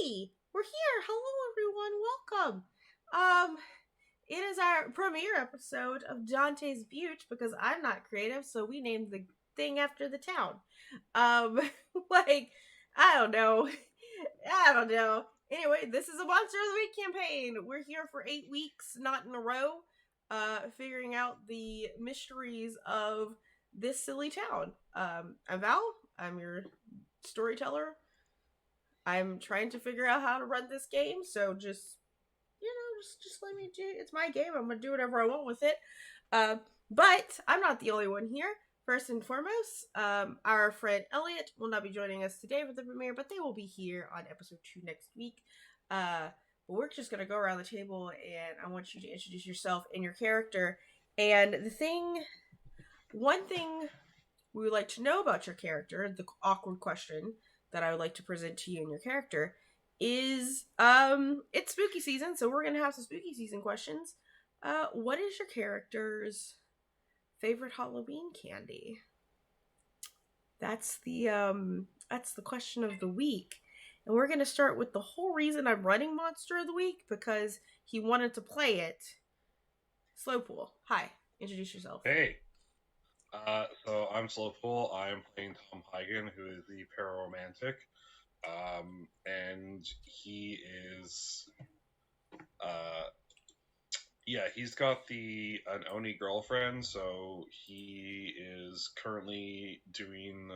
Hey, we're here. Hello, everyone. Welcome. It is our premiere episode of Dante's Butte because I'm not creative, so we named the thing after the town. Um, like, I don't know. I don't know. Anyway, this is a Monster of the Week campaign. We're here for 8 weeks, not in a row, figuring out the mysteries of this silly town. I'm Val. I'm your storyteller. I'm trying to figure out how to run this game, so just let me do. It's my game. I'm gonna do whatever I want with it. But I'm not the only one here. First and foremost, our friend Elliot will not be joining us today for the premiere, but they will be here on episode 2 next week. But we're just gonna go around the table, and I want you to introduce yourself and your character. And one thing we would like to know about your character, the awkward question that I would like to present to you and your character is it's spooky season, so we're gonna have some spooky season questions. What is your character's favorite Halloween candy? That's the question of the week. And we're gonna start with the whole reason I'm running Monster of the Week, because he wanted to play it. Slowpool, hi, introduce yourself. Hey. So I'm Slowpool. I'm playing Tom Hygen, who is the pararomantic. And he is, he's got an Oni girlfriend, so he is currently doing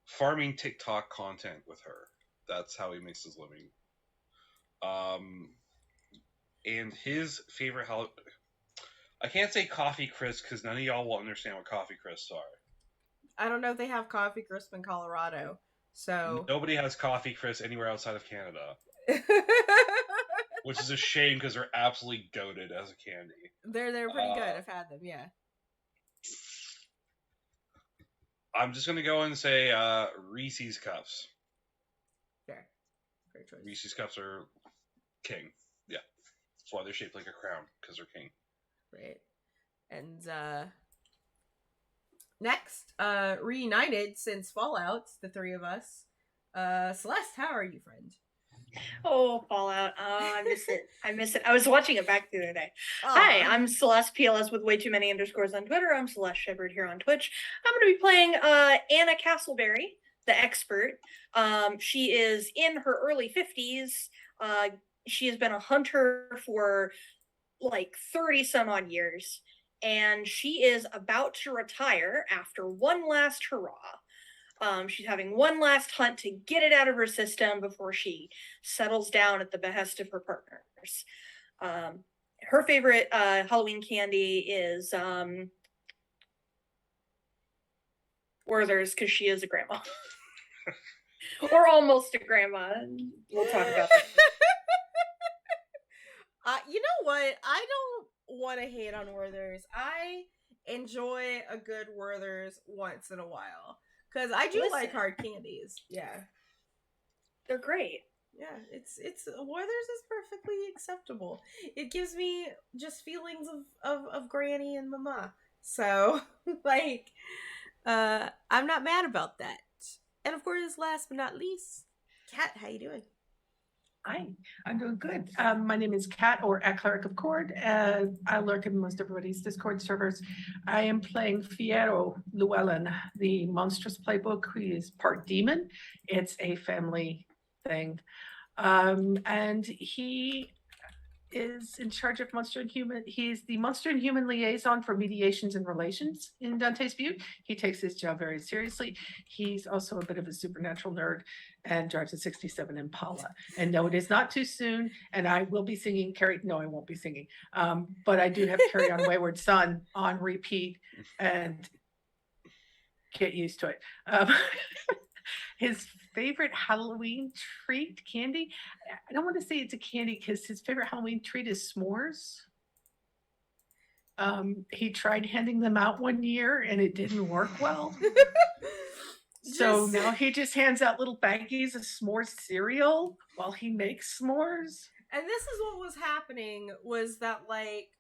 farming TikTok content with her. That's how he makes his living. And his favorite I can't say coffee crisp because none of y'all will understand what coffee crisps are. I don't know if they have coffee crisp in Colorado, so nobody has coffee crisp anywhere outside of Canada. Which is a shame because they're absolutely goated as a candy. They're pretty good. I've had them, yeah. I'm just gonna go and say Reese's Cups. Fair choice. Reese's Cups are king. Yeah, that's why they're shaped like a crown, because they're king. Right. And next, reunited since Fallout, the three of us. Celeste, how are you, friend? Oh, Fallout. Oh, I miss it. I was watching it back the other day. Hi, I'm Celeste PLS with way too many underscores on Twitter. I'm Celeste Shepard here on Twitch. I'm going to be playing Anna Castleberry, the expert. She is in her early 50s. She has been a hunter for like 30 some odd years, and she is about to retire after one last hurrah. She's having one last hunt to get it out of her system before she settles down at the behest of her partners. Her favorite Halloween candy is Werther's, because she is a grandma. Or almost a grandma. We'll talk about that. You know what? I don't want to hate on Werther's. I enjoy a good Werther's once in a while. Because I do like hard candies. Yeah. They're great. Yeah, it's Werther's is perfectly acceptable. It gives me just feelings of Granny and Mama. So, like, I'm not mad about that. And of course, last but not least, Kat, how you doing? Hi, I'm doing good. My name is Kat, or a Cleric of Cord. I lurk in most everybody's Discord servers. I am playing Fierro Llewellyn, the monstrous playbook, who is part demon. It's a family thing. And he is in charge of Monster and Human. He's the Monster and Human liaison for mediations and relations in Dante's Butte. He takes his job very seriously. He's also a bit of a supernatural nerd and drives a 67 Impala. And no, it is not too soon. And I will be singing Carrie. No, I won't be singing. But I do have Carry On Wayward Son on repeat, and get used to it. His favorite Halloween treat, candy. I don't want to say it's a candy because his favorite Halloween treat is s'mores. He tried handing them out one year and it didn't work well. So now he just hands out little baggies of s'mores cereal while he makes s'mores. And this is what was happening, was that, like,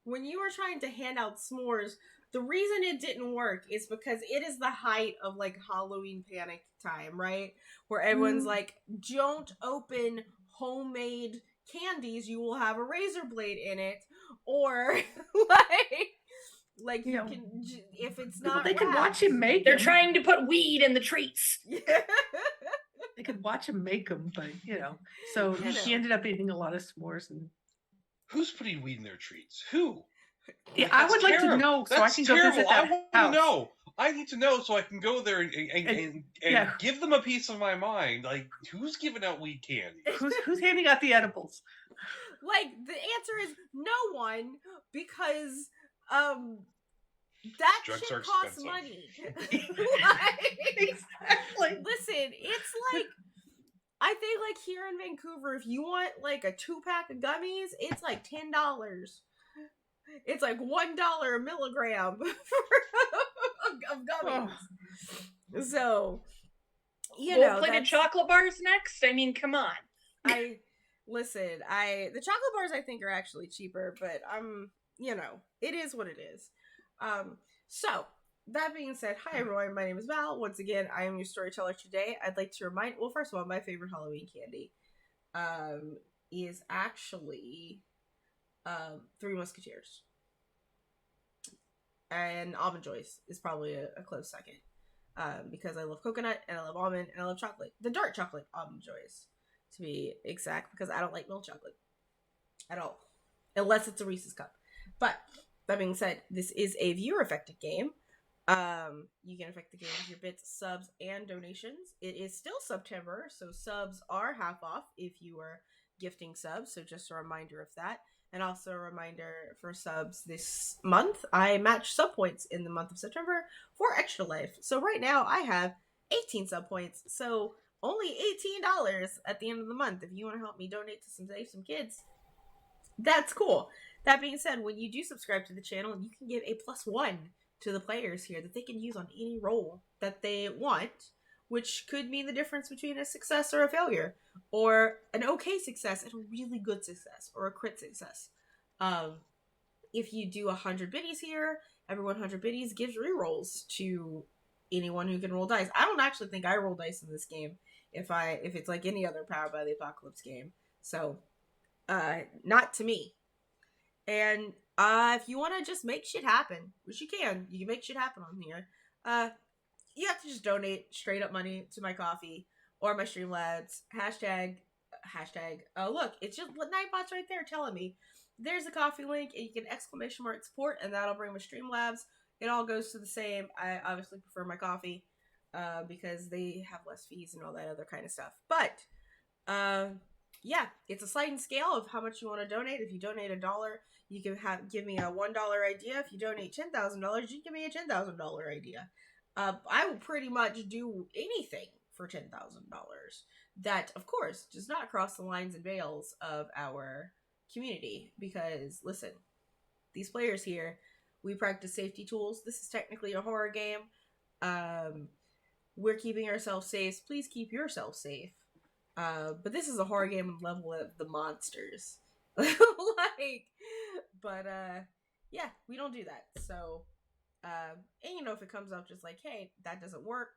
when you were trying to hand out s'mores, the reason it didn't work is because it is the height of like Halloween panic time, right? Where everyone's like, don't open homemade candies, you will have a razor blade in it, or like You you know, can, if it's Well, not they could watch wrapped. him make They're them. trying to put weed in the treats. They could watch him make them, but so You he know. ended up eating a lot of s'mores. And Who's putting weed in their treats? Who? yeah, I That's would like to terrible. know so I That's can go terrible. visit I that want house. to know. I need to know so I can go there and yeah. give them a piece of my mind. Like, who's giving out weed candy? Who's handing out the edibles? Like, the answer is no one, because that Drugs shit are costs expensive. money. Exactly. Listen, it's like, I think like here in Vancouver, if you want like a 2-pack of gummies, it's like $10. It's like $1 a milligram of gummies. Oh. So, Gold plated chocolate bars next? I mean, come on. The chocolate bars I think are actually cheaper, but it is what it is. So that being said, hi everyone, my name is Val. Once again, I am your storyteller today. I'd like to remind, well, first of all, my favorite Halloween candy is actually Three Musketeers. And Almond Joys is probably a close second. Because I love coconut, and I love almond, and I love chocolate. The dark chocolate Almond Joys, to be exact, because I don't like milk chocolate at all. Unless it's a Reese's Cup. But, that being said, this is a viewer-affected game. You can affect the game with your bits, subs, and donations. It is still September, so subs are half off if you are gifting subs, so just a reminder of that. And also a reminder for subs this month, I match sub points in the month of September for Extra Life. So right now I have 18 sub points, so only $18 at the end of the month. If you want to help me donate to save some kids, that's cool. That being said, when you do subscribe to the channel, you can give a +1 to the players here that they can use on any role that they want, which could mean the difference between a success or a failure, or an okay success and a really good success, or a crit success. If you do 100 biddies here, every 100 biddies gives rerolls to anyone who can roll dice. I don't actually think I roll dice in this game if it's like any other Powered by the Apocalypse game. So, not to me. And if you want to just make shit happen, which you can make shit happen on here. You have to just donate straight up money to my coffee or my Streamlabs. Hashtag. Oh, look, it's just Nightbot's right there telling me. There's a coffee link, and you can !support, and that'll bring my Streamlabs. It all goes to the same. I obviously prefer my coffee because they have less fees and all that other kind of stuff. But, yeah, it's a sliding scale of how much you want to donate. If you donate $1, you can give me a $1 idea. If you donate $10,000, you give me a $10,000 idea. I will pretty much do anything for $10,000. That, of course, does not cross the lines and veils of our community. Because, listen, these players here, we practice safety tools. This is technically a horror game. We're keeping ourselves safe. Please keep yourself safe. But this is a horror game on the level of the monsters. Yeah, we don't do that. So, and if it comes up just like, hey, that doesn't work,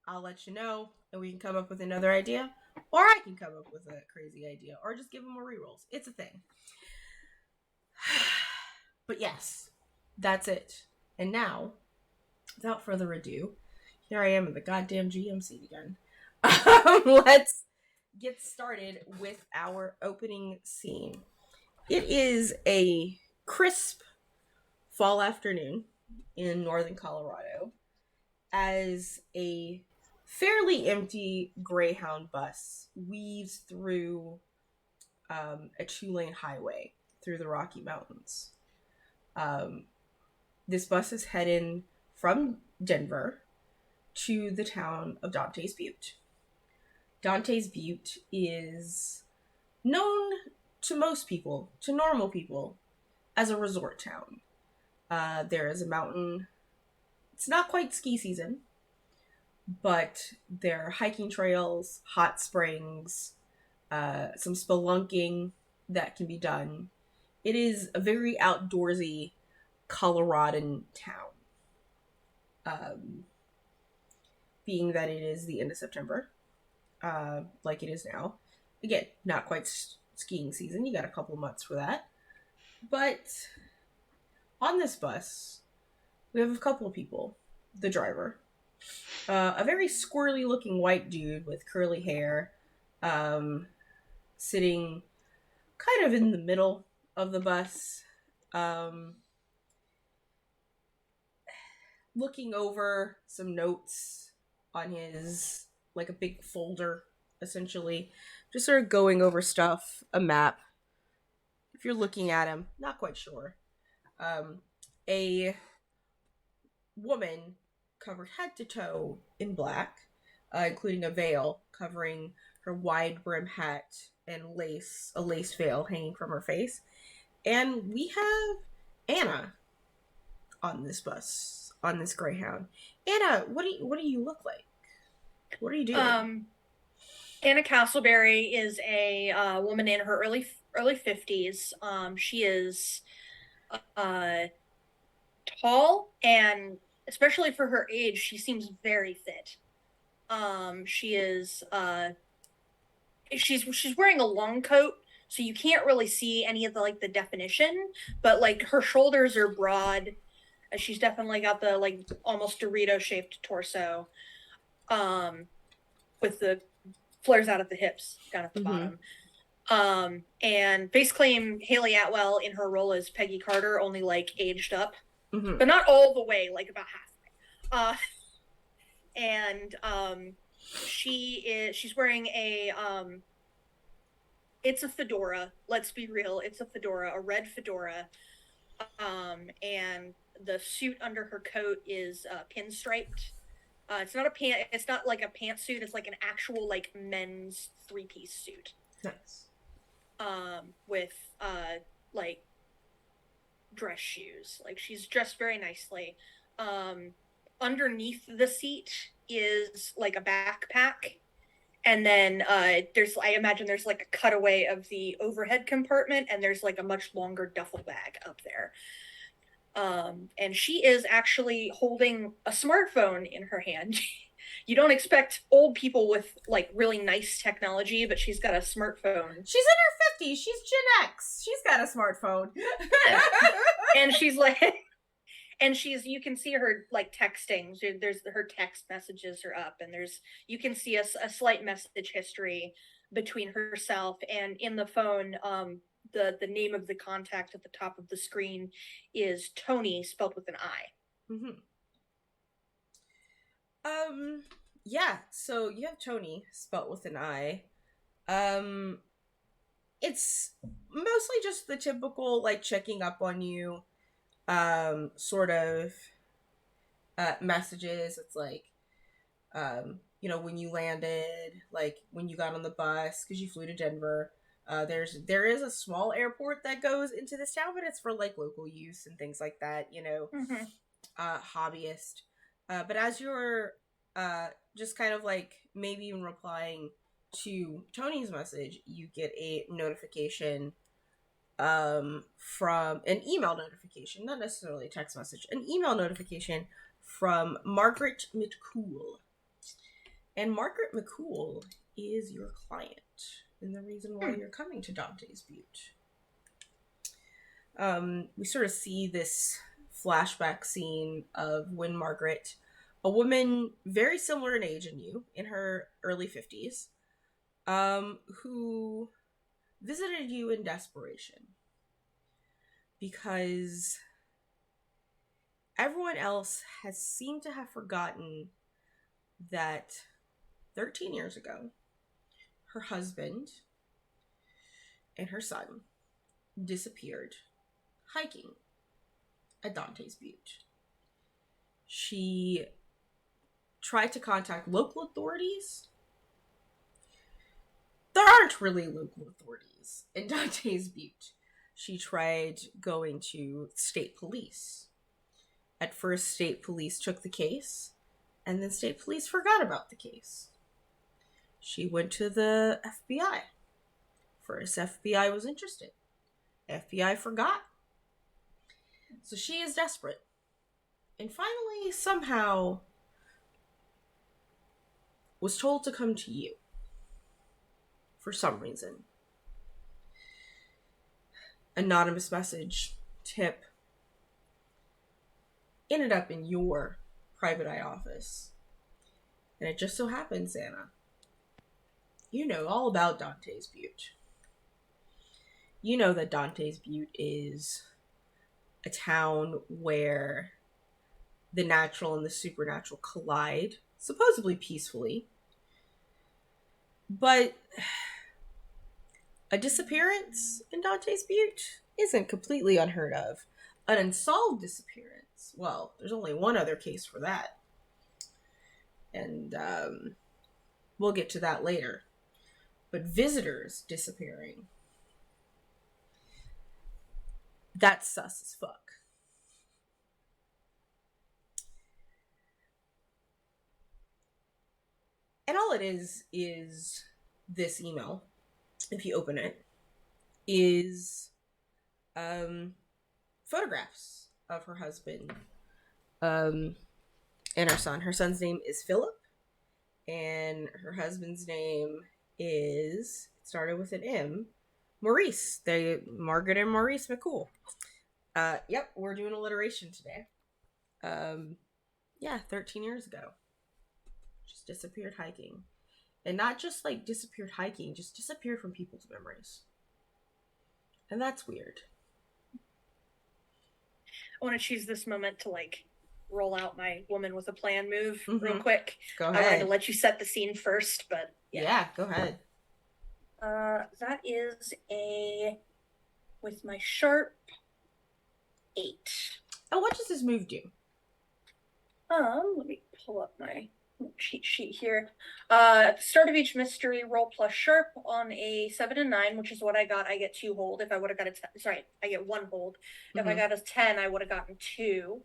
I'll let you know, and we can come up with another idea, or I can come up with a crazy idea, or just give them more rerolls. It's a thing. But yes, that's it. And now, without further ado, here I am in the goddamn GM seat again. Let's get started with our opening scene. It is a crisp fall afternoon in northern Colorado as a fairly empty Greyhound bus weaves through a 2-lane highway through the Rocky Mountains. This bus is heading from Denver to the town of Dante's Butte. Dante's Butte is known to most people, to normal people, as a resort town. There is a mountain. It's not quite ski season, but there are hiking trails, hot springs, some spelunking that can be done. It is a very outdoorsy Coloradan town. Being that it is the end of September, like it is now. Again, not quite skiing season. You got a couple months for that. But on this bus, we have a couple of people. The driver, a very squirrely looking white dude with curly hair, sitting kind of in the middle of the bus, looking over some notes on his, like a big folder, essentially. Just sort of going over stuff, a map. If you're looking at him, not quite sure. A woman covered head to toe in black, including a veil covering her wide brim hat and a lace veil hanging from her face. And we have Anna on this bus, on this Greyhound. Anna, what do you look like? What are you doing? Anna Castleberry is a woman in her early 50s. She is tall, and especially for her age, she seems very fit. She is she's wearing a long coat, so you can't really see any of the definition, but like her shoulders are broad. She's definitely got the like almost Dorito shaped torso, with the flares out at the hips down at the bottom. And face claim Haley Atwell in her role as Peggy Carter, only like aged up, but not all the way, like about halfway. And she's wearing a it's a fedora. Let's be real, it's a fedora, a red fedora. And the suit under her coat is pinstriped. It's not like a pantsuit. It's like an actual like men's 3-piece suit. Nice. With like dress shoes. Like she's dressed very nicely. Underneath the seat is like a backpack, and then I imagine there's like a cutaway of the overhead compartment, and there's like a much longer duffel bag up there. And she is actually holding a smartphone in her hand. You don't expect old people with like really nice technology, but she's got a smartphone. She's in her 50s. She's Gen X. She's got a smartphone. And she's like, you can see her like texting. There's her text messages are up, and you can see a slight message history between herself, and in the phone, the name of the contact at the top of the screen is Tony, spelled with an I. Yeah, so you have Tony spelled with an I. It's mostly just the typical like checking up on you sort of messages. It's like when you landed, like when you got on the bus, because you flew to Denver. There is a small airport that goes into this town, but it's for like local use and things like that, hobbyist. But as you're just kind of like maybe even replying to Tony's message, you get a notification from an email notification, not necessarily a text message, an email notification from Margaret McCool. And Margaret McCool is your client, and the reason why you're coming to Dante's Butte. We sort of see this flashback scene of when Margaret, a woman very similar in age in you, in her early 50s, who visited you in desperation because everyone else has seemed to have forgotten that 13 years ago, her husband and her son disappeared hiking at Dante's Butte. She tried to contact local authorities. There aren't really local authorities in Dante's Butte. She tried going to state police. At first, state police took the case, and then state police forgot about the case. She went to the FBI. First, FBI was interested. FBI forgot. So she is desperate. And finally, somehow, was told to come to you. For some reason. Anonymous message, tip, ended up in your private eye office. And it just so happens, Anna, you know all about Dante's Butte. You know that Dante's Butte is a town where the natural and the supernatural collide, supposedly peacefully. But a disappearance in Dante's Butte isn't completely unheard of. An unsolved disappearance, well, there's only one other case for that. And we'll get to that later. But visitors disappearing, that's sus as fuck. And all it is this email, if you open it, is photographs of her husband and her son. Her son's name is Philip, and her husband's name is, it started with an M, Maurice. Margaret and Maurice McCool. Yep, we're doing alliteration today. 13 years ago. Just disappeared hiking. And not just like disappeared hiking, just disappeared from people's memories. And that's weird. I want to choose this moment to like roll out my woman with a plan move real Mhm. quick. Go I wanted ahead. to let you set the scene first, but Yeah, go ahead. that is with my sharp 8. And what does this move do? Let me pull up my cheat sheet here. At the start of each mystery, roll plus sharp on a 7 and 9, which is what I got. I get 2 hold. If I would have got a 10, sorry, I get 1 hold. If I got a 10, I would have gotten 2.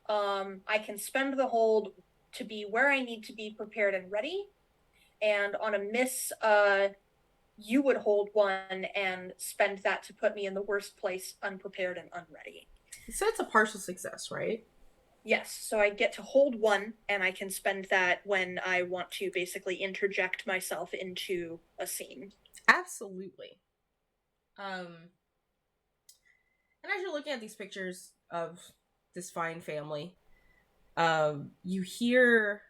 I can spend the hold to be where I need to be prepared and ready. And on a miss, you would hold 1 and spend that to put me in the worst place, unprepared and unready. So it's a partial success, right? Yes, so I get to hold 1, and I can spend that when I want to basically interject myself into a scene. Absolutely. And as you're looking at these pictures of this fine family, you hear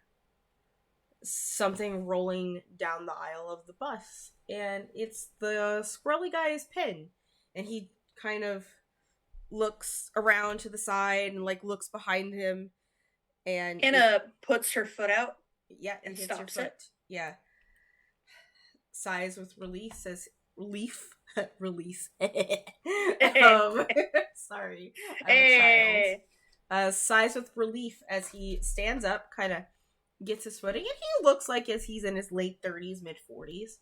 something rolling down the aisle of the bus, and it's the squirrely guy's pen, and he kind of looks around to the side and like looks behind him, and Anna puts her foot out. Yeah, and hits your stops foot. it. Yeah. Sighs with relief, says relief. Release. Sorry. I'm a child. Sighs with relief as he stands up, kind of gets his footing, and he looks like as he's in his late 30s, mid 40s.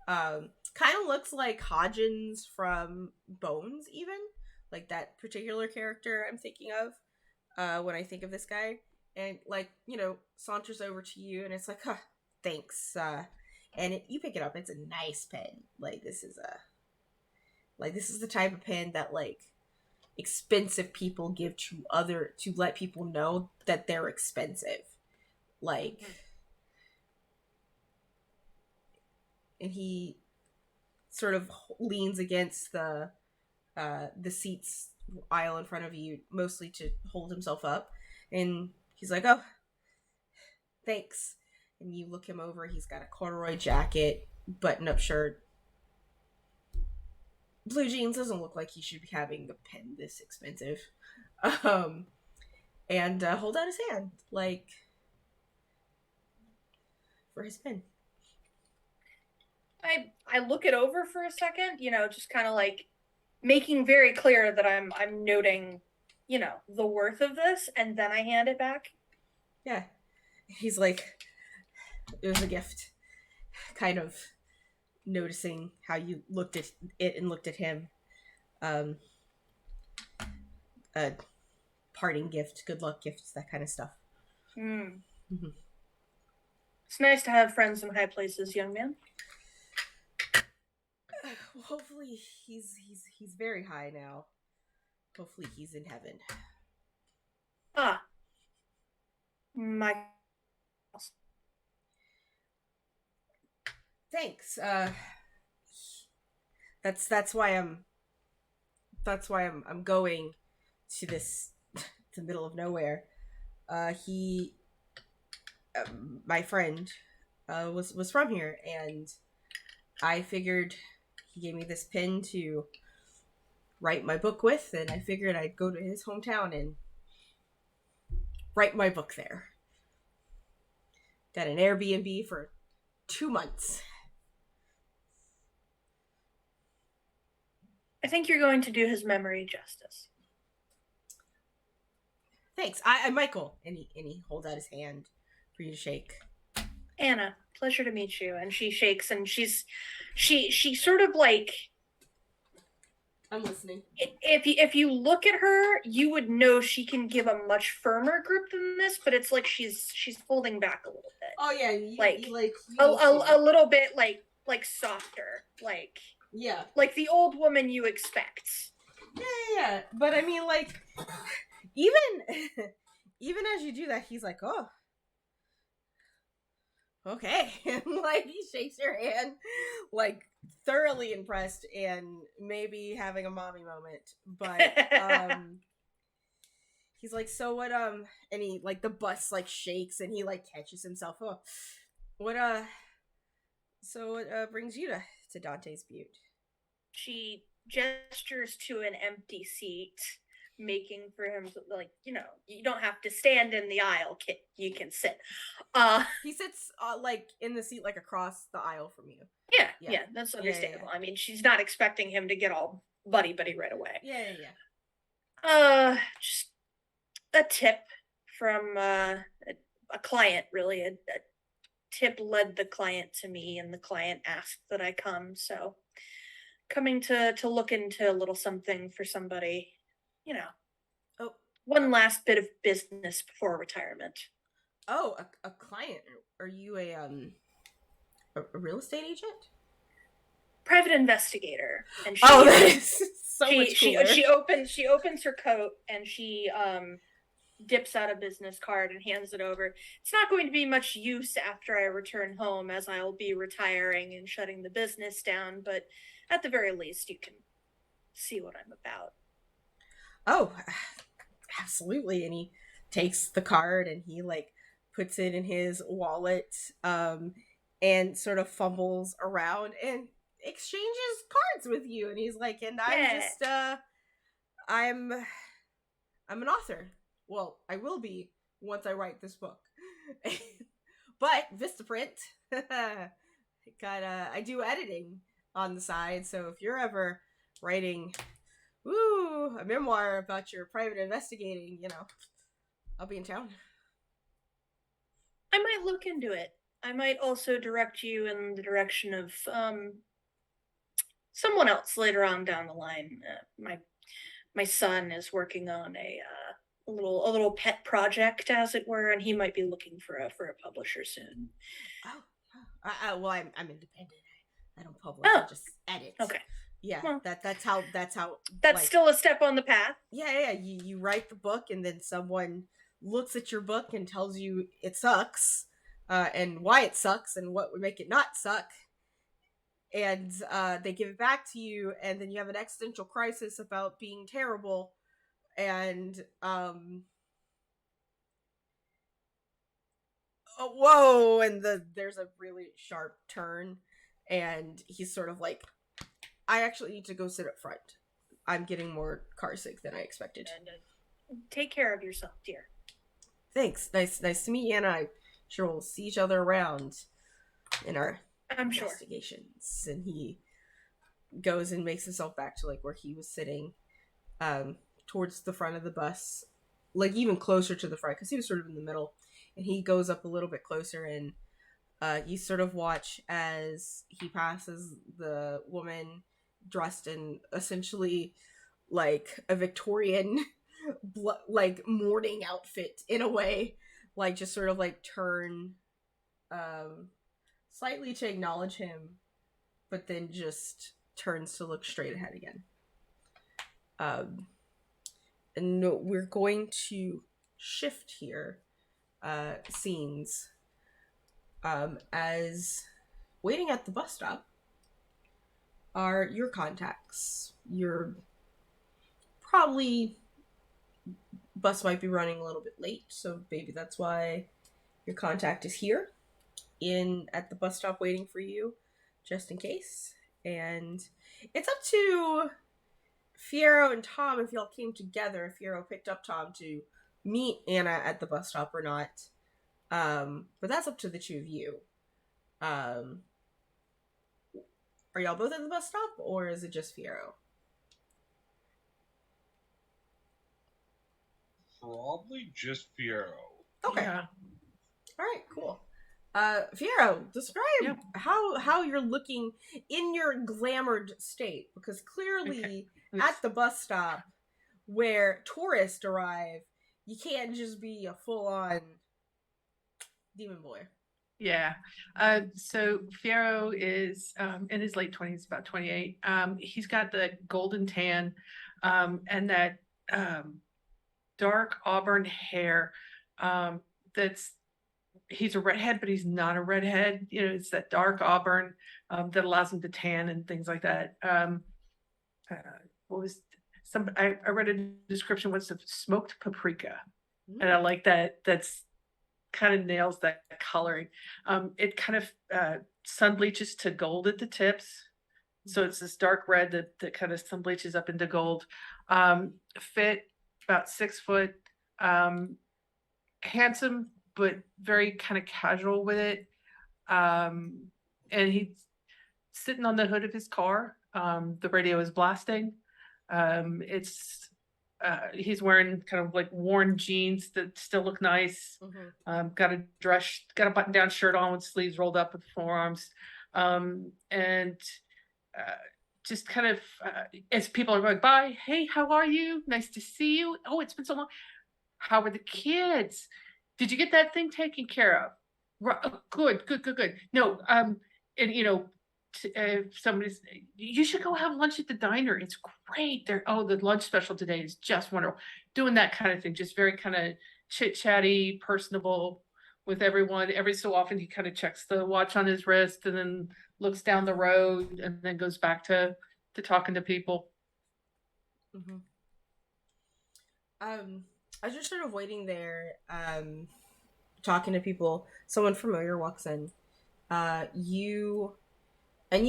Kind of looks like Hodgins from Bones, even. Like that particular character I'm thinking of when I think of this guy. And, like, you know, saunters over to you, and it's like, huh, thanks. And you pick it up. It's a nice pen. Like, this is the type of pen that, like, expensive people give to let people know that they're expensive. Like, and he sort of leans against the seats aisle in front of you, mostly to hold himself up. And he's like, oh, thanks. And you look him over. He's got a corduroy jacket, button-up shirt, blue jeans. Doesn't look like he should be having the pen this expensive. And hold out his hand, like, for his pen. I look it over for a second, you know, just kind of like making very clear that I'm noting, you know, the worth of this, and then I hand it back. Yeah. He's like, it was a gift. Kind of noticing how you looked at it and looked at him. A parting gift, good luck gifts, that kind of stuff. Mm-hmm. It's nice to have friends in high places, young man. Hopefully he's very high now. Hopefully he's in heaven. My Thanks. That's why I'm going to this the middle of nowhere. He my friend was from here, and I figured he gave me this pen to write my book with, and I figured I'd go to his hometown and write my book there. Got an Airbnb for 2 months. I think you're going to do his memory justice. Thanks. I Michael, and he holds out his hand for you to shake. Anna, pleasure to meet you. And she shakes, and she sort of like, I'm listening. if you look at her, you would know she can give a much firmer grip than this, but it's like she's folding back a little bit. Oh yeah, a little bit like softer, like yeah, like the old woman you expect. Yeah. But I mean, like, even as you do that, he's like, oh, okay, and like he shakes your hand, like thoroughly impressed and maybe having a mommy moment, but he's like, so what, and he, like, the bus like shakes and he like catches himself. Oh, what so what brings you to Dante's Butte? She gestures to an empty seat, making for him, like, you don't have to stand in the aisle, kid. You can sit. He sits like in the seat, like across the aisle from you. Yeah, that's understandable. Yeah. I mean, she's not expecting him to get all buddy right away. Yeah. Just a tip from a client, really. A tip led the client to me, and the client asked that I come, so coming to look into a little something for somebody, Oh, one last bit of business before retirement. Oh, a client. Are you a real estate agent? Private investigator. And that is so much cooler. She opens her coat, and she dips out a business card and hands it over. It's not going to be much use after I return home, as I'll be retiring and shutting the business down, but at the very least you can see what I'm about. Oh, absolutely. And he takes the card and he like puts it in his wallet, and sort of fumbles around and exchanges cards with you. And he's like, and I'm just I'm an author. Well, I will be once I write this book. But Vistaprint I do editing on the side, so if you're ever writing a memoir about your private investigating, I'll be in town. I might look into it. I might also direct you in the direction of someone else later on down the line. My son is working on a little pet project, as it were, and he might be looking for a publisher soon. Well, I'm independent. I don't publish. I just edit. Okay. Yeah, well, that's how. That's like, still a step on the path. Yeah. You write the book, and then someone looks at your book and tells you it sucks, and why it sucks, and what would make it not suck. And they give it back to you, and then you have an existential crisis about being terrible. And whoa, and there's a really sharp turn, and he's sort of like, I actually need to go sit up front. I'm getting more car sick than I expected. Take care of yourself, dear. Thanks. Nice to meet you, and I'm sure we'll see each other around in our investigations. Sure. And he goes and makes himself back to like where he was sitting, towards the front of the bus, like even closer to the front, because he was sort of in the middle. And he goes up a little bit closer, and you sort of watch as he passes the woman dressed in essentially like a Victorian like mourning outfit in a way, like just sort of like turn slightly to acknowledge him, but then just turns to look straight ahead again. And we're going to shift here. scenes as waiting at the bus stop are your contacts. Your probably bus might be running a little bit late, so maybe that's why your contact is here in at the bus stop waiting for you, just in case. And it's up to Fiero and Tom if y'all came together, if Fiero picked up Tom to meet Anna at the bus stop or not. But that's up to the two of you. Are y'all both at the bus stop, or is it just Fiero? Probably just Fiero. Okay. Yeah. All right, cool. Fiero, describe how you're looking in your glamored state, because clearly at the bus stop where tourists arrive, you can't just be a full-on demon boy. Yeah. So Fiero is in his late 20s, about 28. He's got the golden tan and that dark auburn hair. He's a redhead, but he's not a redhead. You know, it's that dark auburn that allows him to tan and things like that. I read a description once of smoked paprika, and I like that. That's kind of nails that coloring. It kind of sun bleaches to gold at the tips, so it's this dark red that kind of sun bleaches up into gold. Fit about 6 foot, handsome but very kind of casual with it. And he's sitting on the hood of his car. The radio is blasting. He's wearing kind of like worn jeans that still look nice. Got a button down shirt on with sleeves rolled up with forearms. And just kind of, as people are going by, hey, how are you? Nice to see you. Oh, it's been so long. How are the kids? Did you get that thing taken care of? Good. No, and if somebody's, you should go have lunch at the diner. It's great. The lunch special today is just wonderful. Doing that kind of thing, just very kind of chit-chatty, personable with everyone. Every so often he kind of checks the watch on his wrist and then looks down the road and then goes back to talking to people. As you're sort of waiting there, talking to people, someone familiar walks in. You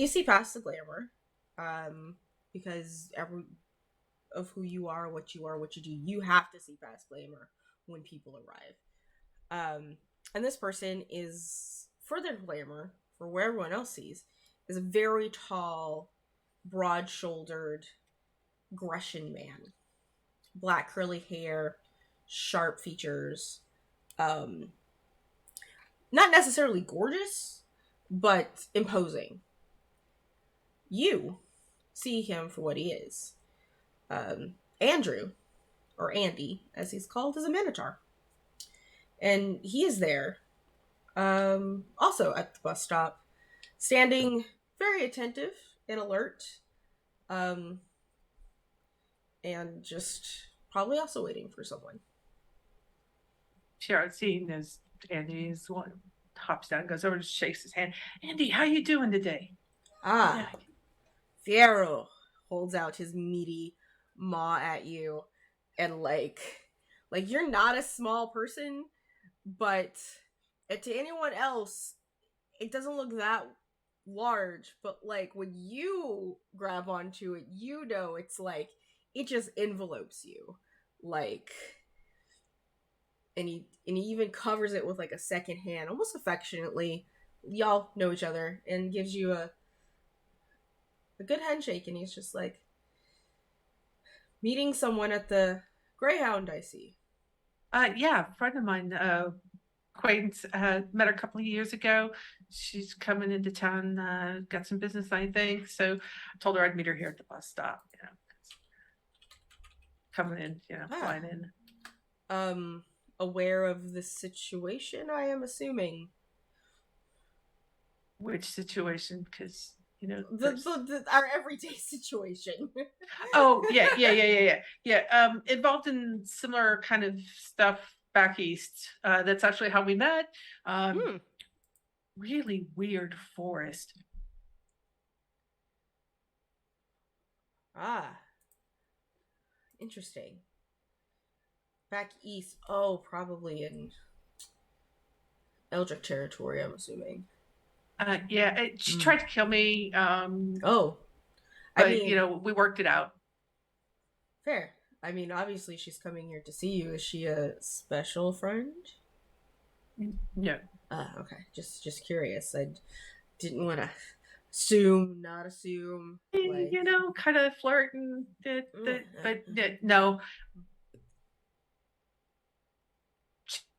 see past the glamour, because of who you are, what you do, you have to see past glamour when people arrive. And this person is, for their glamour, for where everyone else sees, is a very tall, broad-shouldered Grecian man. Black curly hair, sharp features, not necessarily gorgeous, but imposing. You see him for what he is. Andrew, or Andy, as he's called, is a minotaur. And he is there, also at the bus stop, standing very attentive and alert, and just probably also waiting for someone. Sure, seeing as Andy is one, hops down, goes over and shakes his hand. Andy, how you doing today? Fiero holds out his meaty maw at you, and like you're not a small person, but to anyone else, it doesn't look that large. But like when you grab onto it, it's like it just envelopes you, like. And he even covers it with like a second hand, almost affectionately. Y'all know each other, and gives you a good handshake. And he's just like, meeting someone at the Greyhound, I see. Yeah, a friend of mine, acquaintance, met her a couple of years ago. She's coming into town, got some business, I think. So I told her I'd meet her here at the bus stop. Coming in, flying in. Aware of the situation, I am assuming. Which situation? Because our everyday situation. Oh yeah. Involved in similar kind of stuff back east. That's actually how we met. Hmm. Really weird forest. Ah, interesting. Back east. Oh, probably in Eldritch territory, I'm assuming. She Mm. tried to kill me. Oh, I But mean, we worked it out. fair. I mean, obviously she's coming here to see you. Is she a special friend? No. Ah, okay. Just curious. I didn't want to assume, not assume. Like, Kind of flirting. But no,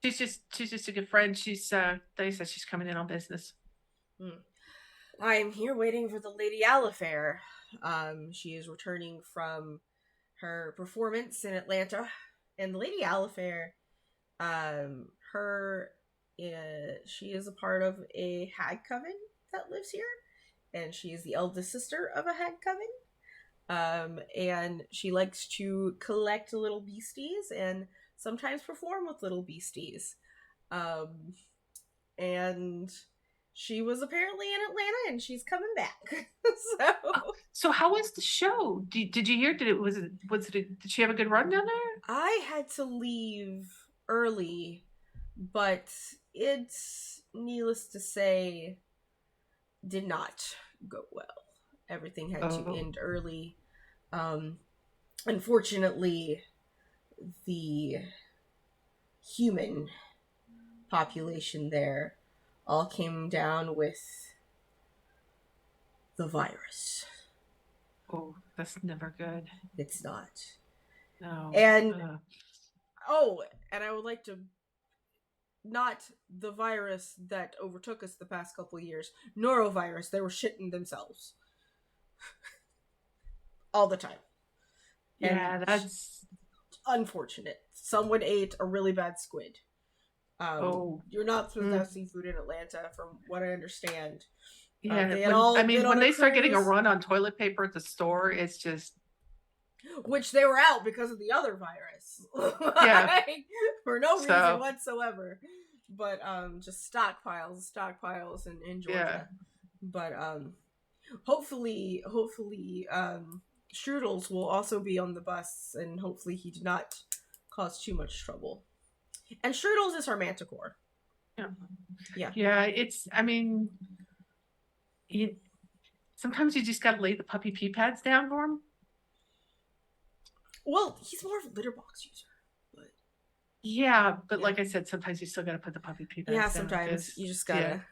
she's just a good friend. They said she's coming in on business. I'm here waiting for the Lady Alifair. She is returning from her performance in Atlanta, and the Lady Alifair, her, she is a part of a hag coven that lives here, and she is the eldest sister of a hag coven. And she likes to collect little beasties and sometimes perform with little beasties. And she was apparently in Atlanta, and she's coming back. So how was the show? Did you hear? Did she have a good run down there? I had to leave early, but it's needless to say did not go well. Everything had to end early. Unfortunately, the human population there all came down with the virus. Oh, that's never good. It's not. No. And and I would like to, not the virus that overtook us the past couple of years, norovirus. They were shitting themselves all the time. Yeah, and that's unfortunate. Someone ate a really bad squid. You're not supposed to have seafood in Atlanta, from what I understand. yeah. When they start getting a run on toilet paper at the store, it's just which they were out because of the other virus. Yeah. For no reason whatsoever. But just stockpiles in Georgia. Yeah. But hopefully Strudels will also be on the bus, and hopefully he did not cause too much trouble. And Strudels is her manticore. Yeah. Sometimes you just gotta lay the puppy pee pads down for him. Well, he's more of a litter box user. But like I said, sometimes you still gotta put the puppy pee pads down. Yeah, sometimes you just gotta.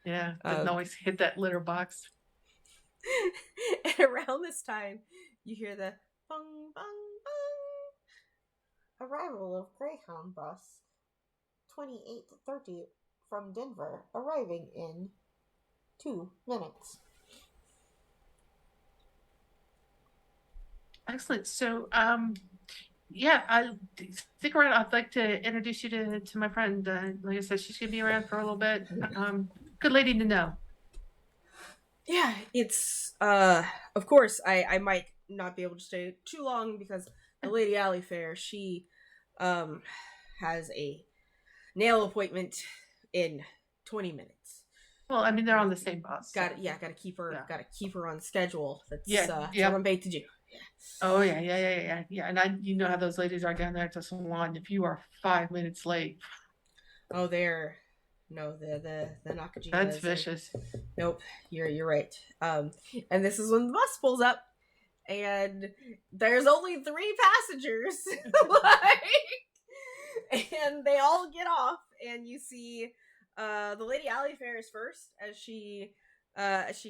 Yeah, doesn't always hit that litter box. And around this time, you hear the bung bung bung. Arrival of Greyhound bus 2830 from Denver, arriving in 2 minutes. Excellent. So, I stick around. I'd like to introduce you to my friend. Like I said, she's gonna be around for a little bit. Good lady to know. Yeah, it's of course I might not be able to stay too long because the Lady Alifair, she has a nail appointment in 20 minutes. Well, they're on the same bus. Gotta keep her on schedule. That's what I'm paid to do. Yeah. Oh yeah. And you know how those ladies are down there at the salon. If you are 5 minutes late, they're not. That's vicious. Nope, you're right. And this is when the bus pulls up, and there's only 3 passengers, and they all get off, and you see the Lady Alifair is first as she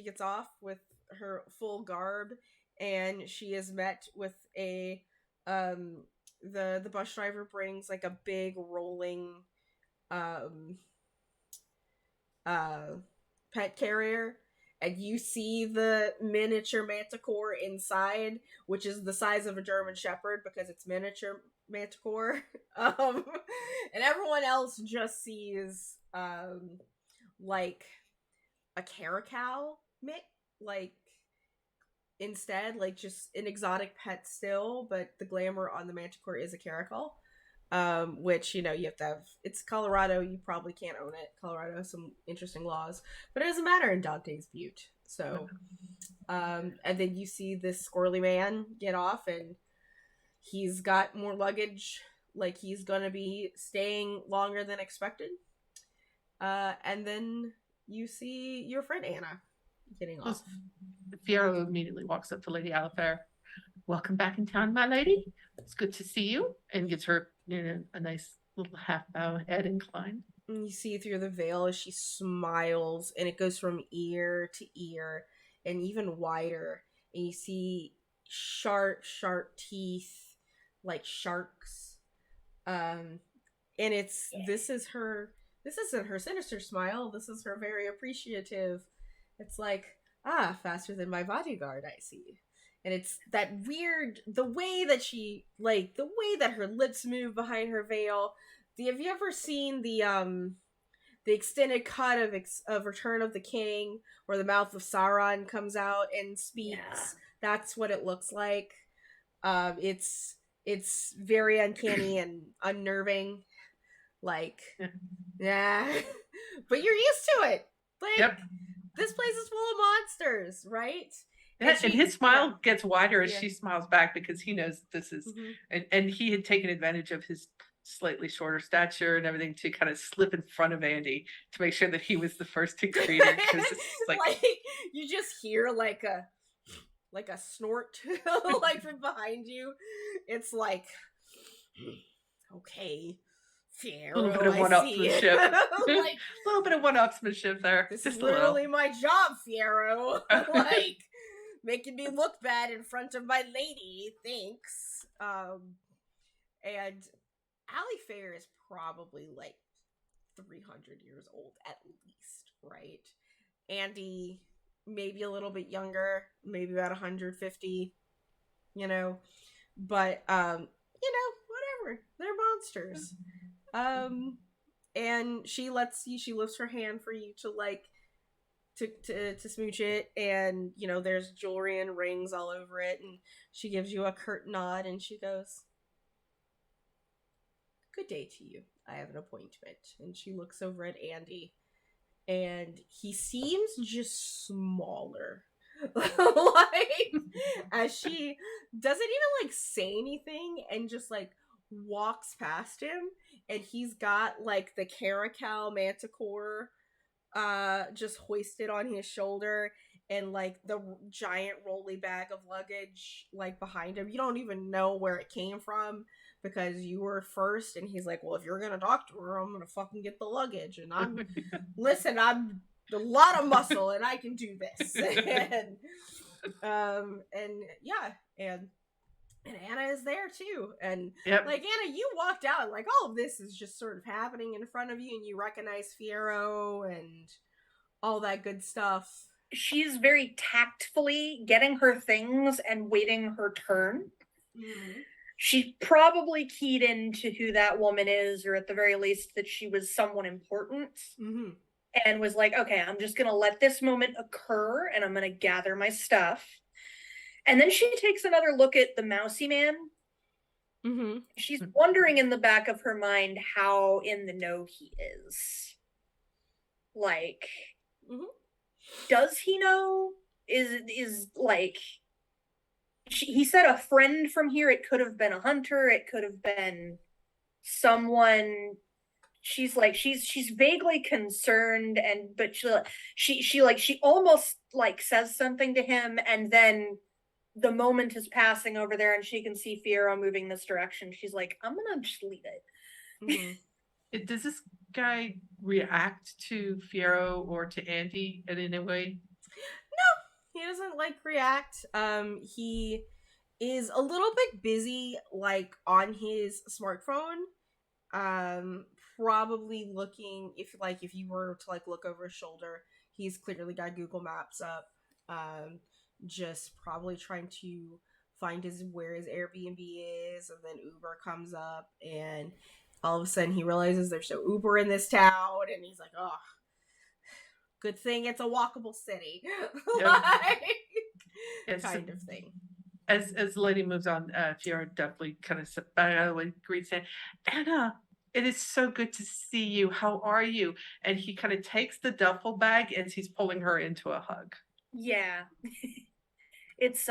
gets off with her full garb, and she is met with a the bus driver brings like a big rolling pet carrier, and you see the miniature manticore inside, which is the size of a German Shepherd because it's miniature manticore. And everyone else just sees like a caracal mix, like instead, like just an exotic pet still, but the glamour on the manticore is a caracal. which you have to have. It's Colorado. You probably can't own it. Colorado has some interesting laws, but it doesn't matter in Dante's Butte. So, and then you see this squirrely man get off, and he's got more luggage. Like he's gonna be staying longer than expected. And then you see your friend Anna getting off. Fiero immediately walks up to Lady Alifair. Welcome back in town, my lady. It's good to see you. And gives her a nice little half bow, head inclined. And you see through the veil as she smiles, and it goes from ear to ear and even wider. And you see sharp, sharp teeth like sharks. And this isn't her sinister smile. This is her very appreciative. It's like, faster than my bodyguard, I see. And it's that weird, the way that her lips move behind her veil. Have you ever seen the extended cut of Return of the King, where the mouth of Sauron comes out and speaks? Yeah. That's what it looks like. It's very uncanny and unnerving. Like, yeah, but you're used to it. Like, yep. This place is full of monsters, right? And his smile gets wider as she smiles back, because he knows this is, and he had taken advantage of his slightly shorter stature and everything to kind of slip in front of Andy to make sure that he was the first to greet her. Because like you just hear like a snort like from behind you. It's like, okay. Fiero, a little bit of one-upsmanship. Like, a little bit of one-upsmanship there. This is literally my job, Fiero. Like, making me look bad in front of my lady. Thanks. And Alifair is probably like 300 years old at least, right? Andy, maybe a little bit younger, maybe about 150, but whatever. They're monsters. And she lifts her hand for you to like to smooch it, and there's jewelry and rings all over it, and she gives you a curt nod and she goes, "Good day to you. I have an appointment." And she looks over at Andy, and he seems just smaller. Like, as she doesn't even like say anything and just like walks past him, and he's got like the caracal manticore just hoisted on his shoulder, and like the giant rolly bag of luggage like behind him. You don't even know where it came from because you were first, and he's like, well, if you're gonna talk to her, I'm gonna fucking get the luggage, and I'm I'm a lot of muscle and I can do this. And Anna is there too. And like, Anna, you walked out like all of this is just sort of happening in front of you, and you recognize Fiero and all that good stuff. She's very tactfully getting her things and waiting her turn. Mm-hmm. She probably keyed into who that woman is, or at the very least that she was someone important. Mm-hmm. And was like, okay, I'm just going to let this moment occur, and I'm going to gather my stuff. And then she takes another look at the mousy man. Mm-hmm. She's wondering in the back of her mind how in the know he is. Like, does he know? Is like, he said a friend from here. It could have been a hunter. It could have been someone. She's like, she's vaguely concerned, but she almost like says something to him, and then the moment is passing over there, and she can see Fiero moving this direction. She's like, I'm gonna just leave it. Mm-hmm. Does this guy react to Fiero or to Andy in any way? No, he doesn't like react. He is a little bit busy, like on his smartphone. Probably looking, if you were to like look over his shoulder, he's clearly got Google Maps up. Just probably trying to find where his Airbnb is, and then Uber comes up, and all of a sudden he realizes there's no Uber in this town, and he's like, oh, good thing it's a walkable city. Like, kind of thing. as the lady moves on, Fiora definitely kind of greets in. Anna, it is so good to see you. How are you? And he kind of takes the duffel bag as he's pulling her into a hug. Yeah. It's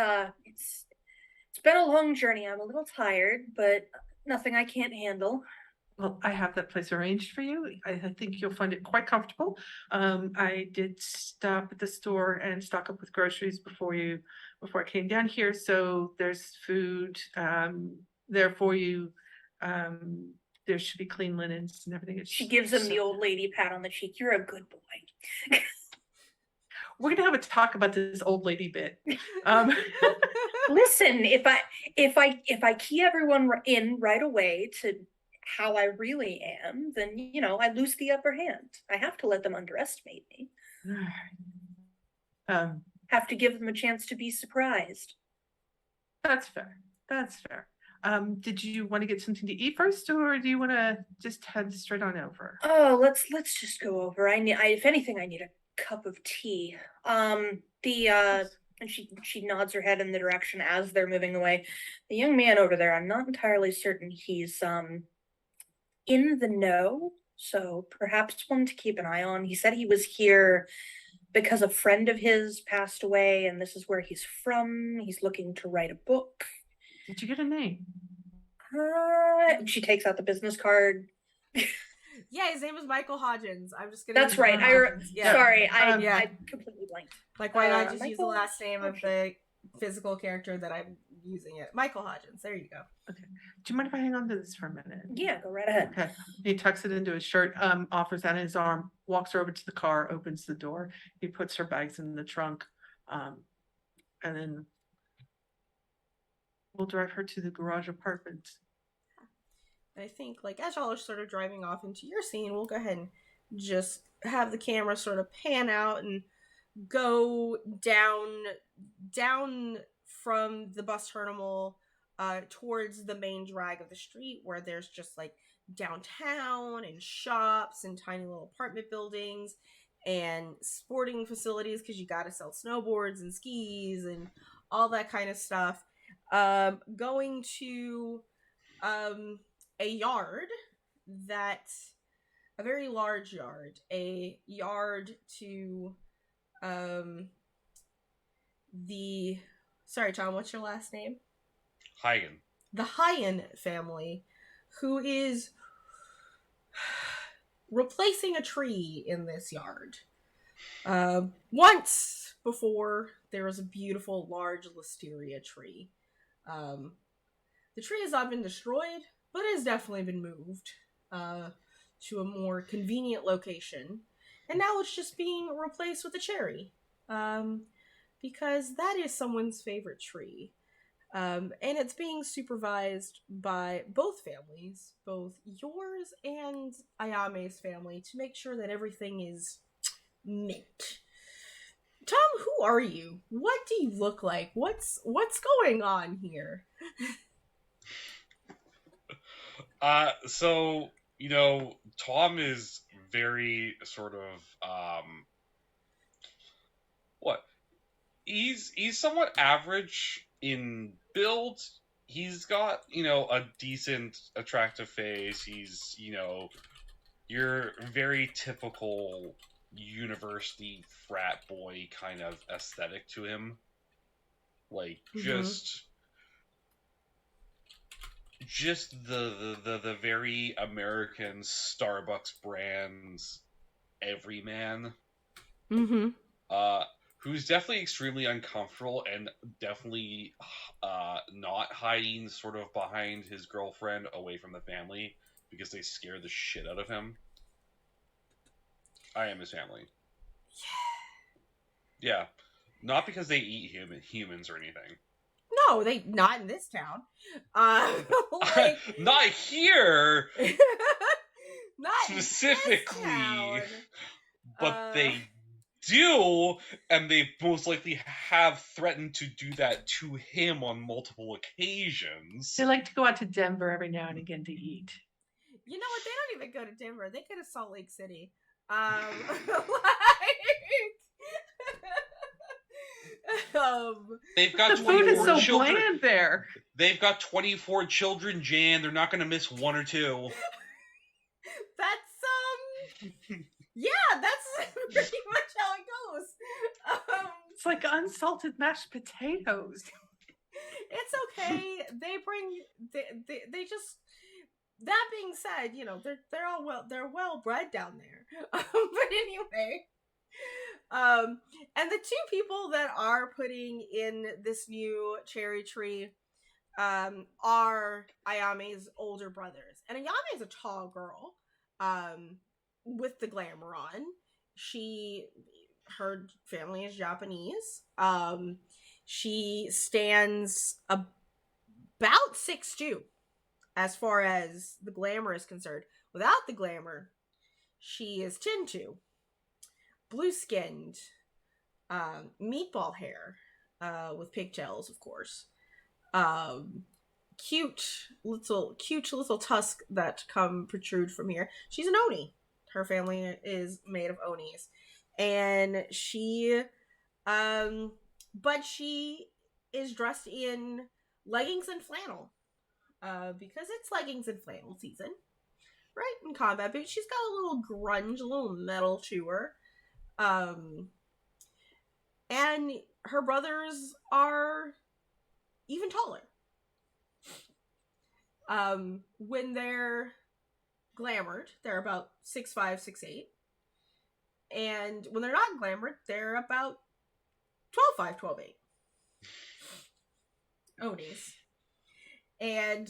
been a long journey. I'm a little tired, but nothing I can't handle. Well, I have that place arranged for you. I think you'll find it quite comfortable. I did stop at the store and stock up with groceries before I came down here. So there's food there for you. There should be clean linens and everything. She gives him the old lady pat on the cheek. You're a good boy. We're gonna have a talk about this old lady bit. Listen, if I key everyone in right away to how I really am, then I lose the upper hand. I have to let them underestimate me. Have to give them a chance to be surprised. That's fair. That's fair. Did you want to get something to eat first, or do you want to just head straight on over? Oh, let's just go over. If anything, I need a cup of tea. And she nods her head in the direction as they're moving away. The young man over there, I'm not entirely certain he's in the know, so perhaps one to keep an eye on. He said he was here because a friend of his passed away, and this is where he's from. He's looking to write a book. Did you get a name? She takes out the business card. Yeah, his name is Michael Hodgins. I'm just gonna. That's right. Sorry, I completely blanked. Like, why not just Michael use the last name of the physical character that I'm using it? Michael Hodgins. There you go. Okay. Do you mind if I hang on to this for a minute? Yeah, go right ahead. Okay. He tucks it into his shirt, offers that in his arm, walks her over to the car, opens the door. He puts her bags in the trunk, and then we'll drive her to the garage apartment. I think, like, as y'all are sort of driving off into your scene, we'll go ahead and just have the camera sort of pan out and go down from the bus terminal towards the main drag of the street, where there's just like downtown and shops and tiny little apartment buildings and sporting facilities, because you gotta sell snowboards and skis and all that kind of stuff. Going to a yard a very large yard, a yard to sorry, Tom, what's your last name? Hagen. The Hyen family, who is replacing a tree in this yard. Once before, there was a beautiful large listeria tree. The tree has not been destroyed, but has definitely been moved to a more convenient location. And now it's just being replaced with a cherry. Because that is someone's favorite tree. And it's being supervised by both families, both yours and Ayame's family, to make sure that everything is mint. Tom, who are you? What do you look like? What's going on here? So, Tom is very sort of, he's somewhat average in build. He's got, a decent, attractive face. He's, your very typical university frat boy kind of aesthetic to him. Like, just the very American Starbucks brands everyman. Who's definitely extremely uncomfortable and definitely not hiding sort of behind his girlfriend away from the family because they scare the shit out of him. I am his family. Yeah. Not because they eat humans or anything. No, they not in this town. Like, not here. Not specifically. In this town. But they do, and they most likely have threatened to do that to him on multiple occasions. They like to go out to Denver every now and again to eat. You know what? They don't even go to Denver. They go to Salt Lake City. They've got The food is 24 so children. bland there. They've got 24 children, Jan. They're not going to miss one or two. That's yeah, that's pretty much how it goes. It's like unsalted mashed potatoes. It's okay. They just. That being said, you know they're well bred down there. But anyway, and the two people that are putting in this new cherry tree, are Ayame's older brothers, and Ayame is a tall girl, with the glamour on. Her family is Japanese. She stands about 6'2". As far as the glamour is concerned. Without the glamour, she is 10'2". Blue-skinned, meatball hair, with pigtails, of course. Cute little tusk that protrude from here. She's an Oni. Her family is made of Onis. And she, but she is dressed in leggings and flannel. Because it's leggings and flannel season, right? In combat boots, she's got a little grunge, a little metal to her. And her brothers are even taller. When they're glamored, they're about 6'5", 6'8". And when they're not glamored, they're about 12'5", 12'8". Onis. And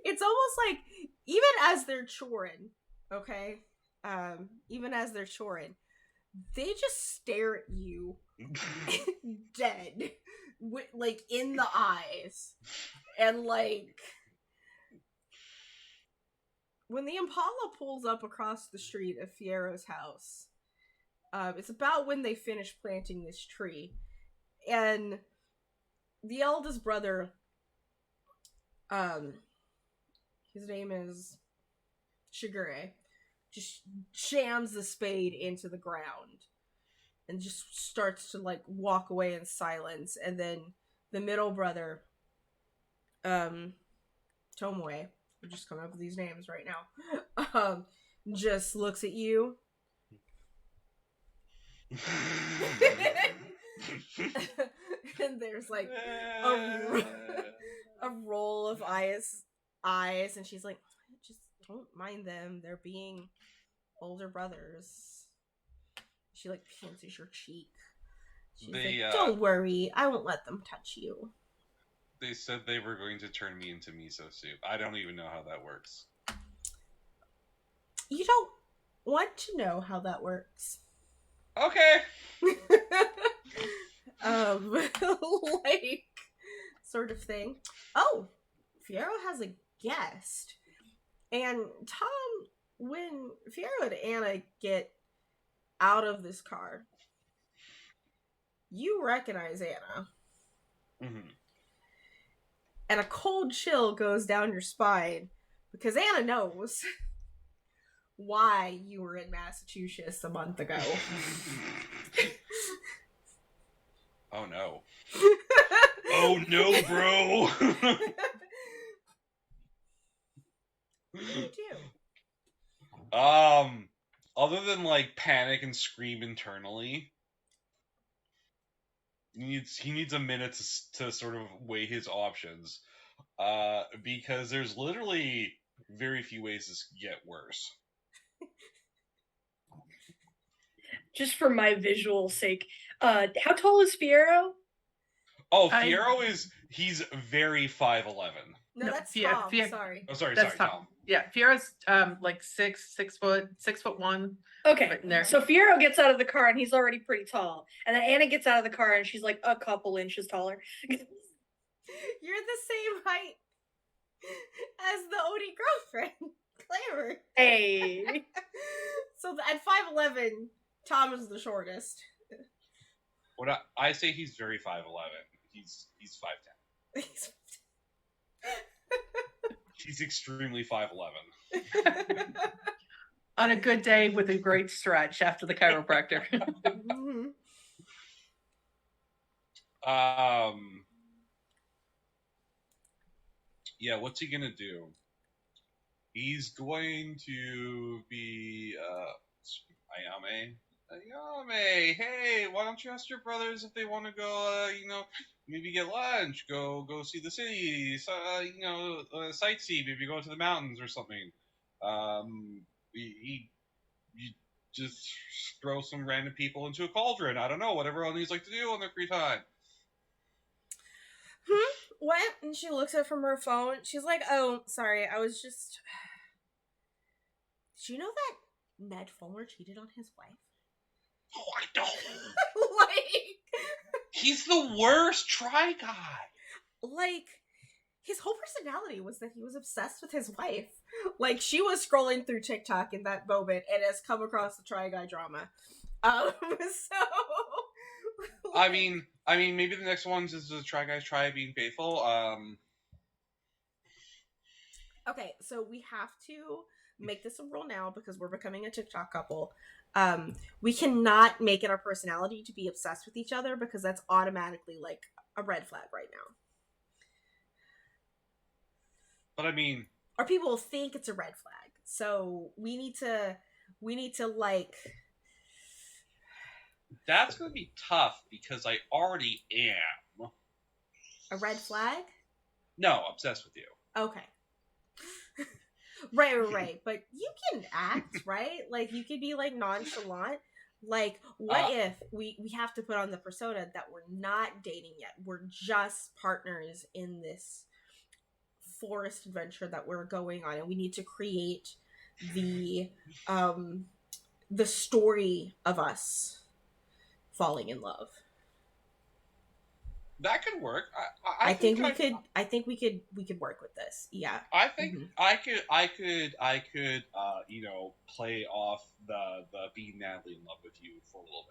it's almost like, even as they're choring, okay? Even as they're choring, they just stare at you dead, like, in the eyes. And, like, when the Impala pulls up across the street of Fiero's house, it's about when they finish planting this tree. And the eldest brother, his name is Shigure, just jams the spade into the ground and just starts to, like, walk away in silence. And then the middle brother, Tomoe, we're just coming up with these names right now, just looks at you. And there's, like, a roll of eyes, and she's like, just don't mind them. They're being older brothers. She, like, pinches your cheek. She's like, don't worry, I won't let them touch you. They said they were going to turn me into miso soup. I don't even know how that works. You don't want to know how that works. Okay. Like, sort of thing. Oh, Fiero has a guest. And Tom, when Fiero and Anna get out of this car, you recognize Anna. Mm-hmm. And a cold chill goes down your spine, because Anna knows why you were in Massachusetts a month ago. Oh no. Oh no, bro. What do you do? Other than, like, panic and scream internally, he needs a minute to sort of weigh his options. Because there's literally very few ways this could get worse. Just for my visual sake, how tall is Fiero? Oh, Fiero he's very 5'11". No, that's Tom. Sorry. Oh, sorry, That's Tom. Yeah, Fiero's like 6'1". Okay, right in there. So Fiero gets out of the car and he's already pretty tall, and then Anna gets out of the car and she's like a couple inches taller. You're the same height as the Odie girlfriend, Claire. Hey. So at 5'11", Tom is the shortest. What I say, he's very 5'11". He's 5'10". He's extremely 5'11". On a good day with a great stretch after the chiropractor. Mm-hmm. Yeah, what's he gonna do? He's going to be Ayame. Ayame, hey, why don't you ask your brothers if they want to go? Maybe get lunch. Go see the city. Sightsee. Maybe go to the mountains or something. You just throw some random people into a cauldron. I don't know, whatever elves like to do on their free time. What? And she looks up from her phone. She's like, "Oh, sorry. I was just." Did you know that Ned Fulmer cheated on his wife? Oh, I don't. Like, he's the worst try guy. Like, his whole personality was that he was obsessed with his wife. Like, she was scrolling through TikTok in that moment and has come across the Try Guy drama. So. I mean, maybe the next ones is the Try Guys try being faithful. Okay, so we have to make this a rule now because we're becoming a TikTok couple. We cannot make it our personality to be obsessed with each other because that's automatically like a red flag right now. But I mean, or people think it's a red flag. So we need to like. That's gonna be tough because I already am. A red flag? No, obsessed with you. Okay. Right. But you can act, right? Like, you could be, like, nonchalant. Like, what if we have to put on the persona that we're not dating yet? We're just partners in this forest adventure that we're going on, and we need to create the story of us falling in love. That could work. I think we could work with this. Yeah. I think I could play off the being madly in love with you for a little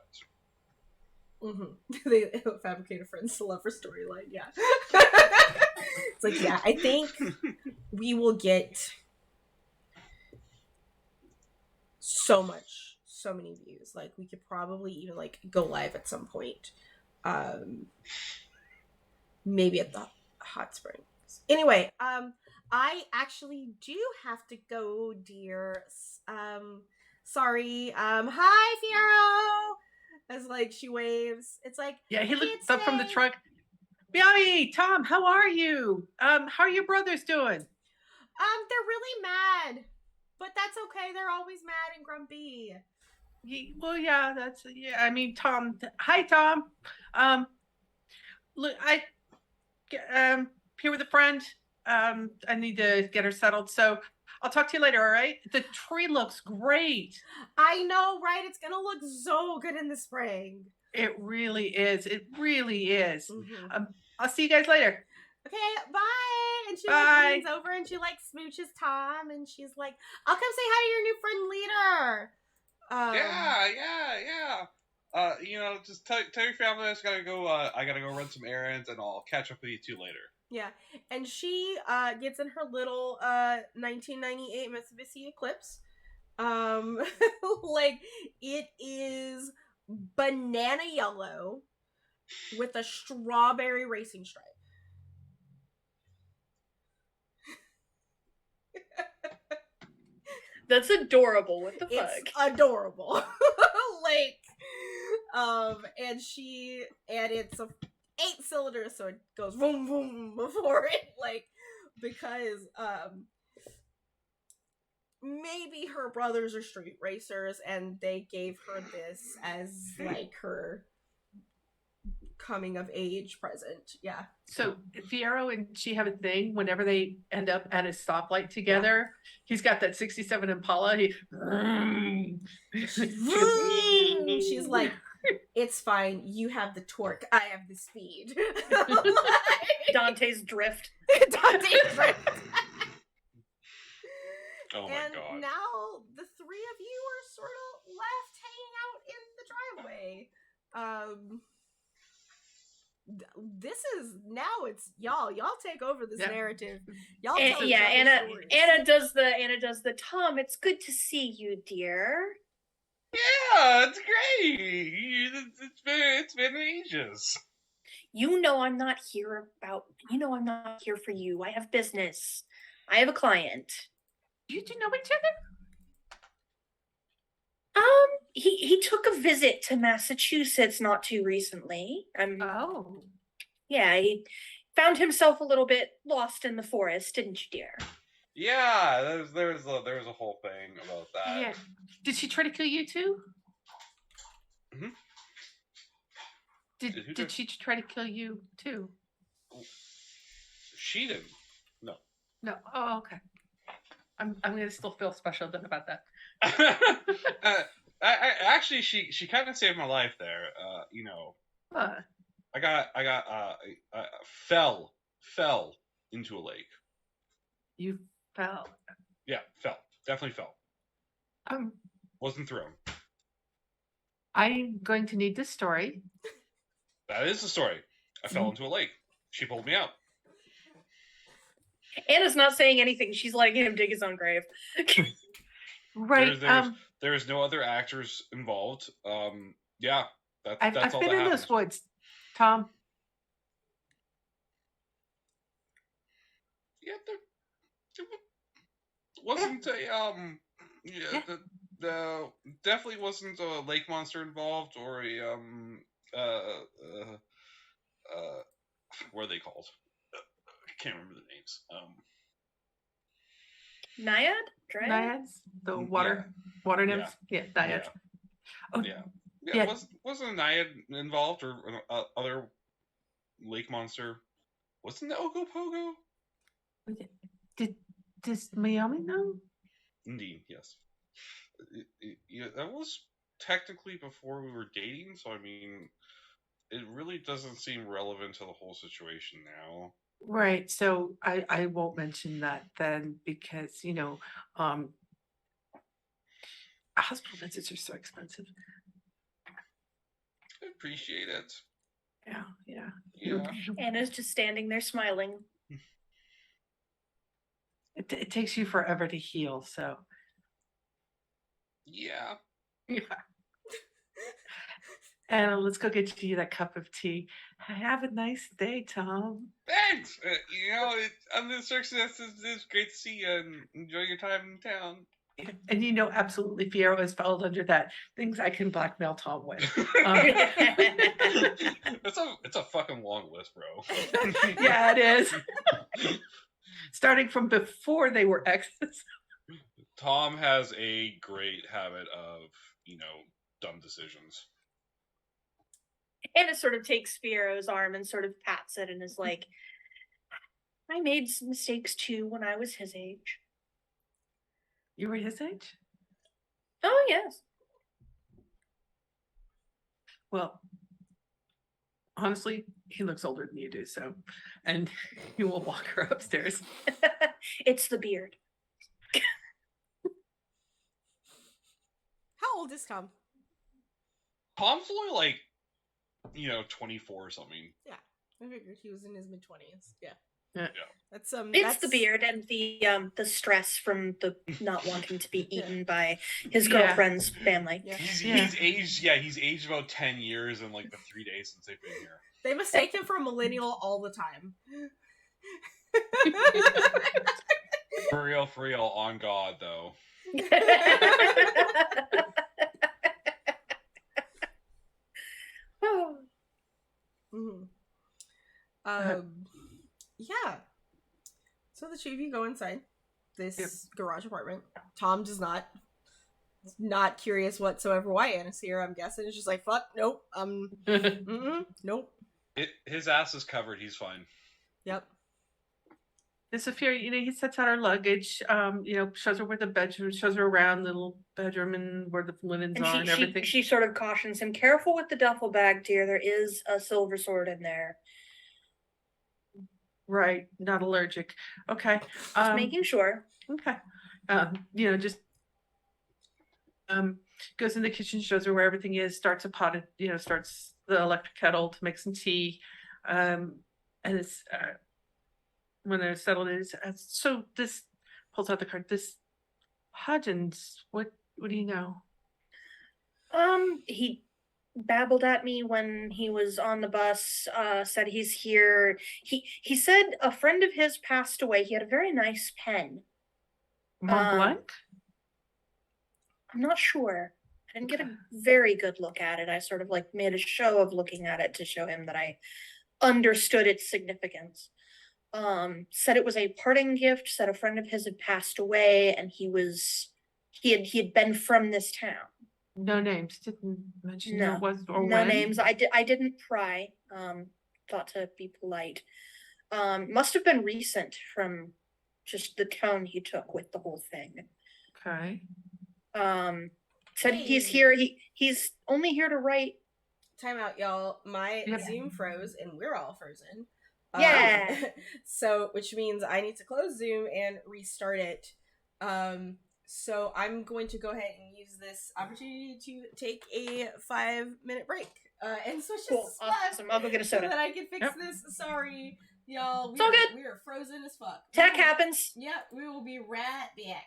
bit. They fabricate a friends to lover storyline. Yeah. It's like, yeah, I think we will get so many views. Like, we could probably even like go live at some point. Maybe at the hot springs. Anyway, I actually do have to go, dear. Sorry. Hi, Fiero. As like she waves. It's like, yeah, he looks up from the truck. Biami, Tom, how are you? How are your brothers doing? They're really mad, but that's okay. They're always mad and grumpy. Well, yeah, I mean, Tom. Hi, Tom. Look, here with a friend. I need to get her settled, so I'll talk to you later. All right? The tree looks great. I know, right? It's gonna look so good in the spring. It really is. It really is. Mm-hmm. I'll see you guys later. Okay, bye. And she like leans over and she like smooches Tom, and she's like, "I'll come say hi to your new friend Leader." Yeah. Just tell your family I gotta go run some errands, and I'll catch up with you two later. Yeah, and she gets in her little 1998 Mitsubishi Eclipse. Like, it is banana yellow with a strawberry racing stripe. That's adorable. What the fuck? It's adorable. Like, and it's a 8-cylinder, so it goes boom boom before it, like, because maybe her brothers are street racers and they gave her this as like her coming of age present. Yeah. So Fiero and she have a thing whenever they end up at a stoplight together. Yeah. He's got that 67 Impala. She's like, "It's fine. You have the torque. I have the speed." Dante's drift. Dante's drift. Oh my god. And now the three of you are sort of left hanging out in the driveway. This is now it's y'all take over this narrative. Y'all tell Anna does the Tom, it's good to see you, dear. Yeah, it's great. It's been ages. You know I'm not here for you. I have business. I have a client. You two know each other? He took a visit to Massachusetts not too recently. Oh. Yeah, he found himself a little bit lost in the forest, didn't you, dear? Yeah, there was a whole thing about that. Yeah. Did she try to kill you too? Mhm. Did she try to kill you too? She didn't. No. No. Oh, okay. I'm gonna still feel special then about that. Actually, she kind of saved my life there. I fell into a lake. You fell. Yeah, definitely fell. Wasn't thrown. I'm going to need this story. That is the story. I fell into a lake. She pulled me out. Anna's not saying anything. She's letting him dig his own grave. Right. There's no other actors involved. Yeah, that's I've all been that in happens. those woods, Tom. Yeah, there wasn't a yeah, the definitely wasn't a lake monster involved or a what are they called? I can't remember the names. Naiad? Dryad? Naiads? The water nymphs? Yeah, naiads. Yeah. Yeah. Wasn't a naiad involved or other lake monster? Wasn't the Ogopogo? Does Miami know? Indeed, yes. That was technically before we were dating, so I mean, it really doesn't seem relevant to the whole situation now. Right. So I won't mention that then because, hospital visits are so expensive. I appreciate it. Yeah. Anna's just standing there smiling. It takes you forever to heal, so. Yeah. Anna, let's go get you that cup of tea. Have a nice day, Tom. Thanks. Under the circumstances, it's great to see you and enjoy your time in town. And absolutely, Fierro has followed under that. Things I can blackmail Tom with. It's a fucking long list, bro. Yeah, it is. Starting from before they were exes. Tom has a great habit of, dumb decisions. Anna sort of takes Fiero's arm and sort of pats it and is like, I made some mistakes too when I was his age. You were his age? Oh, yes. Well, honestly, he looks older than you do, so. And you will walk her upstairs. It's the beard. How old is Tom? Tom's only 24 or something. Yeah, I figured he was in his mid-20s. Yeah. It's That's the beard and the stress from the not wanting to be eaten by his girlfriend's family. Yeah. He's aged about 10 years in the 3 days since they've been here. They mistake him for a millennial all the time. For real, on God though. Mm-hmm. Yeah. So the two of you go inside this garage apartment. Tom does not curious whatsoever why Anna's here. I'm guessing it's just like fuck, nope. Nope. His ass is covered. He's fine. Yep. Sophia, he sets out our luggage, shows her where the bedroom, shows her around the little bedroom and where the linens are and everything. She sort of cautions him, careful with the duffel bag, dear. There is a silver sword in there. Right, not allergic. Okay. Just making sure. Okay. Goes in the kitchen, shows her where everything is, starts a pot, starts the electric kettle to make some tea. And it's when they're settled, so this pulls out the card. This Hodgins, what do you know? He babbled at me when he was on the bus, said he's here. He said a friend of his passed away. He had a very nice pen. Mont Blanc? I'm not sure. I didn't get a very good look at it. I sort of like made a show of looking at it to show him that I understood its significance. Said it was a parting gift, said a friend of his had passed away and he had been from this town. No names. Didn't mention who No, it was or no when. names. I didn't pry. Thought to be polite. Must have been recent from just the tone he took with the whole thing. Okay. Said he's here. He's only here to write. Time out, y'all. My Yep. Zoom froze and we're all frozen. Yeah. So, which means I need to close Zoom and restart it. So I'm going to go ahead and use this opportunity to take a 5-minute break. And switch Cool. to Slack Awesome. I'll go get a so soda. that I can fix Yep. this. Sorry, y'all. It's all good. We are frozen as fuck. Tech happens. Yeah, we will be right back.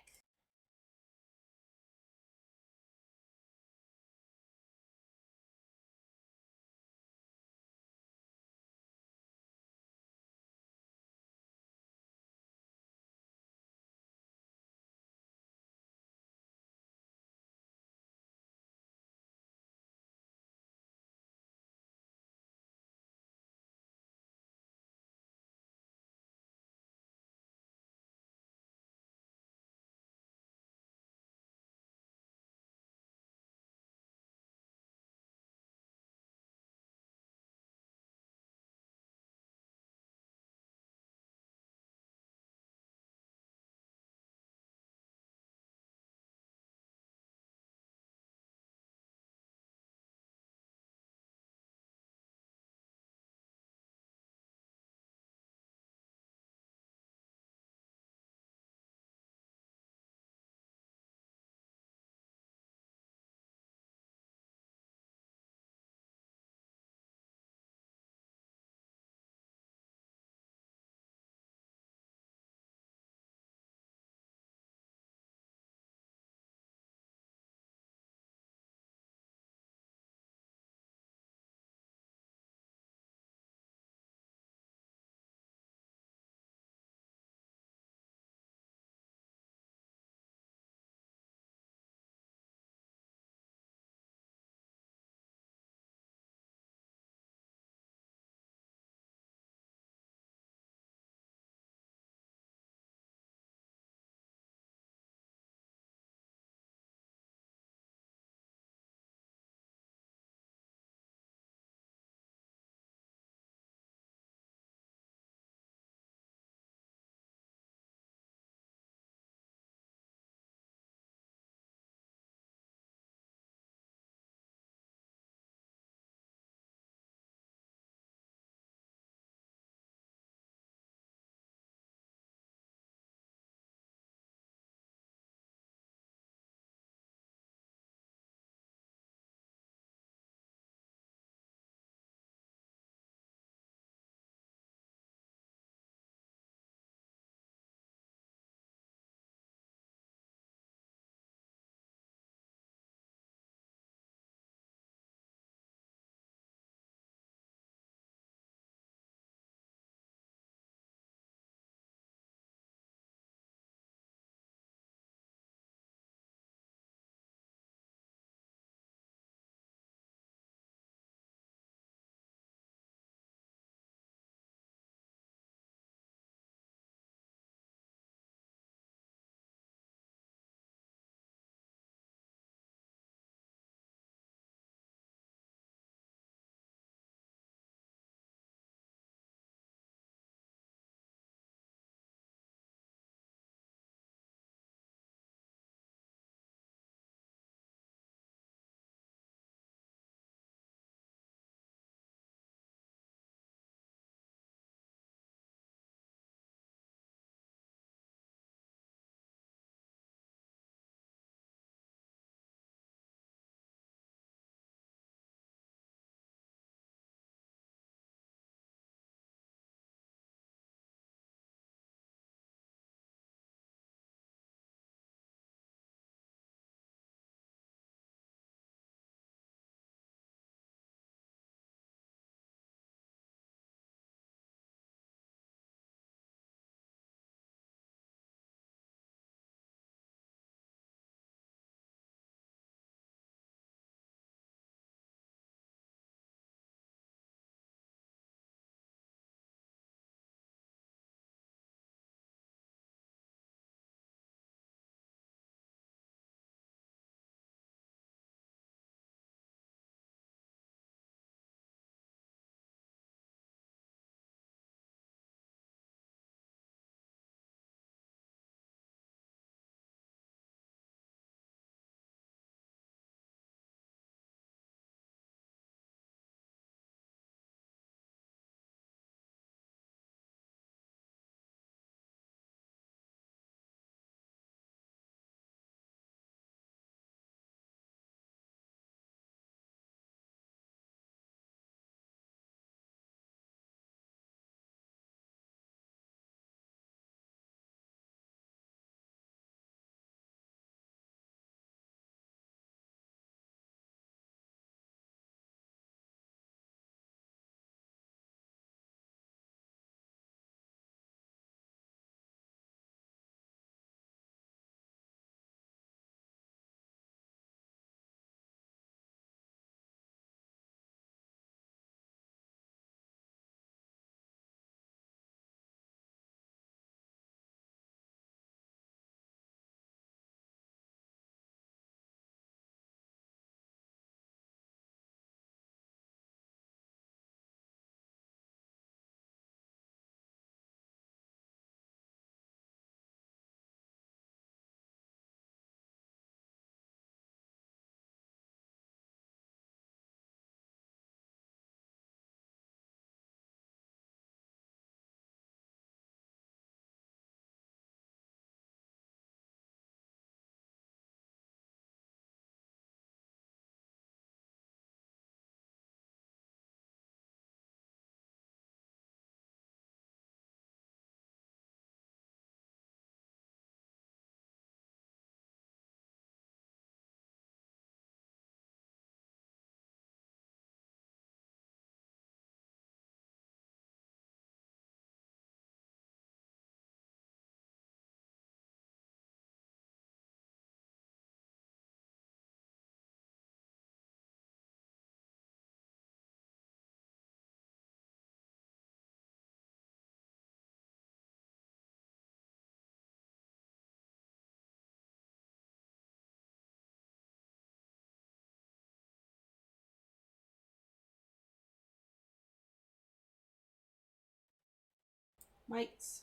Mics.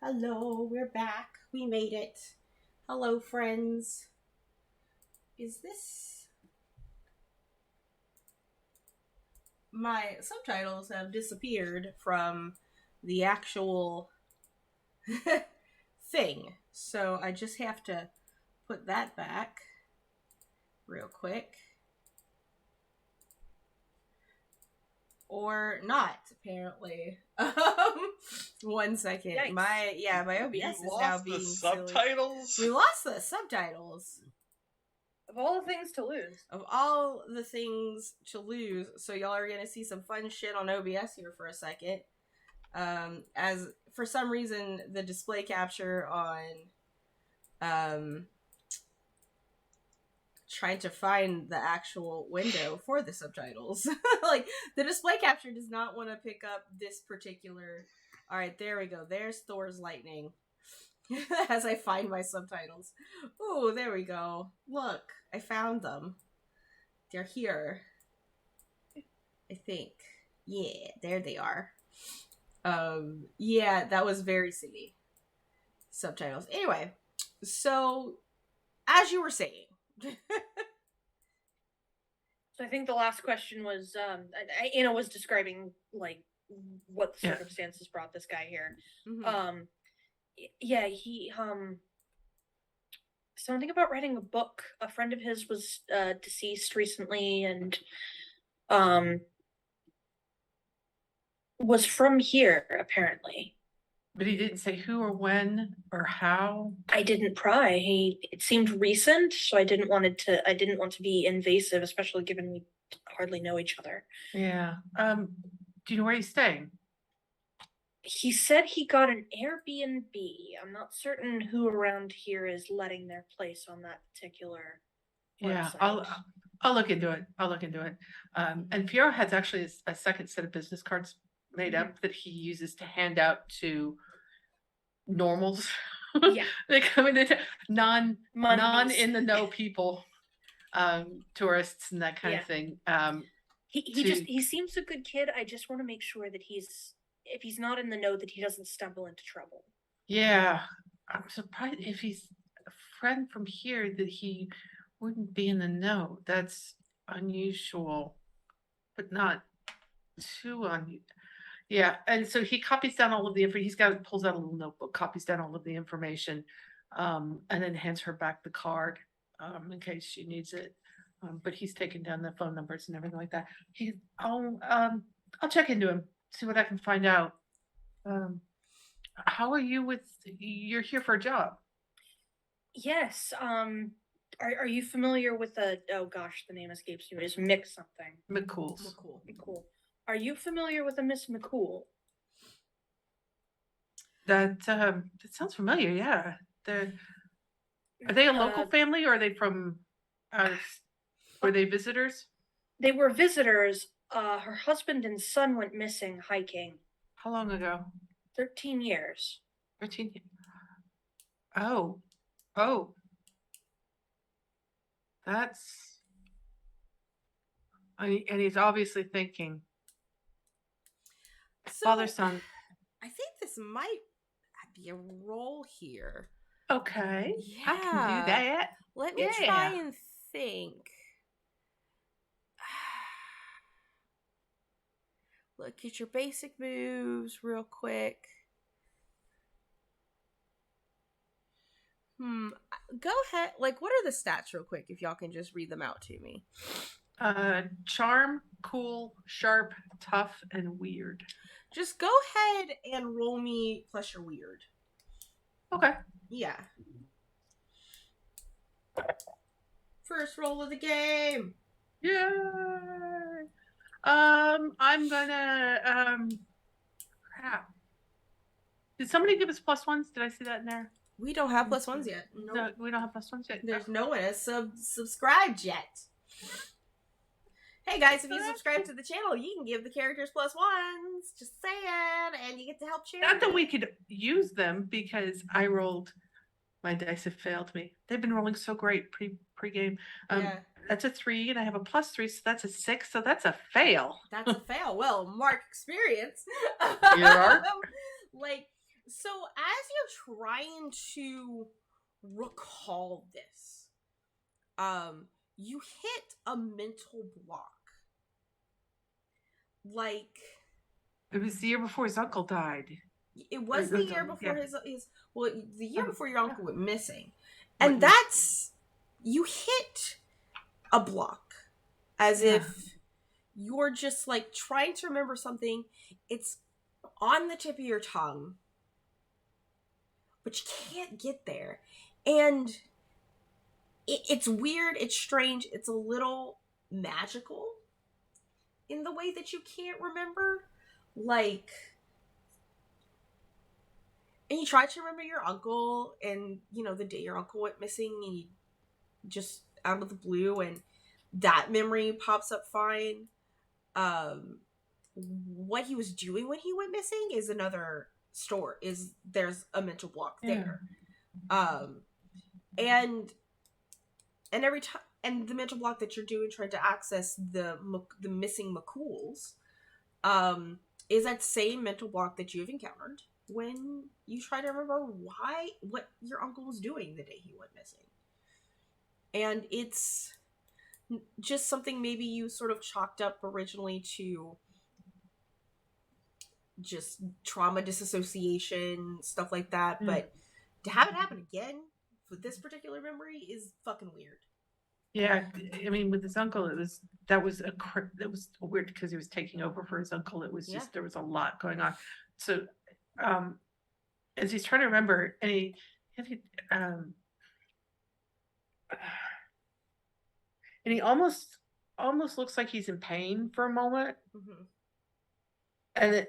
Hello, we're back. We made it. Hello, friends. Is this... My subtitles have disappeared from the actual thing. So I just have to put that back real quick. Or not, apparently. 1 second. Yikes. My OBS You is now lost being the silly. subtitles? We lost the subtitles. Of all the things to lose. Of all the things to lose, so y'all are gonna see some fun shit on OBS here for a second. As for some reason the display capture on trying to find the actual window for the subtitles. Like, the display capture does not want to pick up this particular... Alright, there we go. There's Thor's lightning. As I find my subtitles. Ooh, there we go. Look, I found them. They're here. I think. Yeah, there they are. Yeah, that was very silly. Subtitles. Anyway, so, as you were saying... So I think the last question was, Anna was describing, like, what the circumstances brought this guy here. Mhm. Yeah, he, something about writing a book. A friend of his was, deceased recently and, was from here, apparently. But he didn't say who or when or how. I didn't pry. It seemed recent, so I didn't want to be invasive, especially given we hardly know each other. Yeah. Do you know where he's staying? He said he got an Airbnb. I'm not certain who around here is letting their place on that particular Yeah, website. I'll look into it. And Piero has actually a second set of business cards made up that he uses to hand out to normals. Yeah. They come into non Mondays. in the know people, tourists and that kind Yeah. of thing. He seems a good kid. I just want to make sure that if he's not in the know, that he doesn't stumble into trouble. Yeah, I'm surprised if he's a friend from here that he wouldn't be in the know. That's unusual, but not too unusual. Yeah, and so he copies down all of the info. Pulls out a little notebook, copies down all of the information, and then hands her back the card, in case she needs it. But he's taken down the phone numbers and everything like that. I'll check into him, see what I can find out. How are you you're here for a job? Yes. Are you familiar with oh gosh, the name escapes me. It's Mick something. McCool's. McCool. Are you familiar with a Miss McCool? That sounds familiar, yeah. Are they a local family or are they from were they visitors? They were visitors. Her husband and son went missing hiking. How long ago? 13 years. 13 years. Oh. That's and he's obviously thinking. So, Father, son. I think this might be a role here. Okay. Yeah. I can do that. Let me try and think. Look at your basic moves real quick. Go ahead. Like, what are the stats real quick if y'all can just read them out to me? Charm, cool, sharp, tough, and weird. Just go ahead and roll me plus your weird. Okay. Yeah. First roll of the game. Yay! I'm gonna crap. Did somebody give us plus ones? Did I see that in there? We don't have plus ones yet. Nope. No, we don't have plus ones yet. There's no one has subscribed yet. Hey guys, if you subscribe to the channel, you can give the characters plus ones. Just saying, and you get to help charity. Not that we could use them because I rolled. My dice have failed me. They've been rolling so great pre-game. Yeah. That's a 3, and I have a +3, so that's a 6. So that's a fail. That's a fail. Well, mark experience. You are. Like, so as you're trying to recall this, you hit a mental block. Like, It was the year before his uncle died. it was the year before Yeah. his well, the year before your uncle went missing. Went And that's, you hit a block as Yeah. if you're just like trying to remember something. It's on the tip of your tongue, but you can't get there. And it's weird, it's strange, it's a little magical in the way that you can't remember. Like, and you try to remember your uncle and, you know, the day your uncle went missing, and you just out of the blue, and that memory pops up fine. What he was doing when he went missing is another story. There's a mental block there. And every time, and the mental block that you're doing trying to access the missing McCools is that same mental block that you've encountered when you try to remember what your uncle was doing the day he went missing. And it's just something maybe you sort of chalked up originally to just trauma disassociation, stuff like that. But to have it happen again with this particular memory is fucking weird. Yeah, I mean, with his uncle, that was weird because he was taking over for his uncle. It was just there was a lot going on. So, as he's trying to remember, and he almost looks like he's in pain for a moment, and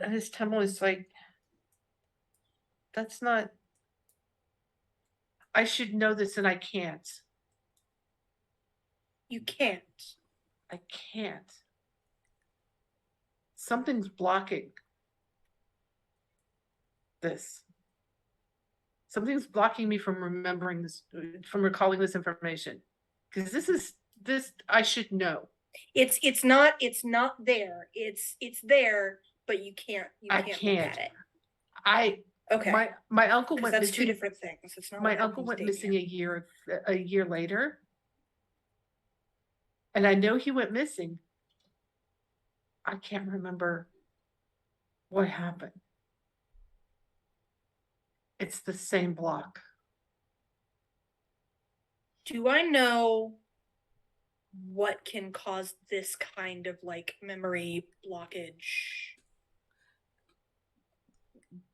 his temple is like, that's not. I should know this, and I can't. You can't. I can't. Something's blocking this. Something's blocking me from remembering this, from recalling this information. Because this I should know. It's not there. It's there, but you can't look at it. Okay. My uncle went that's missing. two different things. It's not. My uncle went missing a year later. And I know he went missing. I can't remember what happened. It's the same block. Do I know what can cause this kind of like memory blockage?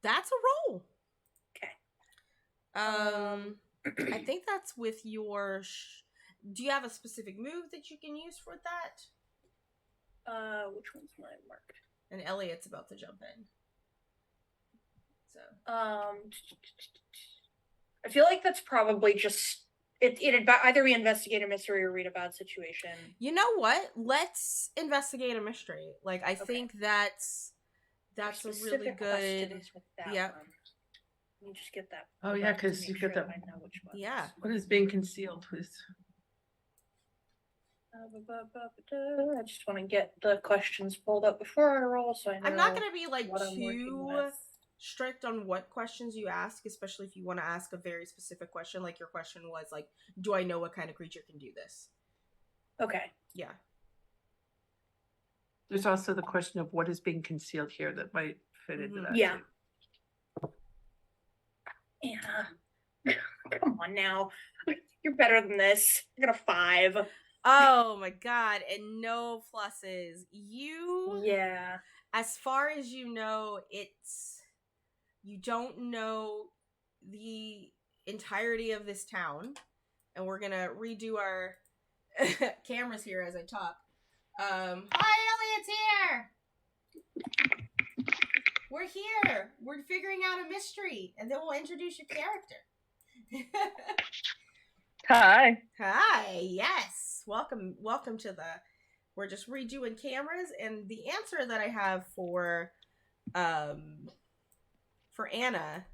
That's a roll. Okay. I think that's with your. Do you have a specific move that you can use for that? Which one's mine marked? And Elliot's about to jump in. So. I feel like that's probably just it'd either be investigate a mystery or read a bad situation. You know what? Let's investigate a mystery. Like, I think that's a really good. Yeah. Let me just get that. Oh yeah, because you get that. I know which one. Yeah. What is being concealed with? I just want to get the questions pulled up before I roll, so I know. I'm not gonna be like what I'm working too with. strict on what questions you ask, especially if you want to ask a very specific question. Like your question was like, do I know what kind of creature can do this? Okay. Yeah. There's also the question of what is being concealed here that might fit into that. Yeah. Too. Anna, come on now. You're better than this. I got a 5. Oh my god, and no pluses. Yeah. As far as you know, you don't know the entirety of this town, and we're gonna redo our cameras here as I talk. Hi, Elliot's here! We're here! We're figuring out a mystery, and then we'll introduce your character. Hi. Hi, yes. Welcome to we're just redoing cameras, and the answer that I have for Anna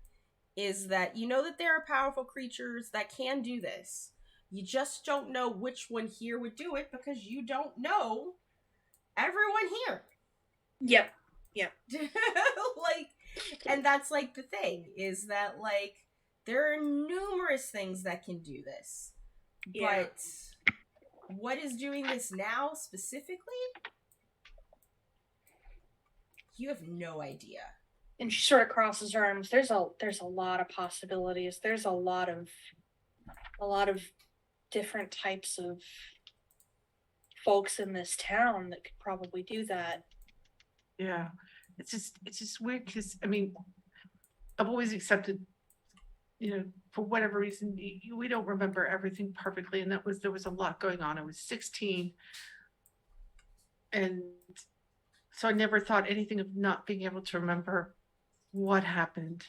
is that you know that there are powerful creatures that can do this. You just don't know which one here would do it because you don't know everyone here. Yep. Like, And that's like the thing is that like there are numerous things that can do this. Yeah. But what is doing this now specifically? You have no idea. And she sort of crosses her arms. There's a lot of possibilities. There's a lot of different types of folks in this town that could probably do that. Yeah, it's just weird because I mean, I've always accepted, for whatever reason, we don't remember everything perfectly, and there was a lot going on. I was 16, and so I never thought anything of not being able to remember what happened.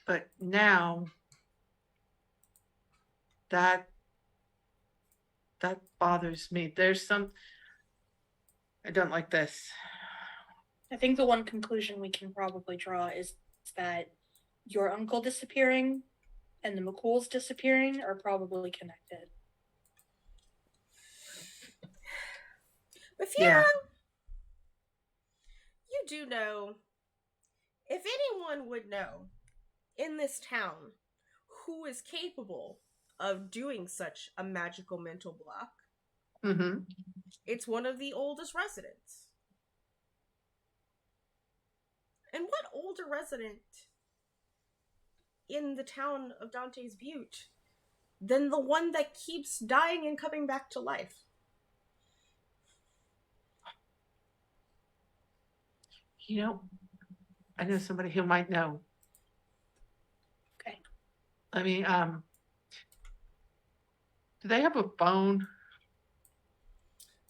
But now that bothers me. I don't like this. I think the one conclusion we can probably draw is that your uncle disappearing and the McCools disappearing are probably connected. But Fiona, Yeah. you do know, if anyone would know in this town who is capable of doing such a magical mental block, Mm-hmm. it's one of the oldest residents. And what older resident in the town of Dante's Butte than the one that keeps dying and coming back to life? I know somebody who might know. Okay. I mean, do they have a phone?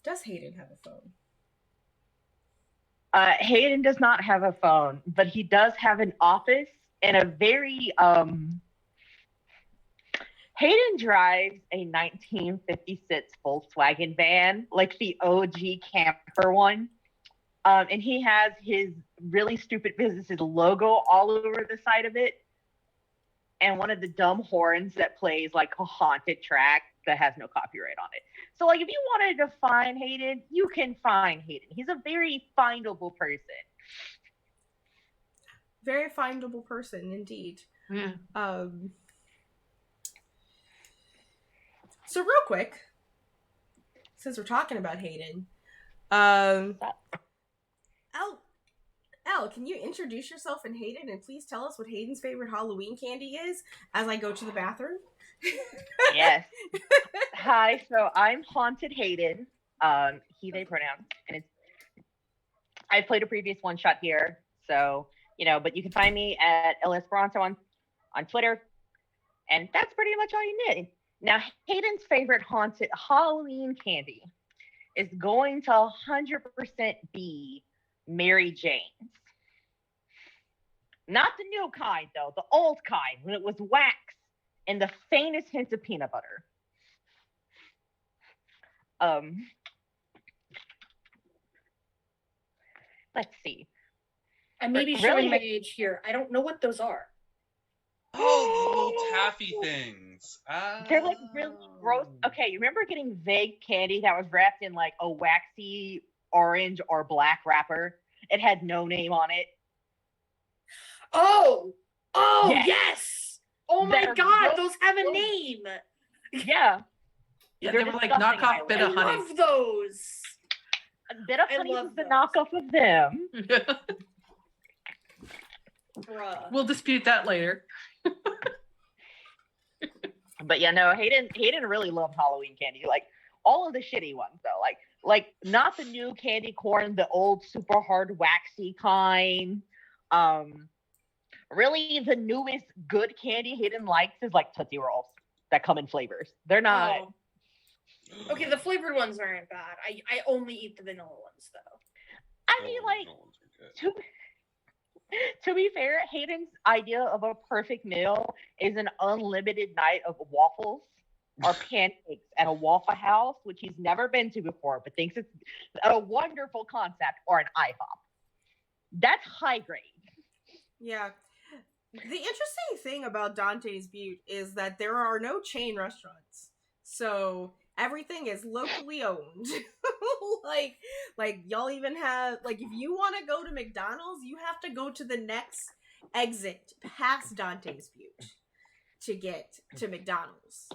Does Hayden have a phone? Hayden does not have a phone, but he does have an office and a very Hayden drives a 1956 Volkswagen van, like the OG camper one. And he has his really stupid business's logo all over the side of it. And one of the dumb horns that plays like a haunted track that has no copyright on it. So like if you wanted to find Hayden, you can find Hayden. He's a very findable person. Very findable person indeed. Yeah. So real quick, since we're talking about Hayden, Elle, can you introduce yourself and Hayden, and please tell us what Hayden's favorite Halloween candy is as I go to the bathroom? Yes. Hi, so I'm Haunted Hayden, he, they pronouns, and I played a previous one shot here, so, but you can find me at LS Bronto on Twitter, and that's pretty much all you need. Now, Hayden's favorite haunted Halloween candy is going to 100% be Mary Jane's. Not the new kind, though, the old kind, when it was wax and the faintest hint of peanut butter. Let's see. I may be Really? showing my age here. I don't know what those are. Oh, the little taffy things. They're like really gross. Okay, you remember getting vague candy that was wrapped in like a waxy orange or black wrapper? It had no name on it. Oh, Yes. yes. Oh my They're God, gross. those have a name. Yeah. Yeah, They're they were like disgusting. knockoff Bit I of Honey. love those. Bit of I Honey love was the those. knockoff of them. Bruh. We'll dispute that later. But yeah, no, Hayden really loved Halloween candy. Like all of the shitty ones though. Like not the new candy corn, the old super hard waxy kind. Really the newest good candy Hayden likes is like Tootsie Rolls that come in flavors. They're not Oh. Okay, the flavored ones aren't bad. I only eat the vanilla ones though. I mean like to be fair, Hayden's idea of a perfect meal is an unlimited night of waffles or pancakes at a Waffle House, which he's never been to before, but thinks it's a wonderful concept, or an IHOP. That's high grade. Yeah. The interesting thing about Dante's Butte is that there are no chain restaurants. So Everything is locally owned. like y'all even have like if you want to go to McDonald's, you have to go to the next exit past Dante's Butte to get to McDonald's.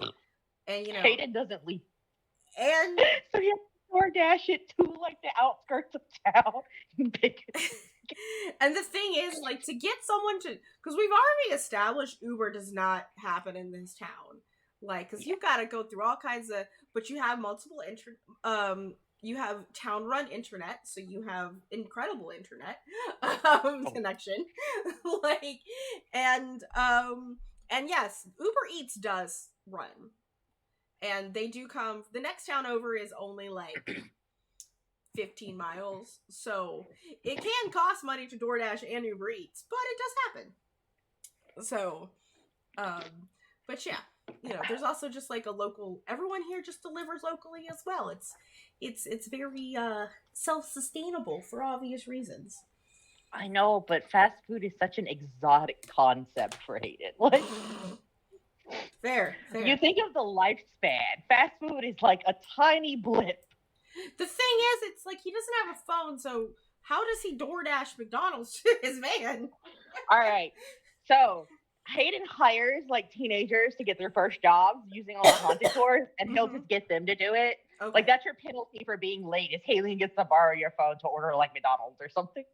And Hayden doesn't leave. And so you have to DoorDash it to like the outskirts of town and pick it. And the thing is, like, to get someone to, because we've already established Uber does not happen in this town, like, because you've got to go through all kinds of, but you have multiple you have town run internet, so you have incredible internet connection, like, and yes, Uber Eats does run, and they do come. The next town over is only like 15 miles, so it can cost money to DoorDash and Uber Eats, but it does happen. So, but yeah, there's also just like a local. Everyone here just delivers locally as well. It's very self-sustainable for obvious reasons. I know, but fast food is such an exotic concept for Hayden. Like, fair. You think of the lifespan. Fast food is like a tiny blip. The thing is, it's like he doesn't have a phone, so how does he DoorDash McDonald's to his van? All right. So Hayden hires like teenagers to get their first jobs using all the haunted tours, and he'll just get them to do it. Okay. Like that's your penalty for being late is Hayden gets to borrow your phone to order like McDonald's or something.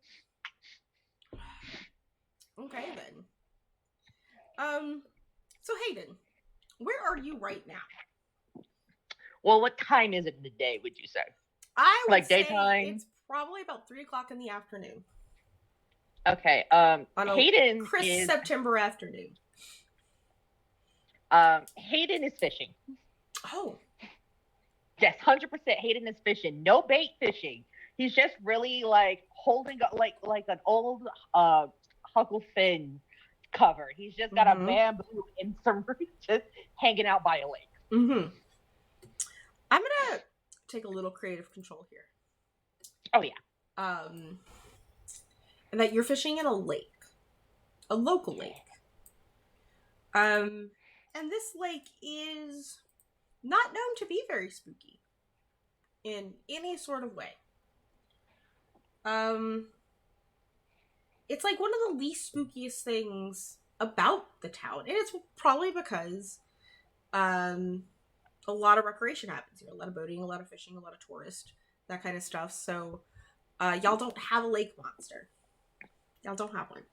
Okay then. So Hayden, where are you right now? Well, what time is it in the day, would you say? I would like say daytime? It's probably about 3:00 in the afternoon. Okay. Hayden crisp is September afternoon. Hayden is fishing. Oh. Yes, 100%. Hayden is fishing. No bait fishing. He's just really like holding like an old Huckle Finn cover. He's just got a bamboo and some just hanging out by a lake. Mm-hmm. I'm gonna take a little creative control here. Oh yeah. And that you're fishing in a lake, a local lake. And this lake is not known to be very spooky in any sort of way. It's like one of the least spookiest things about the town, and it's probably because a lot of recreation happens here, a lot of boating, a lot of fishing, a lot of tourists, that kind of stuff. So y'all don't have a lake monster. Y'all don't have one.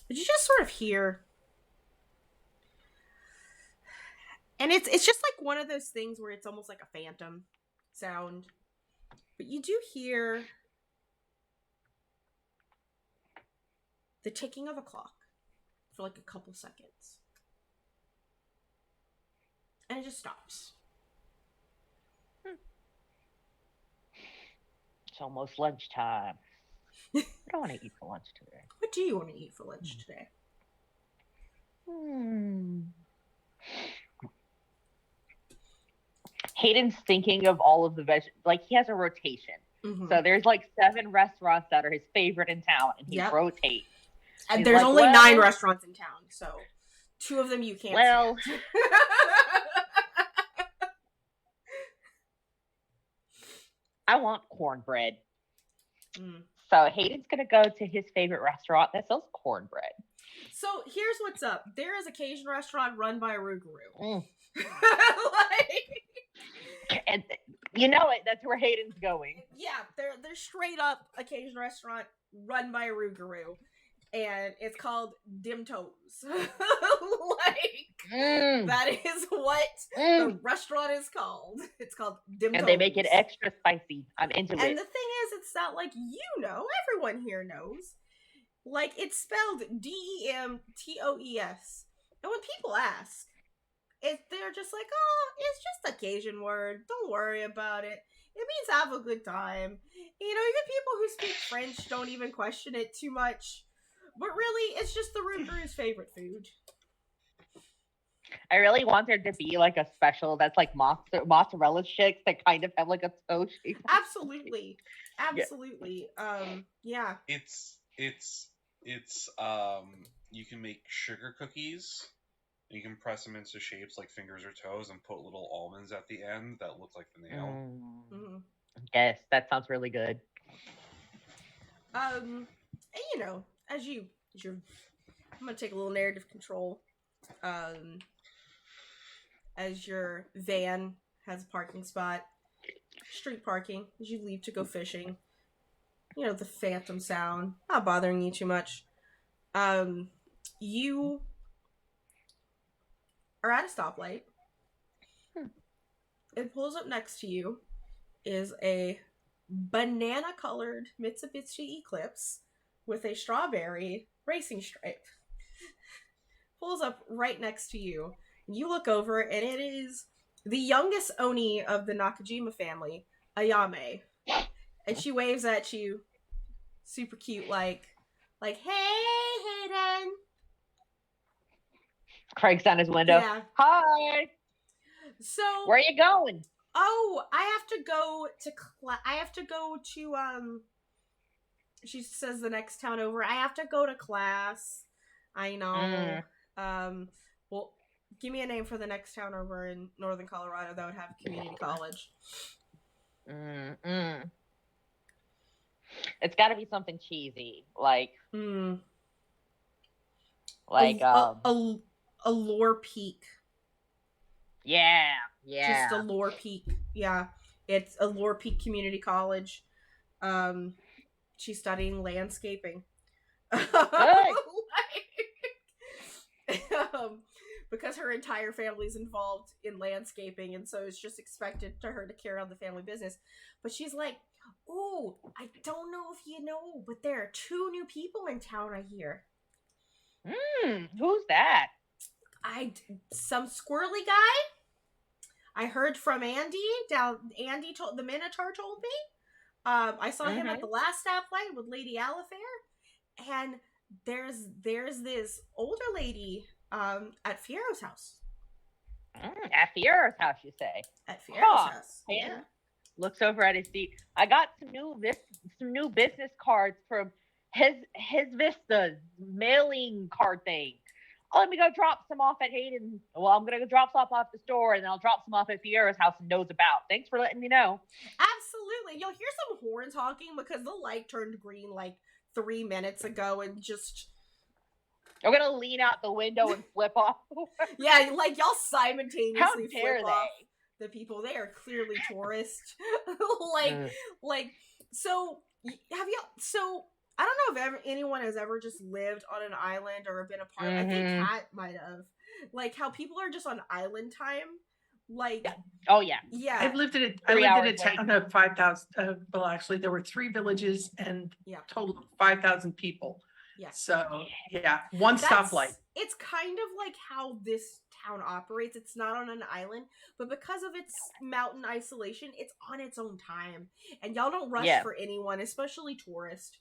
But you just sort of hear, and it's just like one of those things where it's almost like a phantom sound, but you do hear the ticking of a clock for like a couple seconds, and it just stops. It's almost lunchtime. What do I want to eat for lunch today? What do you want to eat for lunch today? Hayden's thinking of all of the like he has a rotation. Mm-hmm. So there's like 7 restaurants that are his favorite in town, and he rotates. And there's like, only 9 restaurants in town, so 2 of them you can't. Well, I want cornbread. So Hayden's gonna go to his favorite restaurant that sells cornbread. So here's what's up. There is a Cajun restaurant run by a Rougarou. And you know it. That's where Hayden's going. Yeah, they're straight up a Cajun restaurant run by a Rougarou, and it's called Dim Toes. That is what the restaurant is called. It's called Dim Toes. And they make it extra spicy. I'm into it. And the thing is, it's not like everyone here knows. Like, it's spelled DEMTOES. And when people ask, they're just like, oh, it's just a Cajun word. Don't worry about it. It means have a good time. Even people who speak French don't even question it too much. But really, it's just the Rougarou's favorite food. I really want there to be like a special that's like mozzarella sticks that kind of have like a toe shape. Absolutely. Yeah. It's you can make sugar cookies You can press them into shapes like fingers or toes and put little almonds at the end that look like the nail. Mm-hmm. Yes, that sounds really good. And you know, as you're, I'm gonna take a little narrative control. As your van has a parking spot, street parking, as you leave to go fishing. You know, the phantom sound, not bothering you too much. You are at a stoplight. It pulls up next to you is a banana colored Mitsubishi Eclipse with a strawberry racing stripe. Pulls up right next to you. You look over, and it is the youngest Oni of the Nakajima family, Ayame. And she waves at you, super cute, like, hey, Hayden. Craig's down his window. Yeah. Hi. So Where are you going? Oh, I have to go to she says the next town over. I have to go to class. I know. Well, give me a name for the next town over in northern Colorado that would have community college. It's got to be something cheesy, like a Lore Peak. Yeah. Just a Lore Peak. Yeah. It's a Lore Peak Community College. She's studying landscaping. Because her entire family's involved in landscaping, and so it's just expected to her to carry on the family business. But she's like, "Oh, I don't know if you know, but there are 2 new people in town, I hear." Who's that? Some squirrely guy. I heard from Andy Andy told the Minotaur told me. I saw him at the last stoplight with Lady Alifair, and there's this older lady at Fiero's house. At Fiero's house, you say? At Fiero's house. Yeah. Looks over at his seat. I got some new business cards from his Vistas mailing card thing. Oh, let me go drop some off at Hayden. Well, I'm gonna go drop some off the store, and then I'll drop some off at Fiero's house and knows about. Thanks for letting me know. Absolutely. You'll hear some horns honking because the light turned green like 3 minutes ago, and just I'm gonna lean out the window and flip off. Yeah, like y'all simultaneously flip off the people. They are clearly tourists. So have y'all? So I don't know if anyone has ever just lived on an island or been a part. I think Kat might have. Like how people are just on island time. Like, oh yeah. I've lived in a town of 5,000. Well, actually, there were 3 villages and total of 5,000 people. Yeah. So one stoplight. It's kind of like how this town operates. It's not on an island, but because of its mountain isolation, it's on its own time, and y'all don't rush for anyone, especially tourists.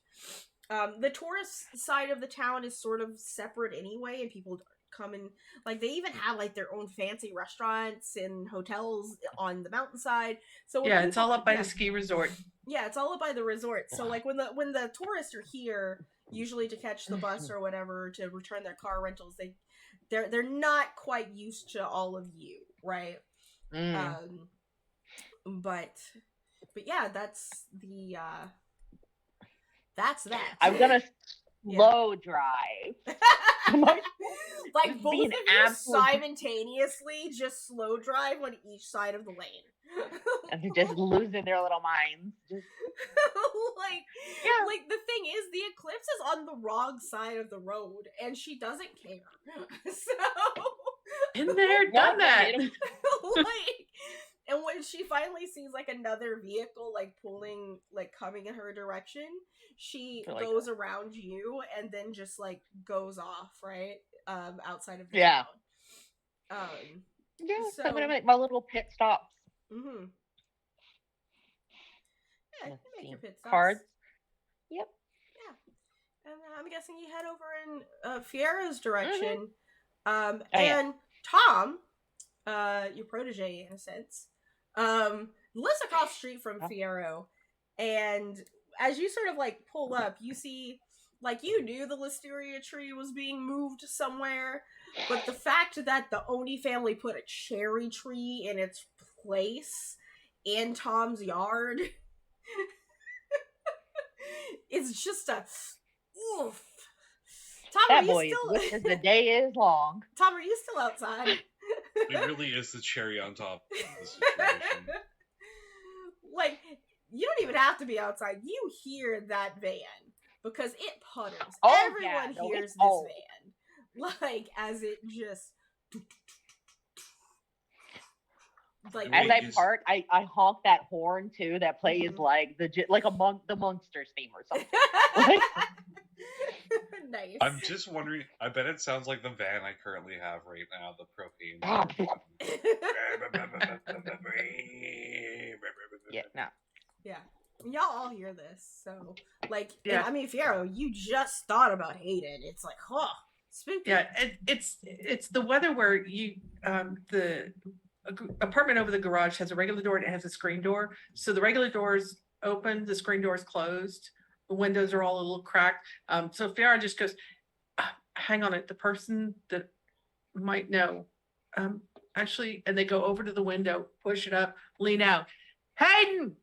The tourist side of the town is sort of separate anyway, and people come in, like they even have like their own fancy restaurants and hotels on the mountainside. So it's all up by the ski resort. Yeah, it's all up by the resort. So like when the tourists are here, usually to catch the bus or whatever to return their car rentals, they're not quite used to all of you, right? But yeah, that's that. I'm gonna slow drive. Like both of you simultaneously just slow drive on each side of the lane. And they're just losing their little minds. Like the thing is, the Eclipse is on the wrong side of the road, and she doesn't care. So in there, done that. And when she finally sees like another vehicle like pulling, like coming in her direction, she goes around you and then just like goes off right outside of the town. So I'm gonna make my little pit stops. Yeah, you make your pit stops. Cards. Yep. Yeah, and I'm guessing you head over in Fiero's direction. Tom, your protege in a sense, lives across the street from Fiero, and as you sort of like pull up, you see like you knew the listeria tree was being moved somewhere, but the fact that the Oni family put a cherry tree in its place in Tom's yard, it's just a oof. Tom, are That you boy is still? wicked as the day is long. Tom, are you still outside? It really is the cherry on top of the situation. Like, you don't even have to be outside. You hear that van because it putters. Oh, Everyone yeah. No, hears it's this old. van. Like, as it just. Like, As I Is- park, I honk that horn too. That plays Mhm. like the Monsters theme or something. Nice. I'm just wondering. I bet it sounds like the van I currently have right now, the propane. Yeah, no. Yeah. Y'all all hear this, so like, Yeah. and, I mean, Fiero, you just thought about Hayden. It's like, oh, spooky. Yeah, it's the weather where you the apartment over the garage has a regular door and it has a screen door. So the regular door's open, the screen door is closed, the windows are all a little cracked. So Fiara just goes, hang on it, the person that might know. Actually, and they go over to the window, push it up, lean out. Hayden!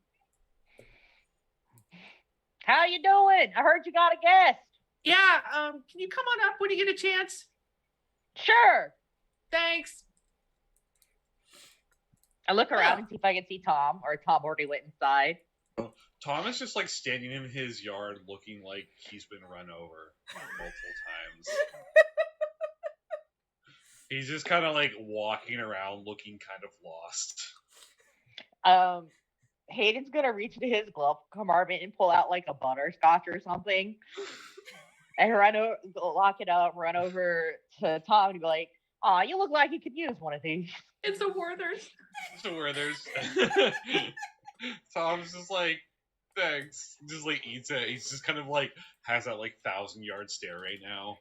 How you doing? I heard you got a guest. Yeah, can you come on up when you get a chance? Sure. Thanks. I look around Oh. and see if I can see Tom, or Tom already went inside. Tom is just like standing in his yard looking like he's been run over multiple times. He's just kind of like walking around looking kind of lost. Hayden's gonna reach into his glove compartment and pull out like a butterscotch or something, and lock it up, run over to Tom and be like, "Aw, you look like you could use one of these." It's a Werther's. So where there's Tom's just like, thanks. Just like eats it. He's just kind of like has that like 1,000-yard stare right now.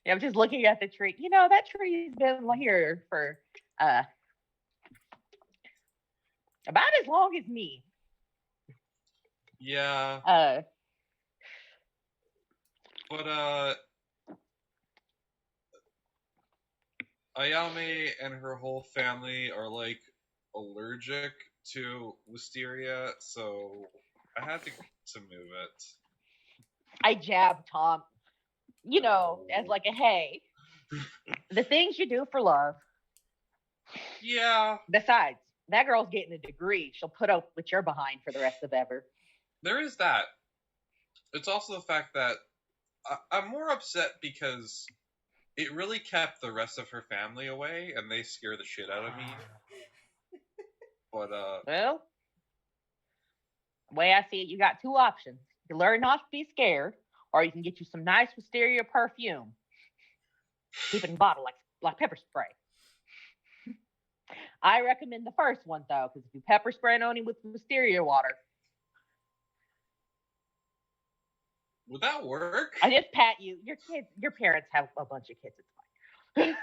Yeah, I'm just looking at the tree. You know, that tree's been here for about as long as me. Yeah. But Ayame and her whole family are like allergic to wisteria, so I had to move it. I jab Tom, you know, as like a hey, the things you do for love. Yeah, Besides, that girl's getting a degree. She'll put up with your behind for the rest of ever. there is that. It's also the fact that I'm more upset because it really kept the rest of her family away, and they scare the shit out of me. But Well, the way I see it, you got two options. You learn not to be scared, or you can get you some nice wisteria perfume. Keep it in a bottle like pepper spray. I recommend the first one though, because if you pepper spray it only with wisteria water, would that work? I just pat you. Your kids, your parents have a bunch of kids.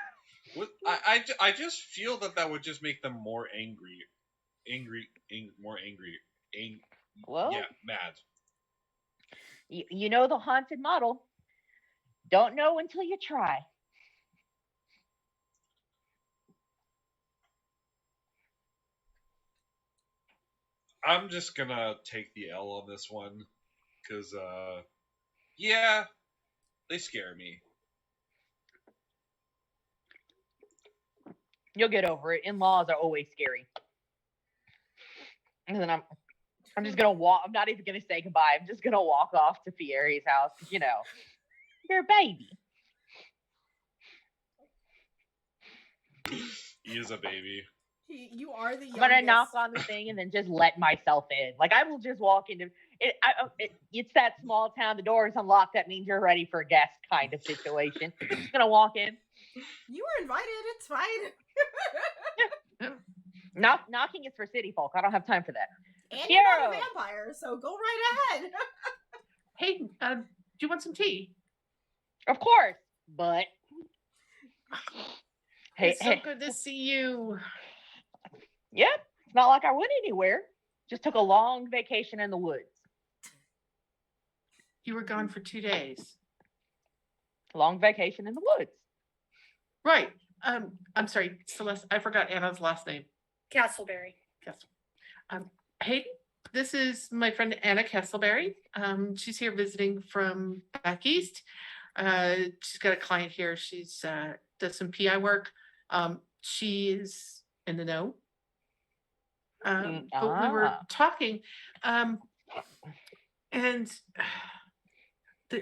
It's fine. I just feel that would just make them more angry, Well, yeah, mad. you know the haunted model. Don't know until you try. I'm just gonna take the L on this one, because yeah, they scare me. You'll get over it. In-laws are always scary. And then I'm just gonna walk. I'm not even gonna say goodbye. I'm just gonna walk off to Fieri's house. You know, you're a baby. He is a baby. You are the youngest. I'm gonna knock on the thing and then just let myself in. Like I will just walk into it. It's that small town. The door is unlocked. That means you're ready for a guest kind of situation. Just gonna walk in. You were invited. It's fine. Knocking is for city folk. I don't have time for that. And you're not a Fiero. vampire, so go right ahead. Hey, do you want some tea? Of course, but It's so good to see you. Yep, it's not like I went anywhere. Just took a long vacation in the woods. You were gone for 2 days. Long vacation in the woods. Right. I'm sorry, Celeste. I forgot Anna's last name. Castleberry. Yes. Hayden, this is my friend Anna Castleberry. She's here visiting from back east. She's got a client here. She's does some PI work. She is in the know. But we were talking, and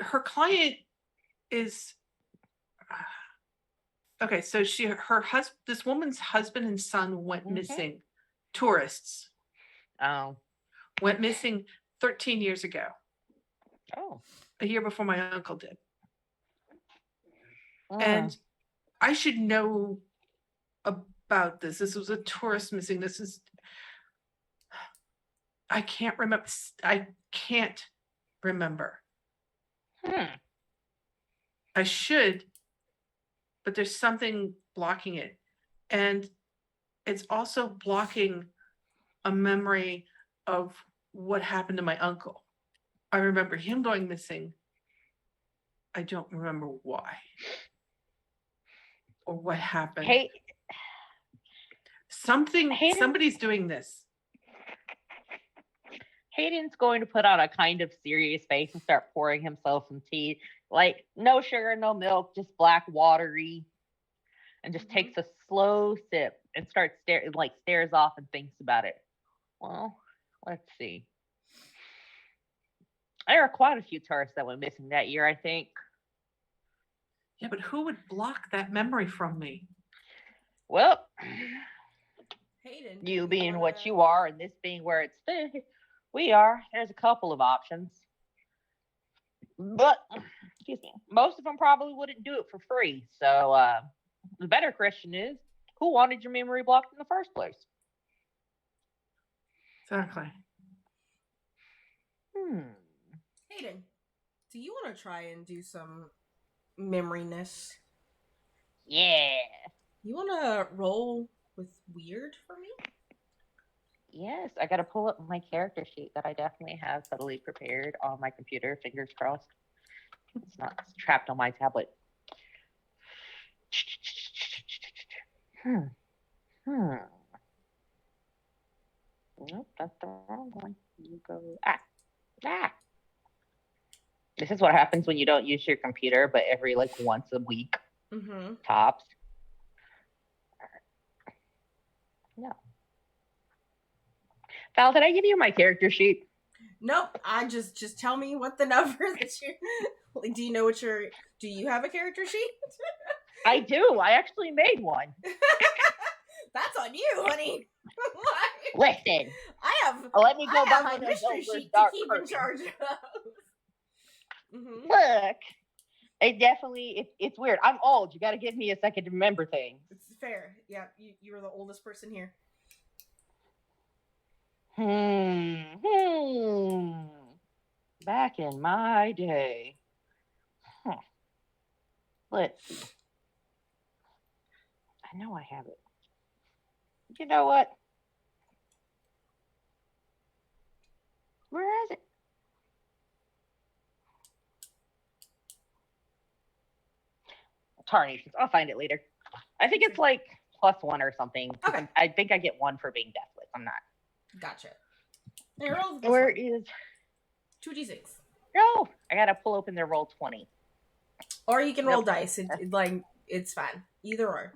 her client is okay. So this woman's husband and son went missing. Tourists. Oh. Went missing 13 years ago. Oh. A year before my uncle did. And I should know about this. This was a tourist missing. I can't remember. I should, but there's something blocking it. And it's also blocking a memory of what happened to my uncle. I remember him going missing. I don't remember why or what happened. Somebody's doing this. Hayden's going to put on a kind of serious face and start pouring himself some tea. Like, no sugar, no milk, just black watery. And just takes a slow sip and stares off and thinks about it. Well, let's see. There are quite a few tourists that went missing that year, I think. Yeah, but who would block that memory from me? Well, Hayden, you being what you are and this being where we are, there's a couple of options. But, excuse me, most of them probably wouldn't do it for free. So, the better question is, who wanted your memory blocked in the first place? Exactly. Hayden, do you want to try and do some memoryness? Yeah. You want to roll with weird for me? Yes, I got to pull up my character sheet that I definitely have subtly prepared on my computer. Fingers crossed. It's not trapped on my tablet. Nope, that's the wrong one. You go. This is what happens when you don't use your computer, but every once a week, tops. No. Val, did I give you my character sheet? Nope. I just tell me what the number that you. Do you know do you have a character sheet? I do. I actually made one. That's on you, honey. Listen. Let me go behind a mystery sheet to keep in charge of. Look, it definitely, it's weird. I'm old. You got to give me a second to remember things. It's fair. Yeah, you're the oldest person here. Back in my day. Let's see. I know I have it. You know what? Where is it? Tarnished. I'll find it later. I think it's +1 or something. Okay. I think I get 1 for being deathless. I'm not. Gotcha. Roll Where is 2d6? No, I gotta pull open their roll 20. Or you can roll dice. It's fine. Either or.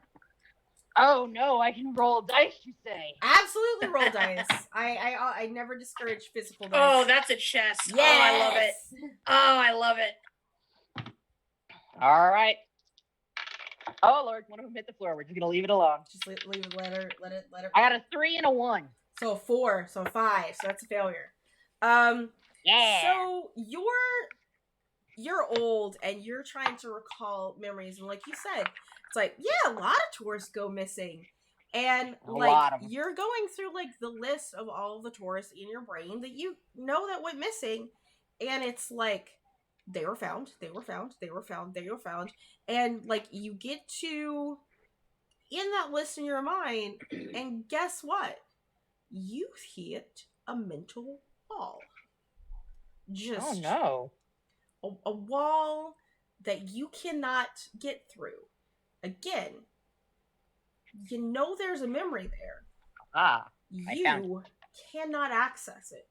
Oh no, I can roll dice. You say? Absolutely, roll dice. I never discourage physical dice. Oh, that's a chest. Yes! Oh, I love it. Oh, I love it. All right. Oh Lord, one of them hit the floor. We're just gonna leave it alone. Just leave it. Let it. I got a 3 and a 1. So 4. So 5. So that's a failure. Yeah. So you're old and you're trying to recall memories, and like you said, it's a lot of tourists go missing, and you're going through the list of all of the tourists in your brain that you know that went missing, and it's they were found, and you get to in that list in your mind, and guess what? You've hit a mental wall. Oh no. a wall that you cannot get through. Again, you know there's a memory there. Ah, I found it. You cannot access it.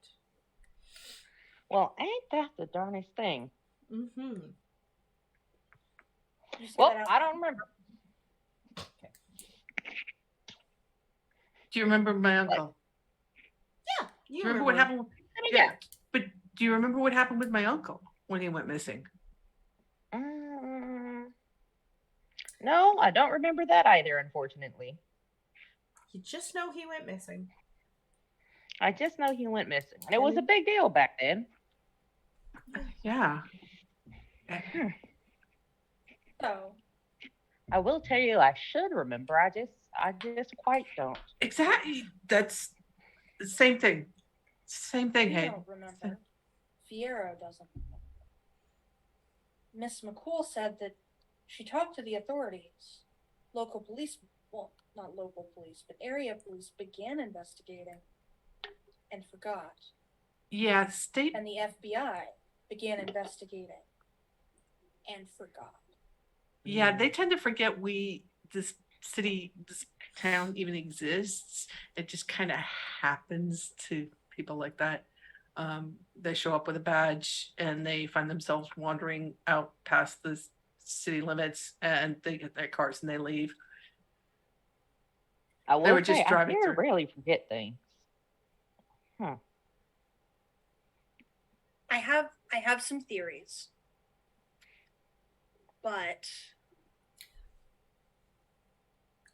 Well, ain't that the darnest thing? Mm-hmm. You say Well, that out I don't remember. Do you remember my uncle? Yeah, Do you remember what happened? I mean, Yeah, but do you remember what happened with my uncle when he went missing? No, I don't remember that either, unfortunately. You just know he went missing. I just know he went missing. And it was a big deal back then. Yeah. so. I will tell you I should remember. I just quite don't. Exactly. That's the same thing. Same thing, You hey. don't remember. Fiero doesn't. Miss McCool said that she talked to the authorities. Local police, well, not local police, but area police began investigating and forgot. Yeah, state. And the FBI began investigating and forgot. Yeah, they tend to forget this city, this town even exists. It just kind of happens to people like that. They show up with a badge and they find themselves wandering out past the city limits, and they get their cars and they leave. I will They were say, just driving I through. rarely forget things. I have some theories, but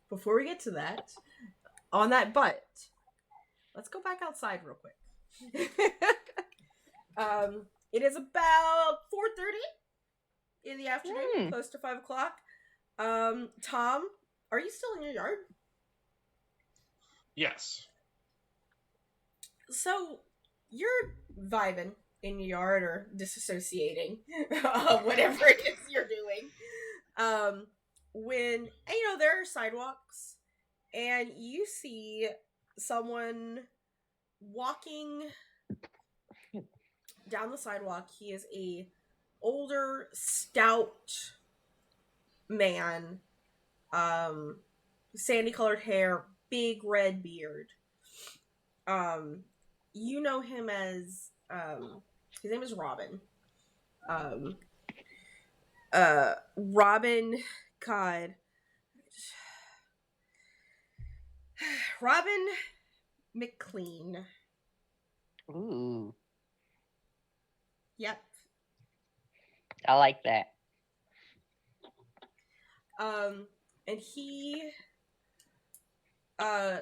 before we get to that, on that but, let's go back outside real quick. It is about 4:30 in the afternoon, close to 5 o'clock. Tom, are you still in your yard? Yes. So you're vibing in your yard or disassociating, whatever it is you're doing. When there are sidewalks, and you see someone walking down the sidewalk. He is a older, stout man, sandy colored hair, big red beard. You know him as his name is Robin. Robin, God, Robin McLean. Ooh, Yep. I like that. And he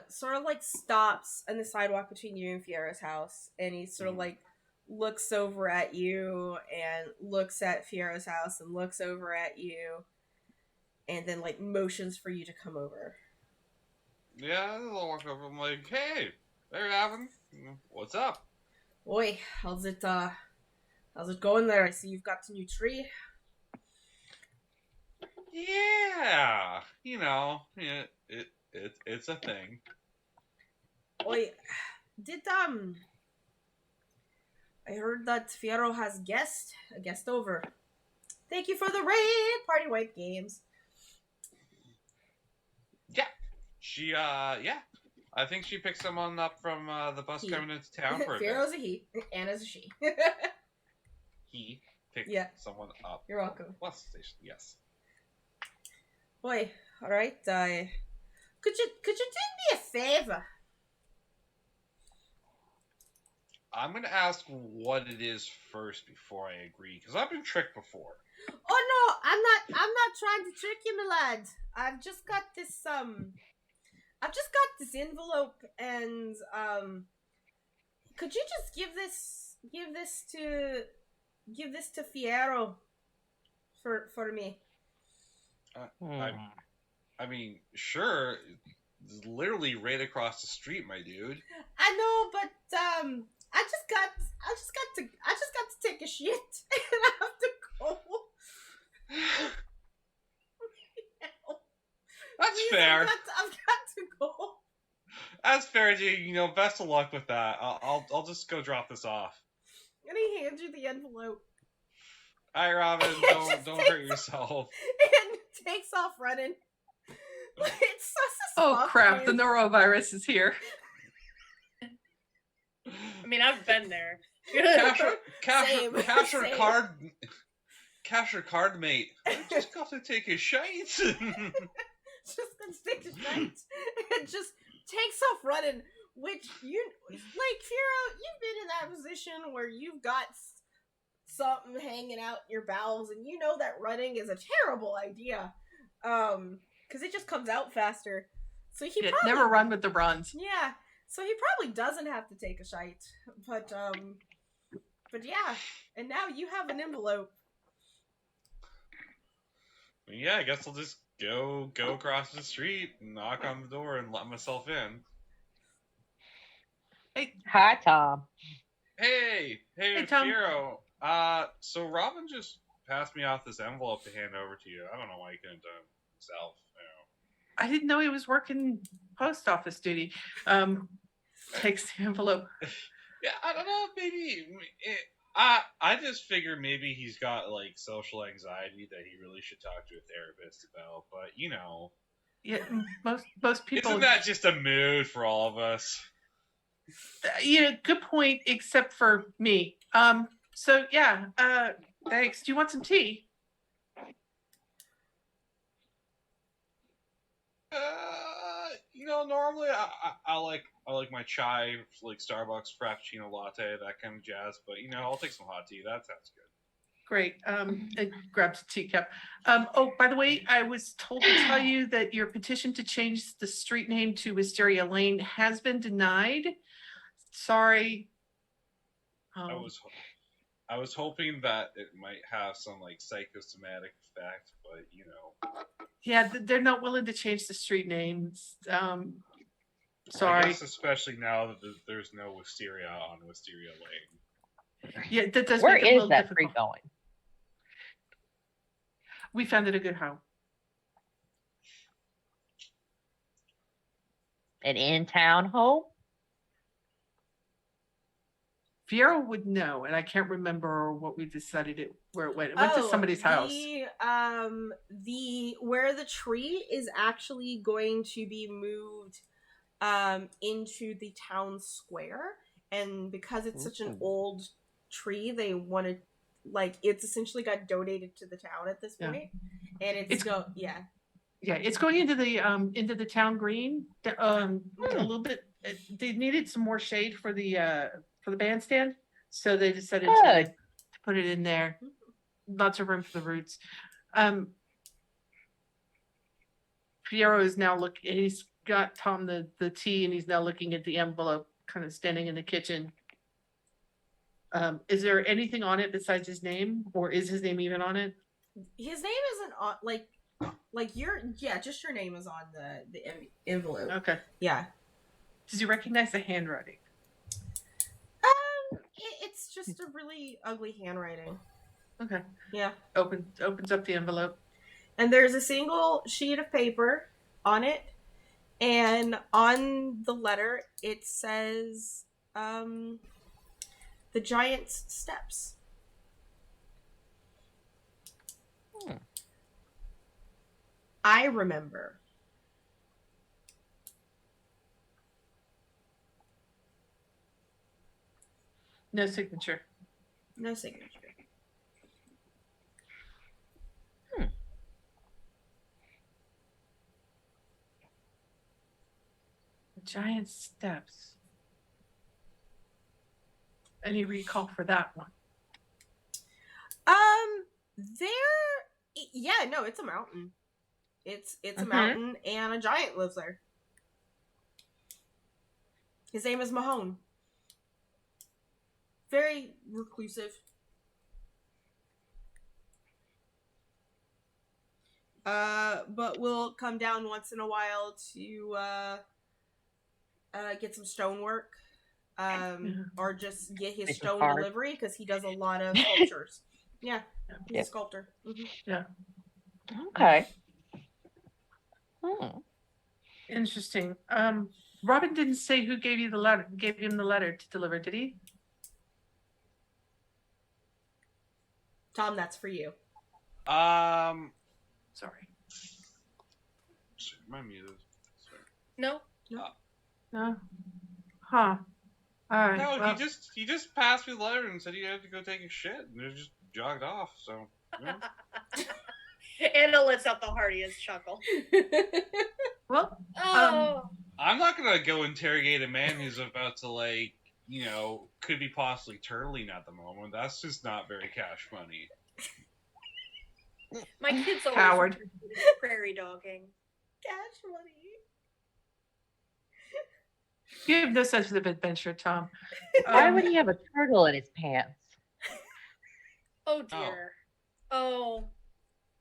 sort of like stops on the sidewalk between you and Fiero's house, and he sort of like looks over at you and looks at Fiero's house and looks over at you, and then like motions for you to come over. Yeah, I'll walk over. I'm like, hey, there, Avon. What's up? Oi, how's it going there? I see you've got a new tree. Yeah, it's a thing. Oi, did I heard that Fiero has a guest over. Thank you for the raid, party wipe games. Yeah, she I think she picked someone up from the bus coming into town for a bit. Fiero's a he, Anna's a she. He picked someone up. You're welcome. Bus station, yes. Boy, all right. Could you do me a favor? I'm gonna ask what it is first before I agree, because I've been tricked before. Oh no, I'm not trying to trick you, my lad. I've just got this envelope, and could you just give this to Fiero for me? I mean, sure. It's literally right across the street, my dude. I know, but I just got to take a shit, and I have to go. That's Please, fair. I've got to go. That's fair, dude. Best of luck with that. I'll just go drop this off. And he hands you the envelope. Hi, Robin. Don't hurt yourself. and takes off running. It's such a Oh soft crap! The face. norovirus is here. I mean, I've been there. Same, same. Cash your card, mate. I just got to take a shite. Just gonna stick to shite and just takes off running. Which you like, Firo, you've been in that position where you've got something hanging out in your bowels, and you know that running is a terrible idea, because it just comes out faster. So he Yeah, probably never run with the runs. yeah. So he probably doesn't have to take a shite, but yeah. And now you have an envelope. Yeah, I guess I'll just go across the street, knock on the door, and let myself in. Hi, Tom. Hey, Hey, Tom. Fiero. So Robin just passed me off this envelope to hand over to you. I don't know why he couldn't have done it himself. I didn't know he was working post office duty. Takes the envelope. Yeah, I don't know. Maybe I just figured maybe he's got like social anxiety that he really should talk to a therapist about. But you know, Yeah, most people. isn't that just a mood for all of us? Yeah, good point. Except for me. So yeah. Thanks. Do you want some tea? You know, normally I like my chai, like Starbucks Frappuccino latte, that kind of jazz. But you know, I'll take some hot tea. That sounds good. Great. And grabs a teacup. Oh, by the way, I was told to tell you that your petition to change the street name to Wisteria Lane has been denied. Sorry. I was hoping that it might have some like psychosomatic effect, but you know. Yeah, they're not willing to change the street names. I Sorry. guess especially now that there's no Wisteria on Wisteria Lane. Yeah, that does Where make it a is little that difficult. street going? We found it a good home. An in-town home? Fiero would know, and I can't remember what we decided where it went. It went to somebody's house. The where the tree is actually going to be moved into the town square, and because it's such an old tree, they wanted it's essentially got donated to the town at this point, and it's it's going into the town green. A little bit. They needed some more shade for the bandstand, so they decided to put it in there. Lots of room for the roots. Fiero is now looking. He's got Tom the tea, and he's now looking at the envelope, kind of standing in the kitchen. Is there anything on it besides his name, or is his name even on it? His name isn't on just your name is on the envelope. Okay. Yeah. Does he recognize the handwriting? It's just a really ugly handwriting. Okay. Yeah. Opens up the envelope. And there's a single sheet of paper on it, and on the letter it says the Giant's Steps. I remember. No signature. No signature. The Giant Steps. Any recall for that one? It's a mountain. It's a mountain, and a giant lives there. His name is Mahone. Very reclusive. But will come down once in a while to get some stonework, or just get his stone delivery, because he does a lot of sculptures. Yeah, he's a sculptor. Mm-hmm. Yeah. Okay. Interesting. Robin didn't say who gave him the letter to deliver, did he? Tom, that's for you. Sorry. Am I muted? Sorry. No. No. Huh. All right. No, well, he just passed me the letter and said he had to go take a shit, and it just jogged off. So. Yeah. Anna lets out the heartiest chuckle. well, Oh. I'm not gonna go interrogate a man who's about to could be possibly turtling at the moment. That's just not very cash money. My kids always Howard. prairie dogging. Cash money. you have no sense of adventure, Tom. Why would he have a turtle in his pants? Oh dear. Oh.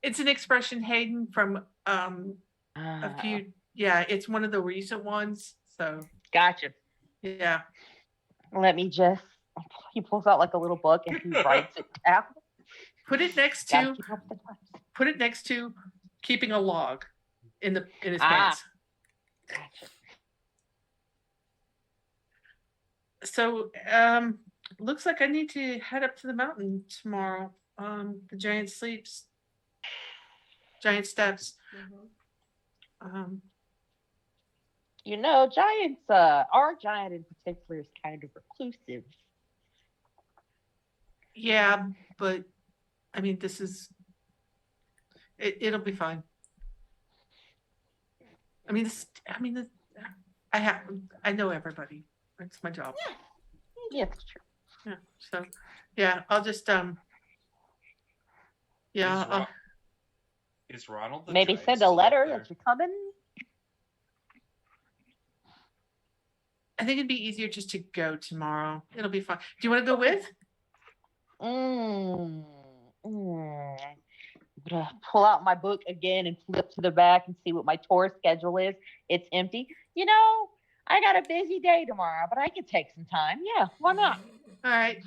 It's an expression, Hayden, from a few. Yeah, it's one of the recent ones. So Gotcha. yeah. Let me just. He pulls out like a little book and he writes it down. Put it next Gotta to. keep up with the times. Put it next to keeping a log in his Ah. pants. Gotcha. So looks like I need to head up to the mountain tomorrow. The giant sleeps. Giant steps. You know, giants, our giant in particular is kind of reclusive. Yeah, but I mean, this is. It'll be fine. I mean, I know everybody. It's my job. Yeah, it's true. Yeah. So, yeah, I'll just Yeah. Is Ronald the Maybe giant send a still letter up there? that you're coming. I think it'd be easier just to go tomorrow. It'll be fine. Do you want to go with? I'm gonna pull out my book again and flip to the back and see what my tour schedule is. It's empty. You know, I got a busy day tomorrow, but I could take some time. Yeah, why not? All right.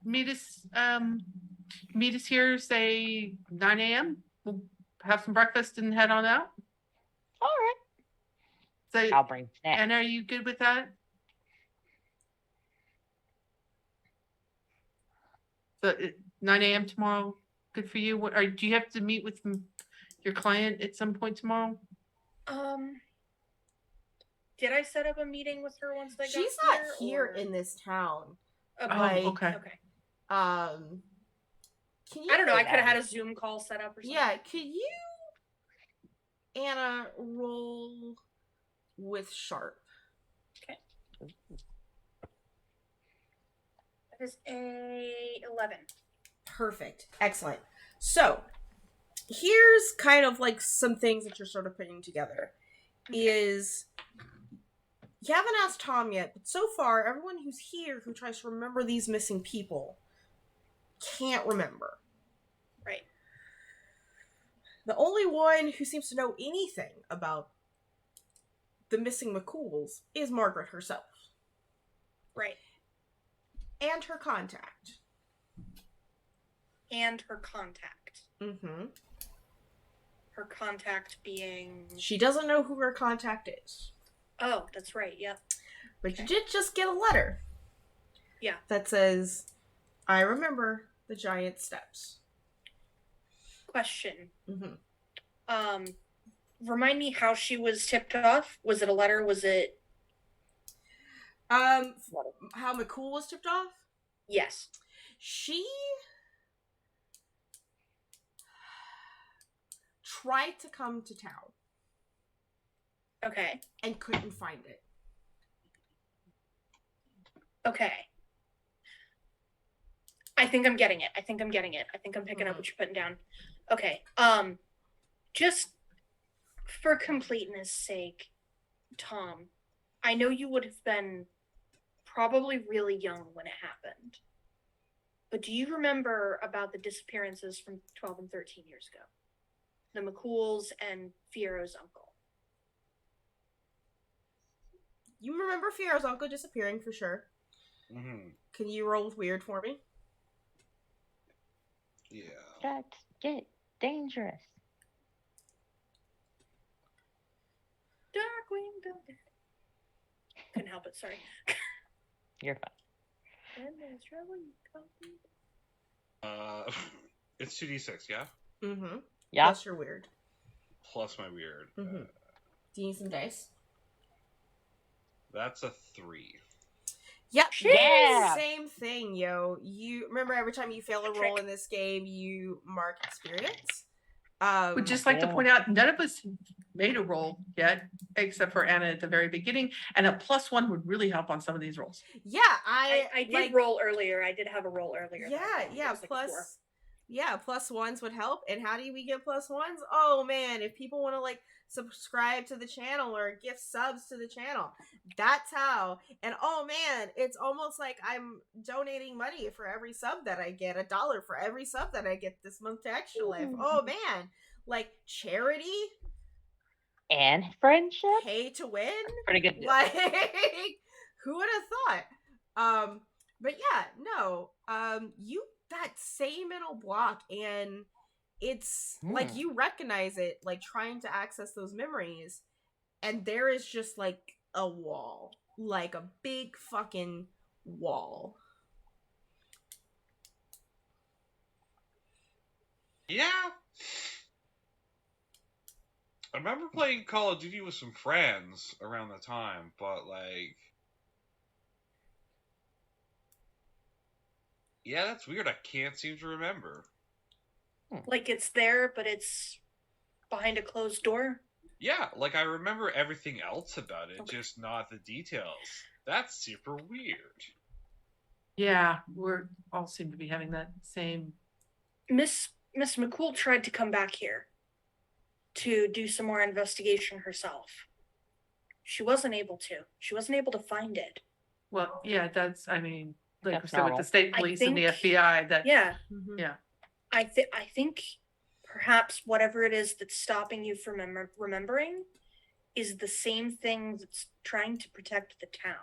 Meet us here, say 9 a.m. We'll have some breakfast and head on out. All right. So, I'll bring snacks. and are you good with that? So 9 a.m. tomorrow, good for you? Or do you have to meet with your client at some point tomorrow? Did I set up a meeting with her once I got She's not here in this town. Okay. Like, okay. Okay. Can you? I don't know. I could have had a Zoom call set up or something. Yeah, could you, Anna, roll with Sharp? That is a 11. Perfect. Excellent. So, here's kind of like some things that you're sort of putting together. Is you haven't asked Tom yet, but so far, everyone who's here who tries to remember these missing people can't remember. Right. The only one who seems to know anything about the missing McCools is Margaret herself. Right. And her contact. Mm-hmm. Her contact being... She doesn't know who her contact is. Oh, that's right, yep. But you did just get a letter. Yeah. That says, I remember the giant steps. Question. Mm-hmm. Remind me how she was tipped off. Was it a letter? Was it... How McCool was tipped off? Yes. She tried to come to town. Okay. And couldn't find it. Okay. I think I'm getting it. I think I'm picking up what you're putting down. Okay. Just for completeness sake, Tom, I know you would have been probably really young when it happened. But do you remember about the disappearances from 12 and 13 years ago? The McCools and Fiero's uncle. You remember Fiero's uncle disappearing for sure. Mm-hmm. Can you roll with weird for me? Yeah. That get dangerous. Darkwing Duck. Couldn't help it, sorry. You're fine. And there's trouble, you come. It's 2d6, yeah? Mm-hmm. Yeah. Plus you're weird. Plus my weird. Mm-hmm. Do you need some dice? That's a 3. Yep. Yeah. Same thing, yo. You remember every time you fail a roll in this game, you mark experience. Would just like to Yeah. point out, none of us made a roll yet, except for Anna at the very beginning, and a +1 would really help on some of these rolls. Yeah, I did like, roll earlier. I did have a roll earlier. Yeah, that I rolled. It yeah. was like a 4. +1s would help. And how do we get +1s? Oh man, if people want to like subscribe to the channel or gift subs to the channel, that's how. And oh man, it's almost like I'm donating money for every sub that I get, $1 for every sub that I get this month to Extra Life. Oh man, like charity, And friendship. pay to win. Pretty good. Like, who would have thought? But yeah, no. You that same mental block, and it's like you recognize it, like trying to access those memories, and there is just like a wall, like a big fucking wall. Yeah. I remember playing Call of Duty with some friends around the time, but like, yeah, that's weird. I can't seem to remember. Like it's there, but it's behind a closed door. Yeah, like I remember everything else about it, Okay. just not the details. That's super weird. Yeah, we're all seem to be having that same. Miss McCool tried to come back here to do some more investigation herself. She wasn't able to. She wasn't able to find it. Well, yeah, that's. I mean, like we That's said with normal. the state I police and the think- FBI, that Yeah, yeah. I think perhaps whatever it is that's stopping you from remembering is the same thing that's trying to protect the town.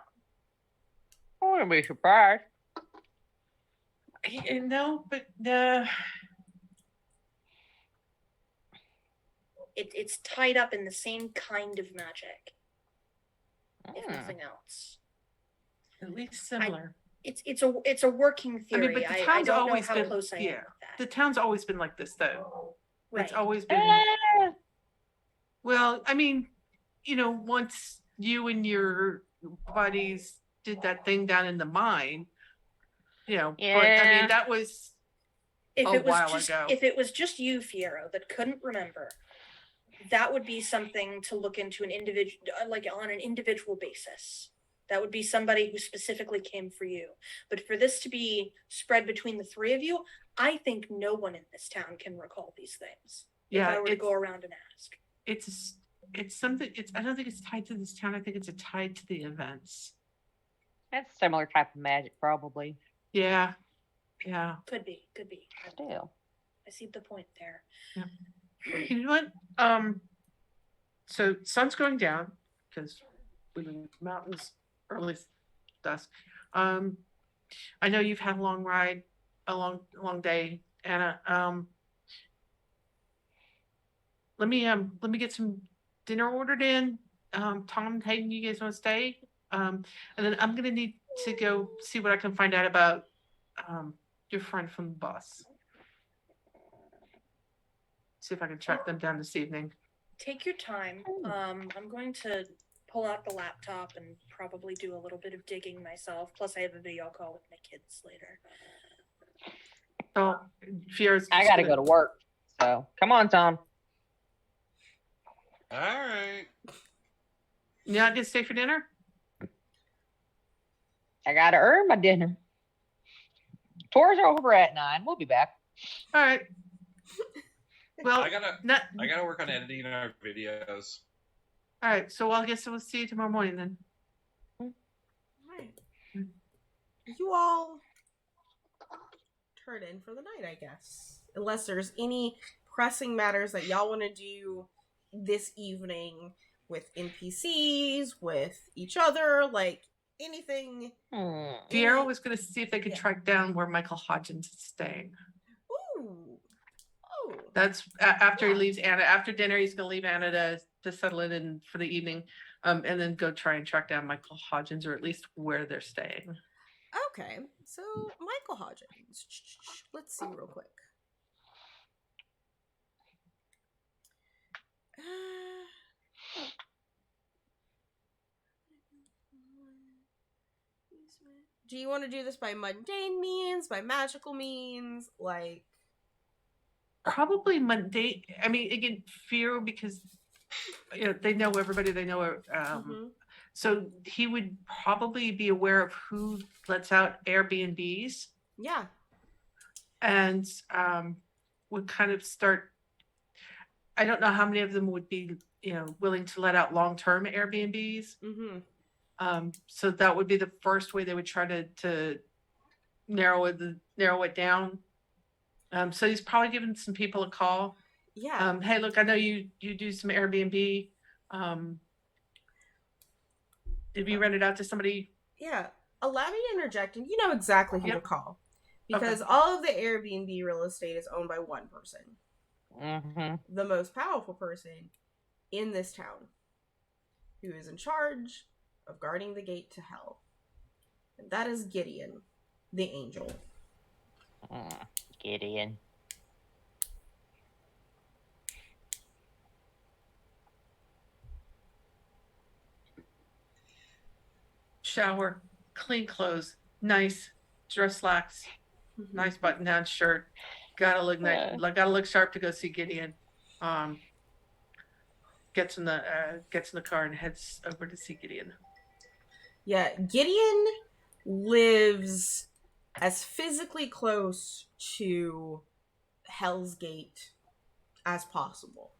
I wouldn't be surprised. No, but It's tied up in the same kind of magic, if nothing else. at least similar. It's a working I mean, theory. but the I town's don't know always how been close I am yeah. with The that. town's always been like this, though. Right. It's always been. Eh, Well, I mean, once you and your buddies did that thing down in the mine, but I Yeah. mean, that was If a it was while just ago. if it was just you, Fiero, that couldn't remember, that would be something to look into an individual, like on an individual basis. That would be somebody who specifically came for you. But for this to be spread between the three of you, I think no one in this town can recall these things. If yeah. I were to go around and ask. It's something. I don't think it's tied to this town. I think it's tied to the events. That's a similar type of magic, probably. Yeah. Could be. Still. I see the point there. You know what? So sun's going down because we're in the mountains early dusk. I know you've had a long ride, a long day, Anna. Let me get some dinner ordered in. Tom, Hayden, you guys want to stay? And then I'm gonna need to go see what I can find out about your friend from the bus. See if I can track them down this evening. Take your time. I'm going to pull out the laptop and probably do a little bit of digging myself. Plus, I have a video call with my kids later. So, Fier's. I gotta go to work. So come on, Tom. All right. You're not gonna stay for dinner? I gotta earn my dinner. Tours are over at 9. We'll be back. All right. Well, I gotta work on editing our videos. all right. So I guess we'll see you tomorrow morning then. Right. You all turn in for the night, I guess. Unless there's any pressing matters that y'all want to do this evening with NPCs, with each other, like anything. Fiero was gonna see if they could Yeah. track down where Michael Hodgins is staying. Ooh. Oh. That's after he leaves Anna. After dinner, he's gonna leave Anna to settle it in for the evening, and then go try and track down Michael Hodgins, or at least where they're staying. Okay, so Michael Hodgins. Let's see real quick. Do you want to do this by mundane means, by magical means, like? Probably mundane. I mean, again, fear because they know everybody. They know. So he would probably be aware of who lets out Airbnbs. Yeah. And would kind of start. I don't know how many of them would be, willing to let out long-term Airbnbs. So that would be the first way they would try to narrow it down. So he's probably giving some people a call. Yeah. Hey, look, I know you do some Airbnb. Did you rent it out to somebody? Yeah. Allow me to interject, and you know exactly who to call. Because all of the Airbnb real estate is owned by one person. The most powerful person in this town, who is in charge of guarding the gate to hell. And that is Gideon, the angel. Gideon. Shower, clean clothes, nice dress slacks, nice button-down shirt. Gotta look nice. Gotta look sharp to go see Gideon. Gets in the car and heads over to see Gideon. Yeah, Gideon lives as physically close to Hell's Gate as possible.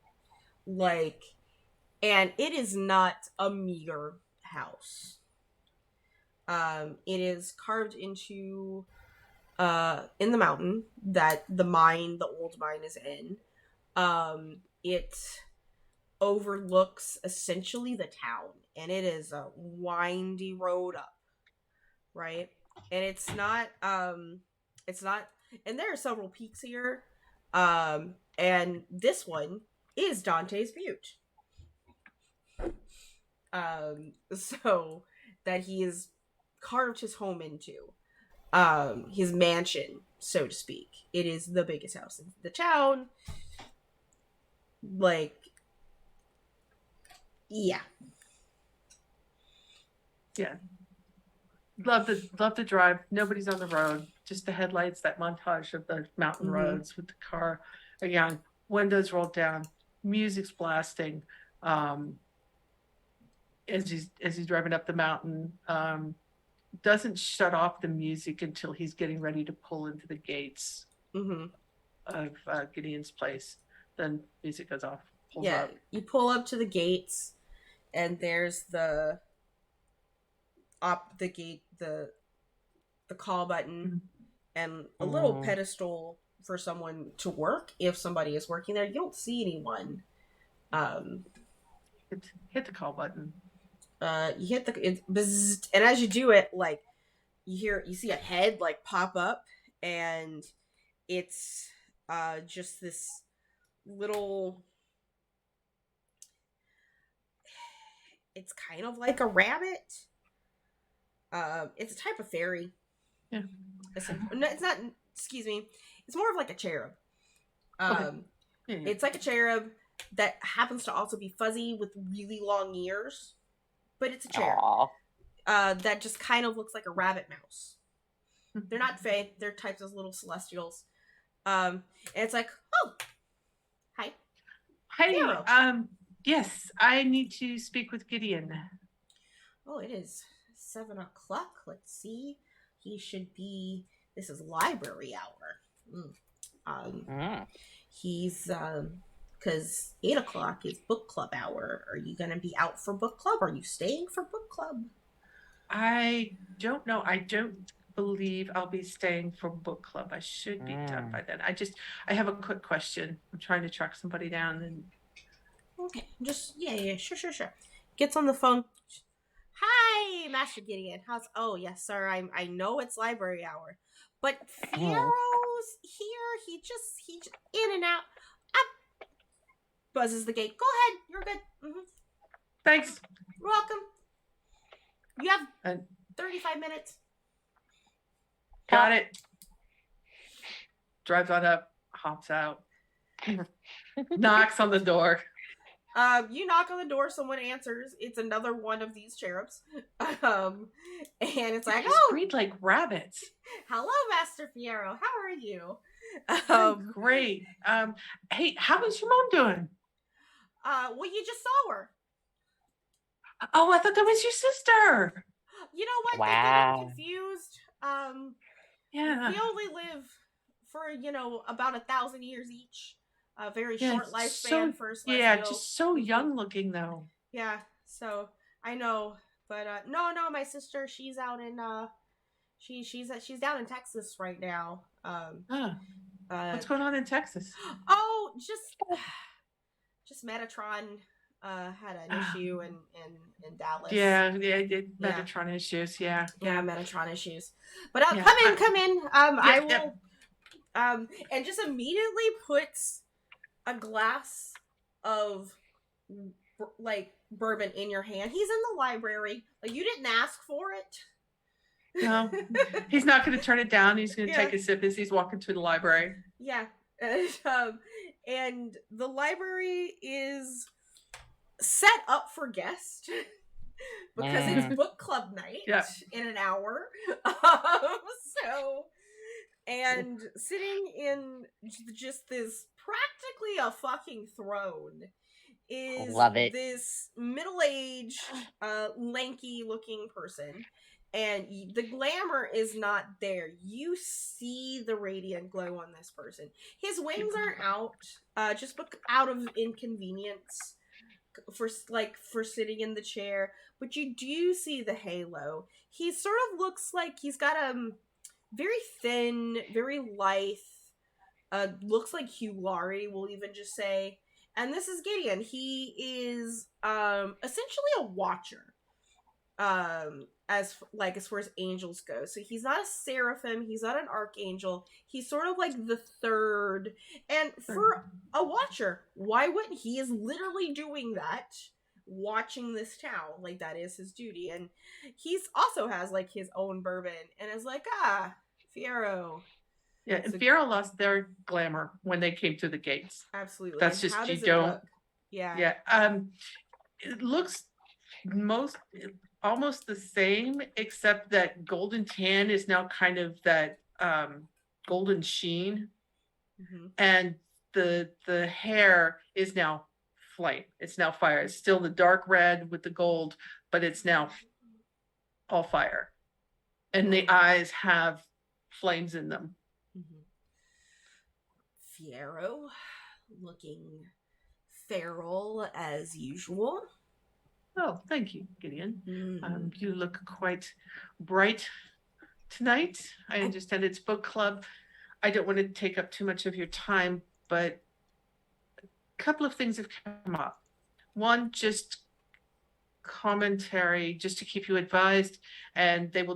And it is not a meager house. It is carved into in the mountain that the old mine is in. It overlooks essentially the town, and it is a windy road up, right? And it's not, and there are several peaks here, and this one is Dante's Butte. So that he has carved his home into, his mansion, so to speak. It is the biggest house in the town. Yeah. Love the drive. Nobody's on the road. Just the headlights, that montage of the mountain roads with the car. Again, windows rolled down, music's blasting. As he's driving up the mountain, doesn't shut off the music until he's getting ready to pull into the gates of Gideon's place. Then music goes off. Pulls up. You pull up to the gates, and there's the call button and a little pedestal for someone to work if somebody is working there. You don't see anyone. Hit the call button. You hit bzzzt, and as you do it, you see a head pop up, and it's just this little. It's kind of like a rabbit. It's a type of fairy. Yeah. It's not. Excuse me. It's more of like a cherub. It's like a cherub that happens to also be fuzzy with really long ears, but it's a cherub. That just kind of looks like a rabbit mouse. They're not fae. They're types of little celestials. And it's like, oh, hi. Hi. Yes, I need to speak with Gideon. Oh, it is 7:00. Let's see. He should be. This is library hour. He's because 8:00 is book club hour. Are you gonna be out for book club? Are you staying for book club? I don't know. I don't believe I'll be staying for book club. I should be done by then. I have a quick question. I'm trying to track somebody down and. Okay, sure. Gets on the phone. Hi, Master Gideon. Oh yes, sir. I know it's library hour, but Fiero's here. He just in and out. Up. Buzzes the gate. Go ahead. You're good. Thanks. You're welcome. You have 35 minutes. Got it. Drives on up, hops out, knocks on the door. You knock on the door, someone answers. It's another one of these cherubs. And it's like, Just oh, breed like rabbits. hello, Master Fierro. How are you? Great. Hey, how is your mom doing? Well, you just saw her. Oh, I thought that was your sister. You know what? Wow. They're getting confused. Yeah. We only live for, about 1,000 years each. A very Yeah, short lifespan so- for Yeah, Celestials. just so young looking though. Yeah, so I know, but no, my sister, she's out in she's down in Texas right now. What's going on in Texas? Oh, just Metatron had an issue in Dallas. Yeah, Metatron issues. Yeah. Metatron issues. But Yeah, come in. I will. Yep. And just immediately puts a glass of like bourbon in your hand. He's in the library. Like, you didn't ask for it. No, he's not going to turn it down. He's going to Yeah. take a sip as he's walking to the library. Yeah. And the library is set up for guests because it's book club night in an hour. And sitting in just this practically a fucking throne is Love it. this middle-aged, lanky-looking person. And the glamour is not there. You see the radiant glow on this person. His wings aren't out, just out of inconvenience for sitting in the chair. But you do see the halo. He sort of looks like he's got very thin, very lithe. Looks like Hugh Laurie, we'll even just say. And this is Gideon. He is essentially a watcher. As far as angels go. So he's not a seraphim, he's not an archangel. He's sort of like the third. And for a watcher, why wouldn't he? Is literally doing that, watching this town. Like, that is his duty. And he's also has like his own bourbon and is like, Fierro. Yeah, and Fierro lost their glamour when they came through the gates. Absolutely. That's and just, how you does it don't. look? Yeah. Yeah. It looks almost the same, except that golden tan is now kind of that golden sheen, and the hair is now flame. It's now fire. It's still the dark red with the gold, but it's now all fire, and the eyes have flames in them. Fierro, looking feral as usual. Oh, thank you, Gideon. You look quite bright tonight. I understand it's book club. I don't want to take up too much of your time, but a couple of things have come up. One, just commentary, just to keep you advised, and he will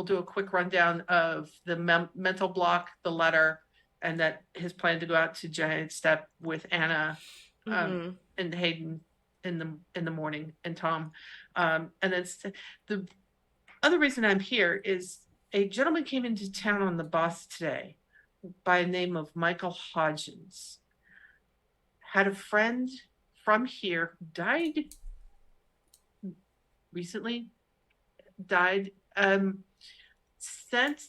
do a quick rundown of the mental block, the letter, and that his plan to go out to Giant Step with Anna and Hayden in the morning, and Tom, and then the other reason I'm here is a gentleman came into town on the bus today by the name of Michael Hodgins. Had a friend from here who died recently. Sent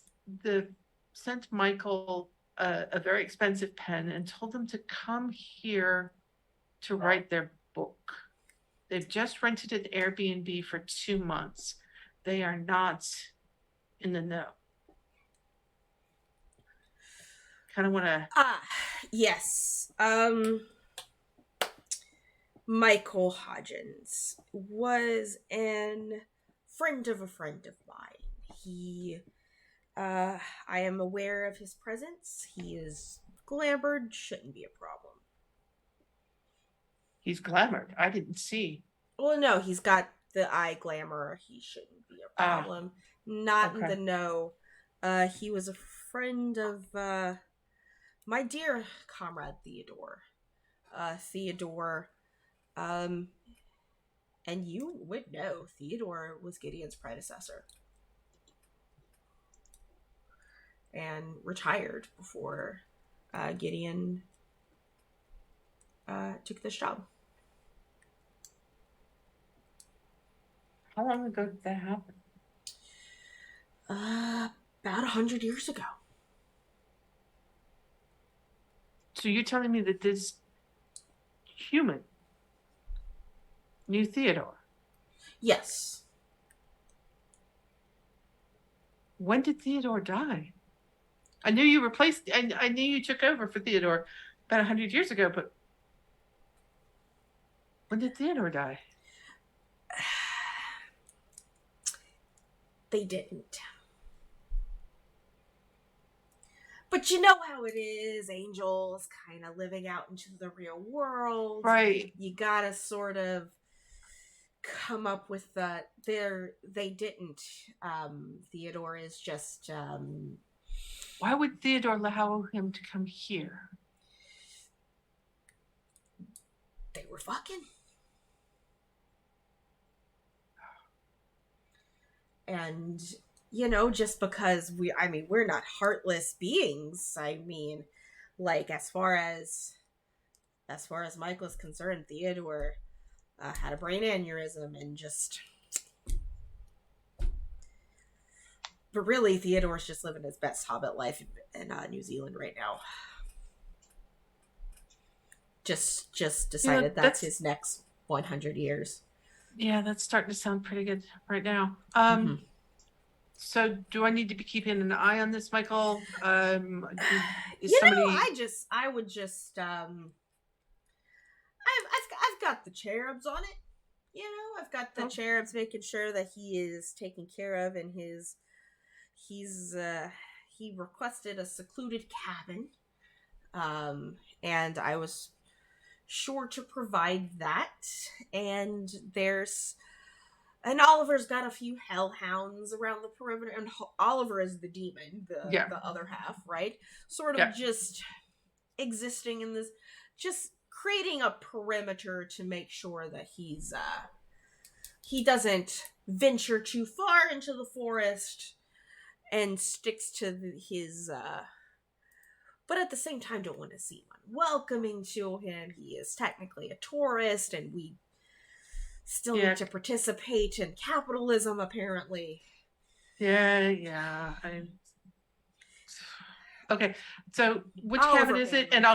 Michael a very expensive pen and told him to come here to write their book. They've just rented an Airbnb for 2 months. They are not in the know. Kind of want to. Yes. Michael Hodgins was an friend of a friend of mine. He, I am aware of his presence. He is glamored. Shouldn't be a problem. He's glamored. I didn't see. Well, no, he's got the eye glamour. He shouldn't be a problem. Not in okay. the know. He was a friend of my dear comrade Theodore. And you would know Theodore was Gideon's predecessor. and retired before Gideon took this job. How long ago did that happen? About 100 years ago. So you're telling me that this human knew Theodore? Yes. When did Theodore die? I knew you replaced, I knew you took over for Theodore about 100 years ago, but when did Theodore die? They didn't. But you know how it is, angels kind of living out into the real world. Right. You gotta sort of come up with that. They didn't. Theodore is just... Why would Theodore allow him to come here? They were fucking. And, just because we're not heartless beings. As far as Michael's concerned, Theodore had a brain aneurysm and just... But really, Theodore's just living his best hobbit life in New Zealand right now. Just decided that's his next 100 years. Yeah, that's starting to sound pretty good right now. So do I need to be keeping an eye on this, Michael? I would just I've got the cherubs on it. I've got the cherubs making sure that he is taken care of, and he requested a secluded cabin. And I was sure to provide that. And Oliver's got a few hellhounds around the perimeter, and Oliver is the demon, the other half, right? Sort of just existing in this, just creating a perimeter to make sure that he doesn't venture too far into the forest and sticks to his but at the same time don't want to seem unwelcoming to him. He is technically a tourist, and we still need to participate in capitalism, apparently. Yeah. Okay, so which cabin is it? And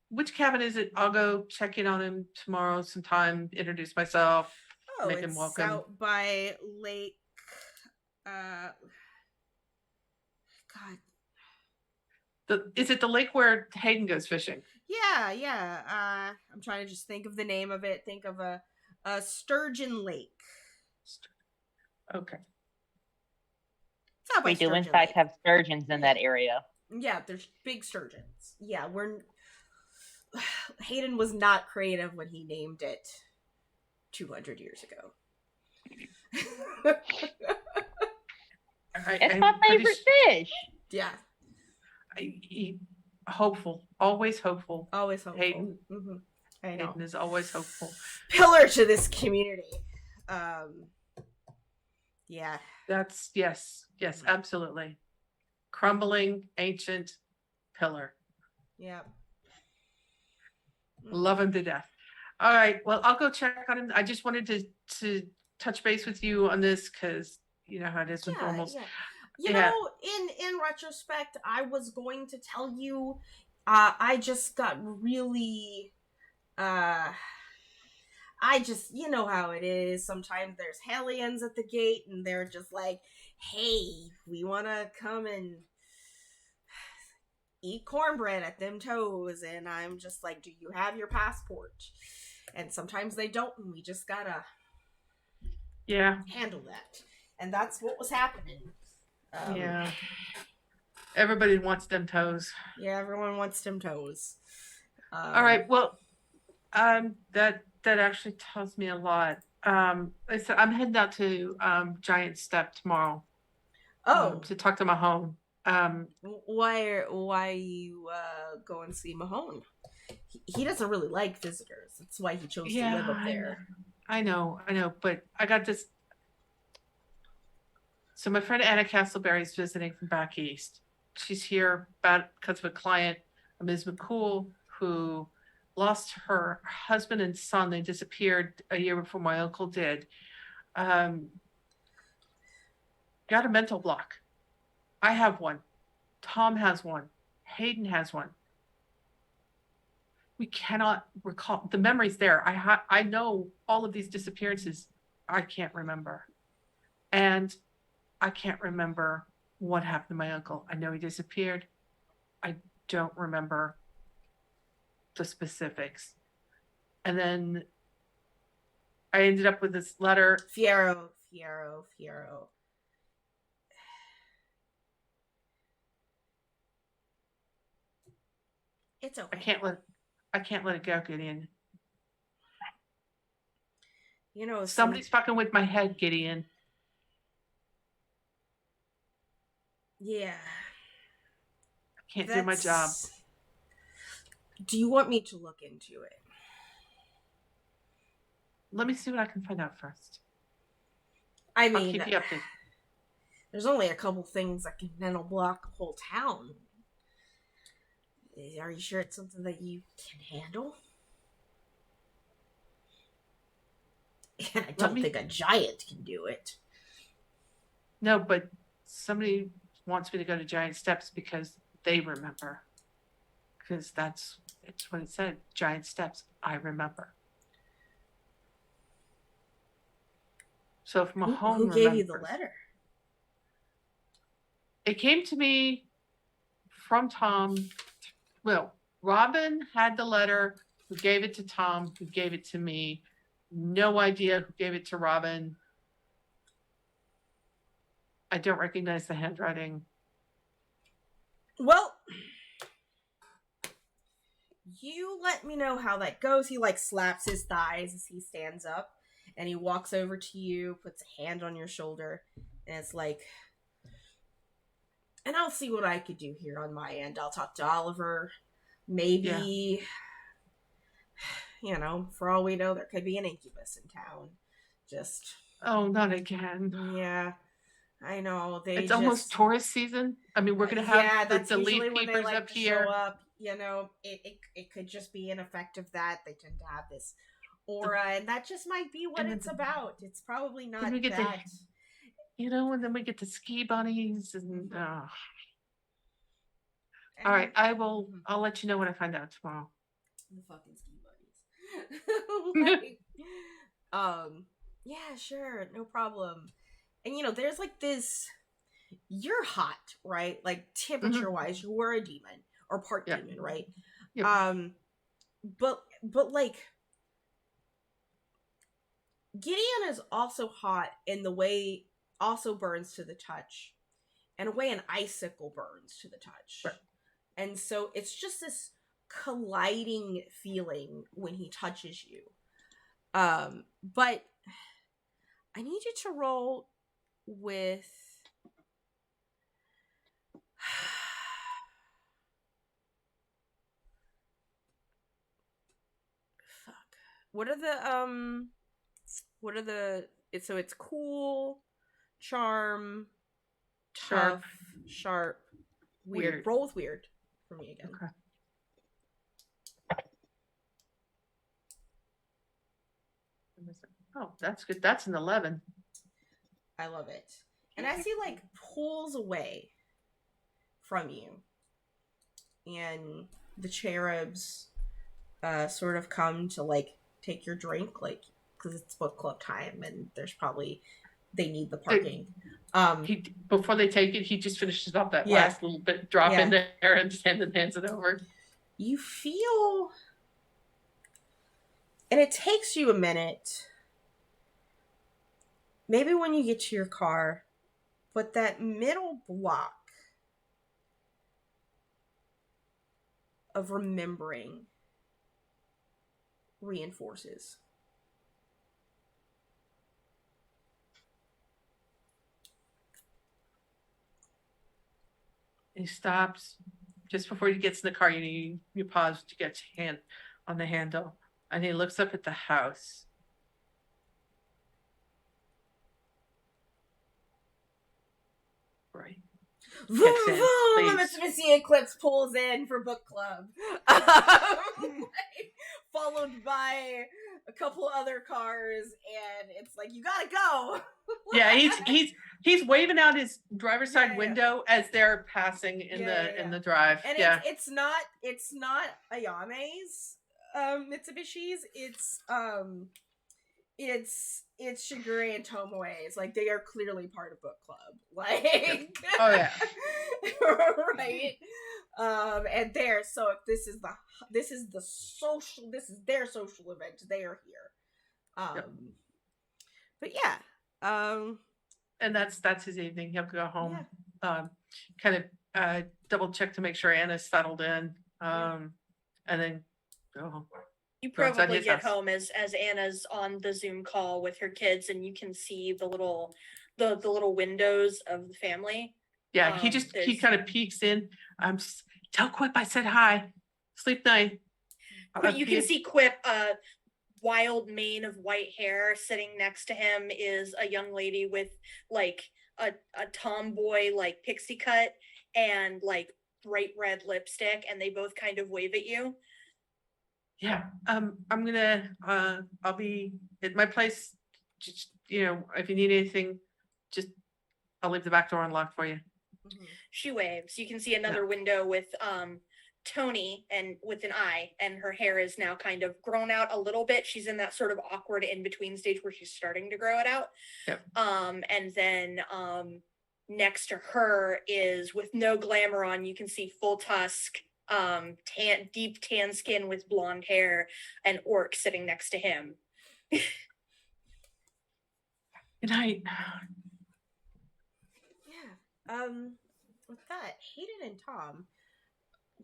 which cabin is it? I'll go check in on him tomorrow sometime, introduce myself, make him welcome. It's out by Lake... Is it the lake where Hayden goes fishing? Yeah. I'm trying to just think of the name of it. Think of a Sturgeon Lake. Okay. We do, in fact, have sturgeons in that area. Yeah, there's big sturgeons. Yeah, Hayden was not creative when he named it 200 years ago. It's my favorite fish. Yeah. Hopeful. Always hopeful. Always hopeful. Hayden. Mm-hmm. I know. Hayden is always hopeful. Pillar to this community. Yeah. That's yes, absolutely. Crumbling ancient pillar. Yeah. Love him to death. All right. Well, I'll go check on him. I just wanted to touch base with you on this because you know how it is with normals. Yeah. You know, in retrospect, I was going to tell you, I just got really, you know how it is. Sometimes there's hellions at the gate, and they're just like, hey, we want to come and eat cornbread at them toes. And I'm just like, do you have your passport? And sometimes they don't, and we just gotta handle that. And that's what was happening. Everybody wants them toes. Yeah, everyone wants them toes. All right. Well, that actually tells me a lot. I said I'm heading out to Giant Step tomorrow. To talk to Mahone. Why you go and see Mahone? He doesn't really like visitors. That's why he chose to live up there. I know, but I got this So my friend Anna Castleberry is visiting from back east. She's here because of a client, Ms. McCool, who lost her husband and son. They disappeared a year before my uncle did. Got a mental block. I have one. Tom has one. Hayden has one. We cannot recall. The memory's there. I know all of these disappearances. I can't remember. And I can't remember what happened to my uncle. I know he disappeared. I don't remember the specifics. And then I ended up with this letter. Fiero. It's okay. I can't let it go, Gideon. You know, Somebody's fucking with my head, Gideon. Yeah. I can't do my job. Do you want me to look into it? Let me see what I can find out first. I I'll mean, keep you updated. There's only a couple things that can mental block a whole town. Are you sure it's something that you can handle? And I don't think a giant can do it. No, but somebody wants me to go to Giant Steps because they remember. Because it's what it said. Giant Steps, I remember. So if Mahone who gave you the letter? It came to me from Tom. Well, Robin had the letter, who gave it to Tom, who gave it to me. No idea who gave it to Robin. I don't recognize the handwriting. Well, you let me know how that goes. He slaps his thighs as he stands up, and he walks over to you, puts a hand on your shoulder, and it's like, and I'll see what I could do here on my end. I'll talk to Oliver. Maybe, you know, for all we know, there could be an incubus in town. Just. Oh, not again. Yeah. I know. It's almost tourist season. I mean, we're going to have that's the usually leaf when they peepers like up to here. show up. You know, it could just be an effect of that. They tend to have this aura, and that just might be what it's about. It's probably not that. And then we get the ski bunnies and. All right, I'll let you know when I find out tomorrow. The fucking ski bunnies. Yeah, sure, no problem. And you know, there's this. You're hot, right? Like temperature-wise, you were a demon or part demon, right? Yep. But Gideon is also hot in the way also burns to the touch, and a way an icicle burns to the touch. Right. And so it's just this colliding feeling when he touches you. But I need you to roll with fuck. What are the so it's cool, charm, tough, sharp, weird. Roll with weird for me again. Okay. Oh, that's good. That's an 11. I love it. And as he pulls away from you, and the cherubs sort of come to take your drink, because it's book club time, and there's probably they need the parking. Before they take it, he just finishes off that last little bit, drop in there, and hands it over. You feel, and it takes you a minute, maybe when you get to your car, but that middle block of remembering reinforces. He stops just before he gets in the car. You pause to get your hand on the handle, and he looks up at the house. Vroom, Kicks in, vroom, please. Missy Eclipse pulls in for book club. Followed by a couple other cars, and it's like, you gotta go. Yeah, he's waving out his driver's side Yeah. window as they're passing in in the drive. And yeah. it's not Ayame's Mitsubishi's, it's Shigure and Tomoe's. Like, they are clearly part of book club. Like, Oh yeah. right. And they're so this is their social event. They are here. Yep. But yeah. And that's his evening. He'll go home, kind of double check to make sure Anna's settled in, and then go home. You Go inside probably his get house. home as Anna's on the Zoom call with her kids, and you can see the little windows of the family. Yeah, he kind of peeks in. Tell Quip I said hi. Sleep night. But you can see Quip, wild mane of white hair. Sitting next to him is a young lady with like a tomboy like pixie cut and like bright red lipstick, and they both kind of wave at you. Yeah, I'm gonna I'll be at my place. Just, if you need anything, just I'll leave the back door unlocked for you. She waves. You can see another window with Tony and with an eye, and her hair is now kind of grown out a little bit. She's in that sort of awkward in between stage where she's starting to grow it out. Yep. And then next to her is, with no glamour on, you can see full tusk, deep tan skin with blonde hair, and Orc sitting next to him. Good night. Yeah. With that, Hayden and Tom,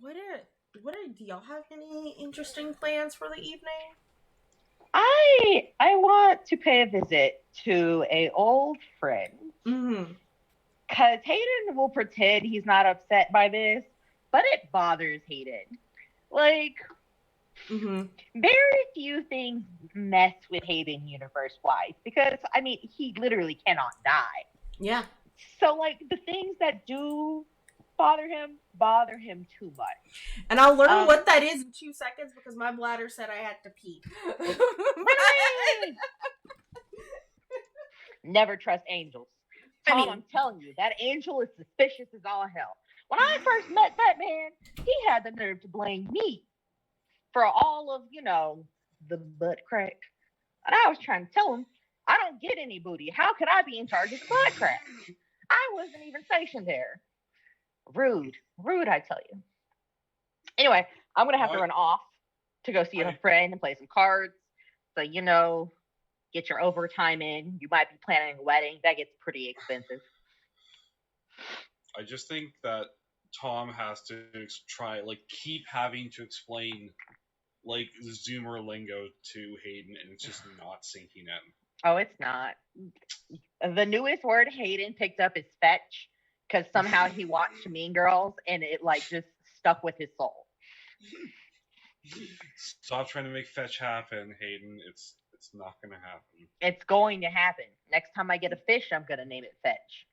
do y'all have any interesting plans for the evening? I want to pay a visit to a old friend. Mm-hmm. Because Hayden will pretend he's not upset by this, but it bothers Hayden. Like, very few things mess with Hayden universe-wise, because, I mean, he literally cannot die. Yeah. So, like, the things that do bother him too much. And I'll learn what that is in 2 seconds, because my bladder said I had to pee. Never trust angels. Tom, I'm telling you, that angel is suspicious as all hell. When I first met that man, he had the nerve to blame me for all of, the butt crack. And I was trying to tell him, I don't get any booty. How could I be in charge of the butt crack? I wasn't even stationed there. Rude, I tell you. Anyway, I'm going to have to run off to go see a friend and play some cards. So, get your overtime in. You might be planning a wedding. That gets pretty expensive. I just think that Tom has to keep having to explain, Zoomer lingo to Hayden, and it's just not sinking in. Oh, it's not. The newest word Hayden picked up is fetch, because somehow he watched Mean Girls, and it, just stuck with his soul. Stop trying to make fetch happen, Hayden. It's not going to happen. It's going to happen. Next time I get a fish, I'm going to name it Fetch.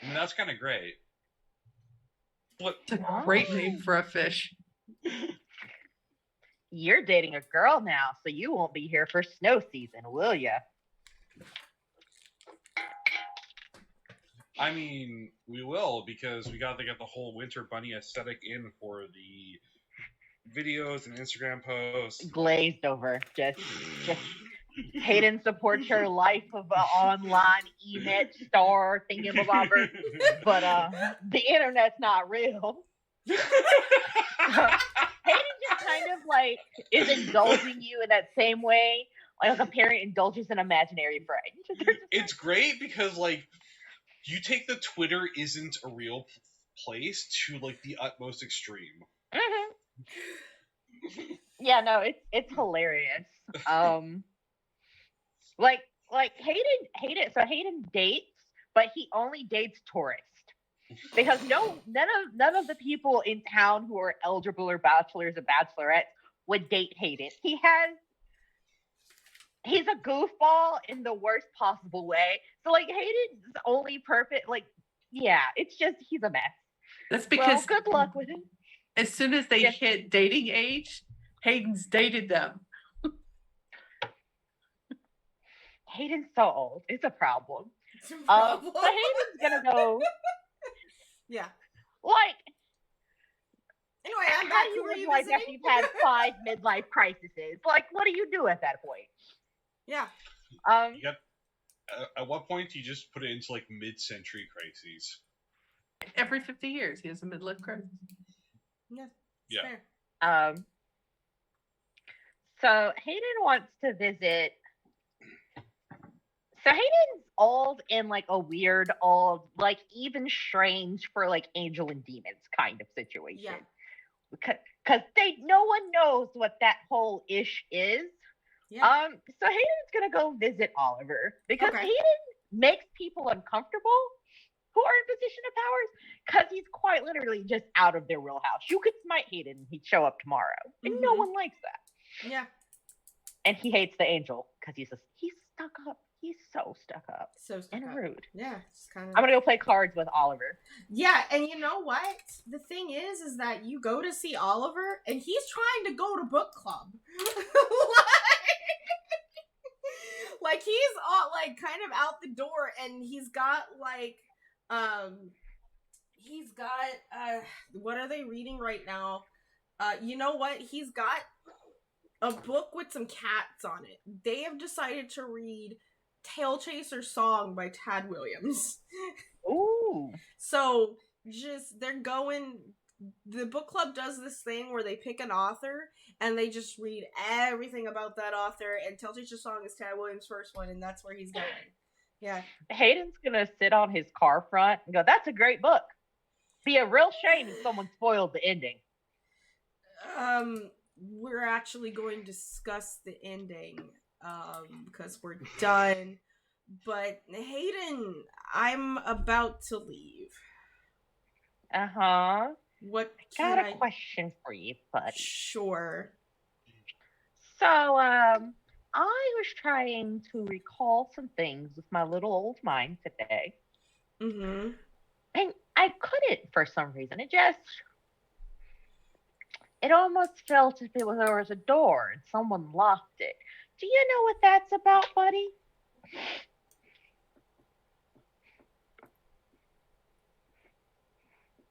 And that's kind of great. But It's a great name for a fish. You're dating a girl now, so you won't be here for snow season, will ya? I mean, we will, because we got to get the whole winter bunny aesthetic in for the videos and Instagram posts. Glazed over. Just Hayden supports her life of an online enet star thingamabobber, but the internet's not real. Hayden just kind of is indulging you in that same way like a parent indulges an imaginary friend. It's great because you take the Twitter isn't a real place to the utmost extreme. Mm-hmm. Yeah, no, it's hilarious. Hayden dates, but he only dates tourists. Because none of the people in town who are eligible or bachelors or bachelorettes would date Hayden. He's a goofball in the worst possible way. So Hayden's only perfect yeah, it's just he's a mess. That's Well, because good luck with him. as soon as they Yeah. hit dating age, Hayden's dated them. Hayden's so old. It's a problem. It's a problem. So Hayden's gonna go Yeah. like. Anyway, I'm How back. do Who you are live you life visiting? after you've had 5 midlife crises? Like, what do you do at that point? Yeah. Yep. At what point do you just put it into like mid-century crises? Every 50 years, he has a midlife crisis. Yeah. Yeah. Fair. So Hayden wants to visit. So Hayden's old in like a weird old, like even strange for like angel and demons kind of situation. Yeah. Because no one knows what that whole ish is. Yeah. So Hayden's gonna go visit Oliver because Okay. Hayden makes people uncomfortable who are in position of powers because he's quite literally just out of their wheelhouse. You could smite Hayden, he'd show up tomorrow, and no Mhm. one likes that. Yeah. And he hates the angel because he's stuck up. He's so stuck up So stuck and up. rude. Yeah. It's kind of. I'm gonna go play cards with Oliver. Yeah, and you know what? The thing is that you go to see Oliver, and he's trying to go to book club. like he's all like kind of out the door, and he's got what are they reading right now? You know what? He's got a book with some cats on it. They have decided to read Tail Chaser Song by Tad Williams. Ooh. So just the book club does this thing where they pick an author and they just read everything about that author, and Tail Chaser Song is Tad Williams' first one, and that's where he's going. Yeah. Hayden's gonna sit on his car front and go, "That's a great book. Be a real shame if someone spoiled the ending." We're actually going to discuss the ending because we're done. But Hayden, I'm about to leave. Uh-huh. What Got a question for you, buddy. Sure. So, I was trying to recall some things with my little old mind today. Mm-hmm. And I couldn't for some reason. It almost felt as if there was a door and someone locked it. Do you know what that's about, buddy?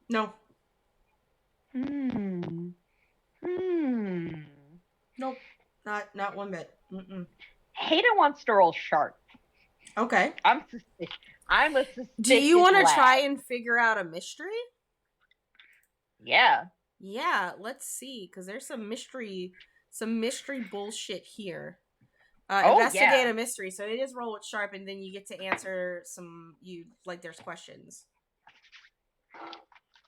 No. Nope. Not one bit. Mm-mm. Hayden wants to roll sharp. Okay. I'm a suspicious Do you want to lad. try and figure out a mystery? Yeah. Yeah, let's see, because there's some mystery bullshit here. Investigate a mystery. So it is roll with sharp, and then you get to answer there's questions.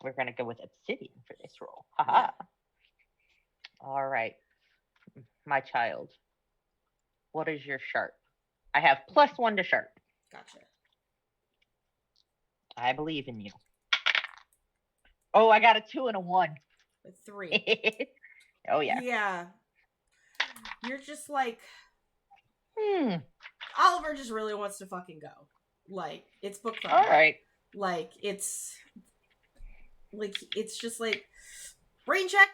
We're gonna go with obsidian for this roll. Haha. Yeah. All right, my child. What is your sharp? I have +1 to sharp. Gotcha. I believe in you. Oh, I got a 2 and a 1. A 3. Oh yeah. Yeah. You're just like, Oliver just really wants to fucking go. Like, it's book club. All right. Like, it's just like, brain check.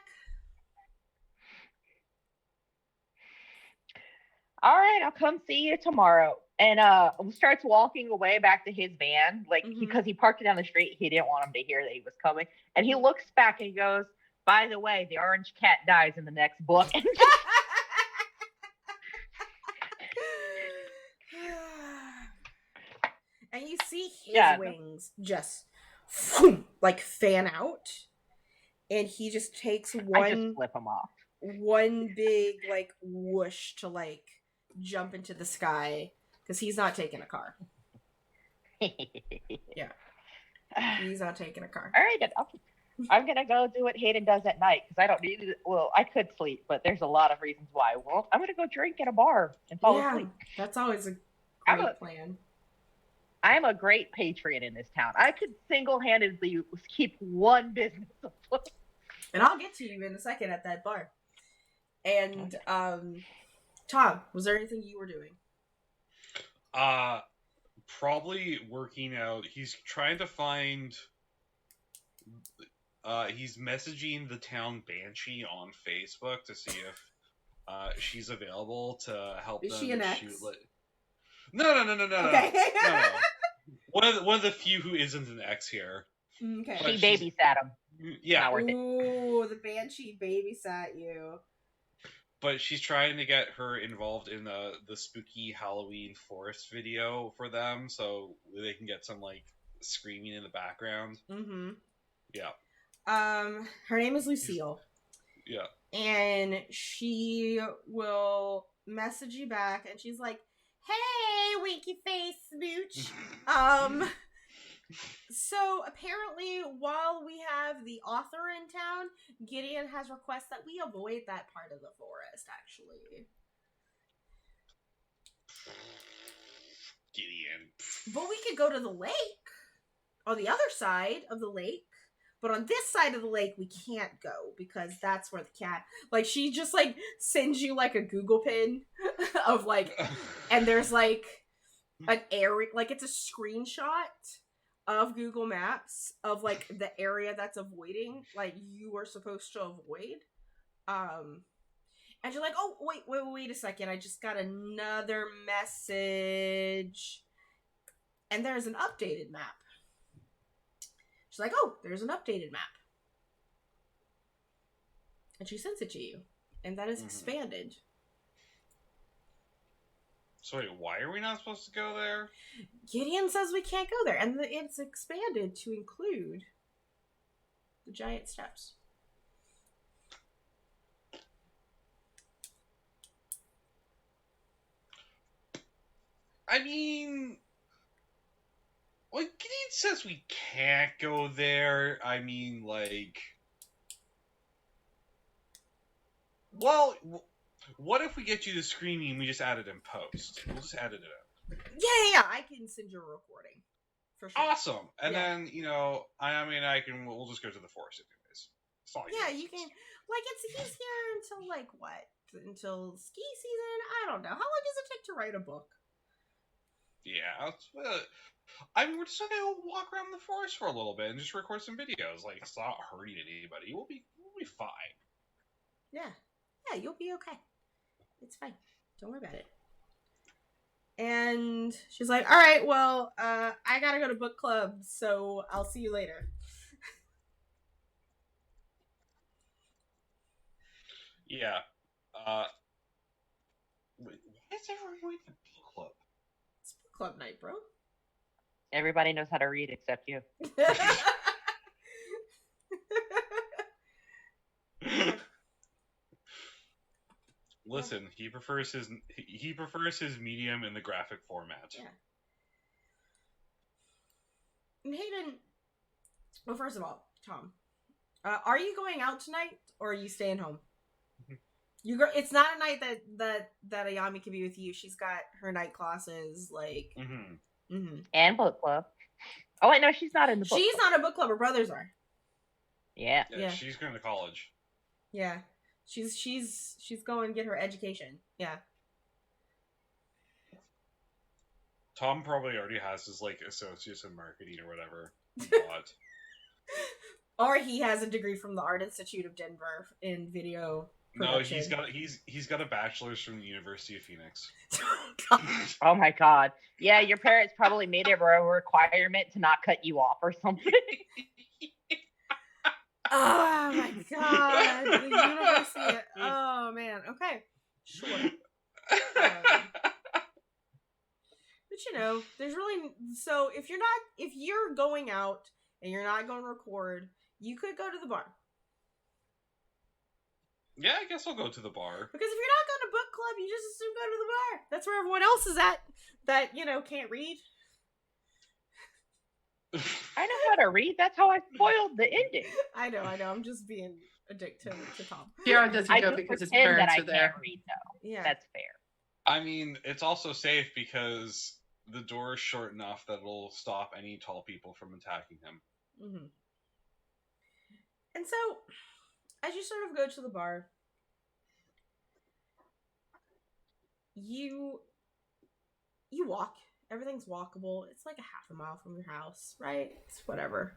All right, I'll come see you tomorrow. And starts walking away back to his van, like because he parked it down the street. He didn't want him to hear that he was coming. And he looks back and he goes, "By the way, the orange cat dies in the next book." And you see his wings just like fan out, and he just takes I just flip him off. One big like whoosh to like jump into the sky because he's not taking a car. Yeah, he's not taking a car. All right, then I'm gonna go do what Hayden does at night because I don't need it. Well, I could sleep, but there's a lot of reasons why I won't. I'm gonna go drink at a bar and fall asleep. That's always a great plan. I'm a great patriot in this town. I could single-handedly keep one business afloat. And I'll get to you in a second at that bar. And Tom, was there anything you were doing? probably working out. He's trying to find. He's messaging the town banshee on Facebook to see if she's available to help Is them she an ex? shoot. No. Okay. No. One of the few who isn't an ex here. Okay. But She babysat him. Yeah, Not worth it. Ooh, the banshee babysat you. but she's trying to get her involved in the spooky Halloween forest video for them, so they can get some like screaming in the background. Mm-hmm. Yeah. Her name is Lucille. Yeah. And she will message you back, and she's like, "Hey, winky face smooch." So apparently, while we have the author in town, Gideon has requests that we avoid that part of the forest. Actually, Gideon. but we could go to the lake on the other side of the lake. But on this side of the lake, we can't go because that's where the cat, like, she just like sends you like a Google pin of like, and there's like an area, like it's a screenshot of Google Maps of like the area that's avoiding, like you are supposed to avoid. And you're like, oh wait a second, I just got another message, and there's an updated map. She's like, oh, there's an updated map. And she sends it to you. And that is expanded. So wait, why are we not supposed to go there? Gideon says we can't go there. And it's expanded to include the giant steps. I mean, like, Gideon says we can't go there. I mean, like, well, what if we get you the screaming and we just add it in post? We'll just edit it out. Yeah. I can send you a recording. For sure. Awesome. And Yeah. then, we'll just go to the forest anyways. It's not like Yeah, it's- you can, like, he's here until, like, what? Until ski season? I don't know. How long does it take to write a book? Yeah. We're just gonna go walk around the forest for a little bit and just record some videos. Like, it's not hurting anybody. We'll be fine. Yeah, you'll be okay. It's fine. Don't worry about it. And she's like, all right, well, I gotta go to book club, so I'll see you later. Yeah. Wait, why is everyone going to book club? It's book club night, bro. Everybody knows how to read except you. Listen, he prefers his medium in the graphic format. Yeah. And Hayden, well, first of all, Tom, are you going out tonight, or are you staying home? It's not a night that Ayami can be with you. She's got her night classes, like. And book club. Oh wait, no, she's not in the book She's club. not a book club. Her brothers are. Yeah. Yeah. She's going to college. Yeah, she's going to get her education. Yeah. Tom probably already has his like associates in marketing or whatever. But Or he has a degree from the Art Institute of Denver in video production. No, he's got a bachelor's from the University of Phoenix. Oh my god. Yeah, your parents probably made it a requirement to not cut you off or something. Oh my god, the university. Oh man. Okay, sure. But there's really, so if you're going out and you're not going to record, you could go to the bar. Yeah, I guess I'll go to the bar. Because if you're not going to book club, you just assume go to the bar. That's where everyone else is at that, can't read. I know how to read. That's how I spoiled the ending. I know. I'm just being a dick to Tom. Kiara doesn't I go just because his pretend that parents I are there. can't read though. Yeah. That's fair. I mean, it's also safe because the door is short enough that it'll stop any tall people from attacking him. Mm-hmm. And so, as you sort of go to the bar, you walk Everything's walkable. It's like a half a mile from your house, right? It's whatever.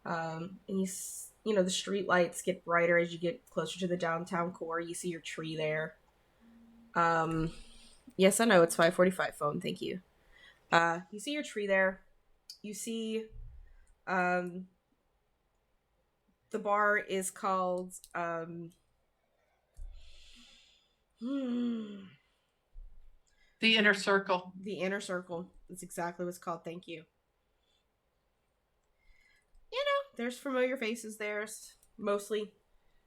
And the street lights get brighter as you get closer to the downtown core. You see your tree there. Yes, I know it's 5:45 phone. Thank you. You see your tree there. You see, the bar is called, The Inner Circle. The Inner Circle. That's exactly what it's called. Thank you. There's familiar faces there, mostly.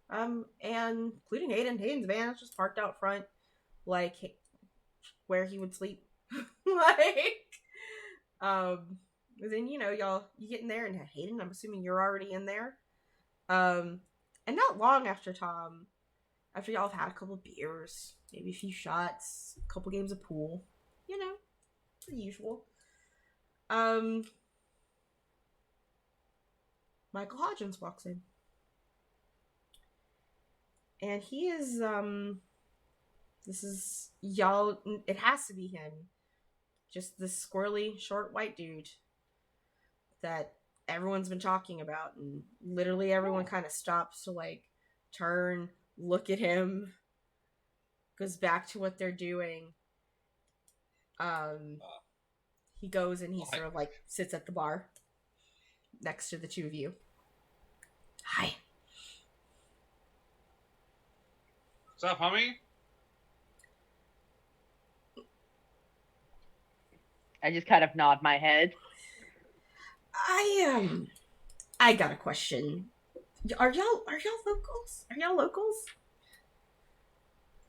And including Hayden. Hayden's van is just parked out front, like where he would sleep. Then y'all you get in there, and Hayden, I'm assuming you're already in there. And not long after after y'all have had a couple of beers, maybe a few shots, a couple games of pool, the usual. Michael Hodgins walks in. And he is, this is, y'all, it has to be him. Just this squirrely, short, white dude that everyone's been talking about. And literally everyone kind of stops to, turn, look at him, goes back to what they're doing. He goes and he sort of, sits at the bar next to the two of you. Hi. What's up, homie? I just kind of nod my head. I got a question. Are y'all locals? Are y'all locals?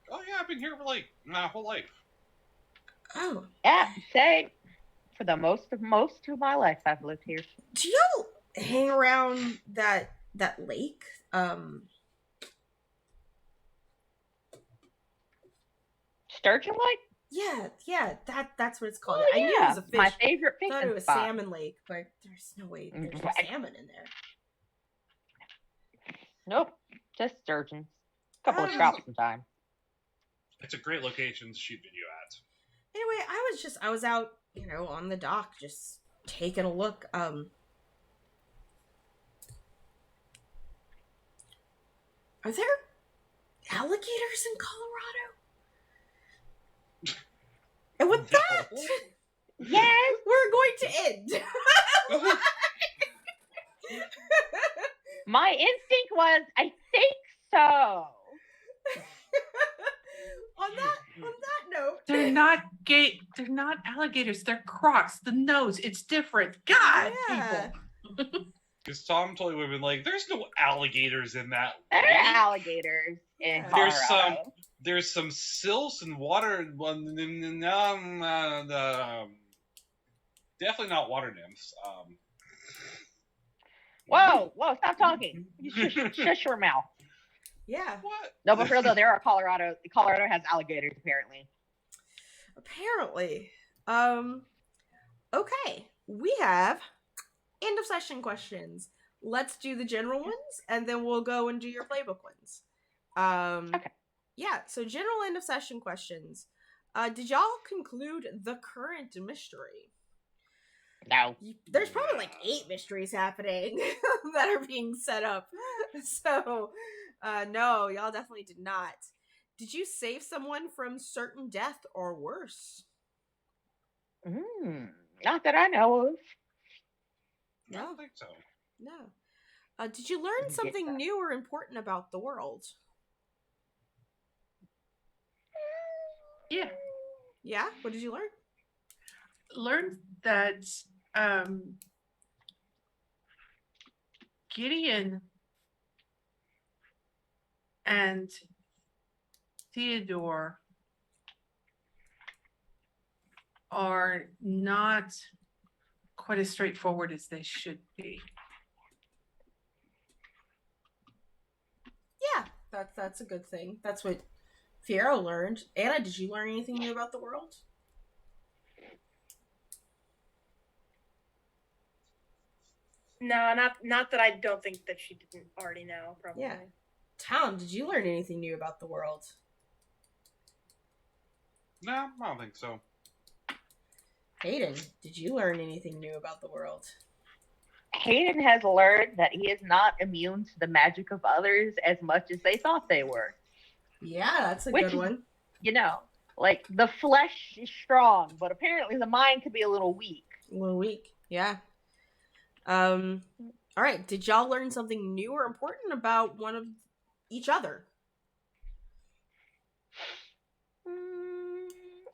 Oh yeah, I've been here for my whole life. Oh. Yeah, same. For the most of my life, I've lived here. Do y'all hang around that lake? Sturgeon Lake? Yeah, that's what it's called. Oh, I knew it was a fish. My favorite I thought it fishing was spot. Salmon Lake, but there's no way there's no salmon in there. Nope, just sturgeons. A couple of trout sometimes. It's a great location to shoot video at. Anyway, I was out, on the dock, just taking a look. Are there alligators in Colorado? And with that, Yes, we're going to end. my instinct was, I think so. on that note, They're not gay. They're not alligators. They're crocs. The nose, it's different. God, Yeah. people. Because Tom totally would have been like, "There's no alligators in that There lake. are alligators in Colorado. There's some silts and water. Definitely not water nymphs. Whoa, stop talking. You shush your mouth. Yeah. What? No, but for real though, Colorado has alligators apparently. Apparently. Okay. We have end of session questions. Let's do the general ones, and then we'll go and do your playbook ones. Okay. Yeah, so general end of session questions. Did y'all conclude the current mystery? No. There's probably 8 mysteries happening that are being set up. So, no, y'all definitely did not. Did you save someone from certain death or worse? Not that I know of. I don't think so. No. Did you learn something new or important about the world? Yeah. Yeah? What did you learn? Learned that Gideon and Theodore are not quite as straightforward as they should be. Yeah, that's a good thing. That's what Fiero learned. Anna, did you learn anything new about the world? No, not that I don't think that she didn't already know, probably. Yeah. Tom, did you learn anything new about the world? No, I don't think so. Hayden, did you learn anything new about the world? Hayden has learned that he is not immune to the magic of others as much as they thought they were. Yeah, that's a Which good is- one. You know, like the flesh is strong, but apparently the mind could be a little weak. A little weak. Yeah. All right. Did y'all learn something new or important about one of each other?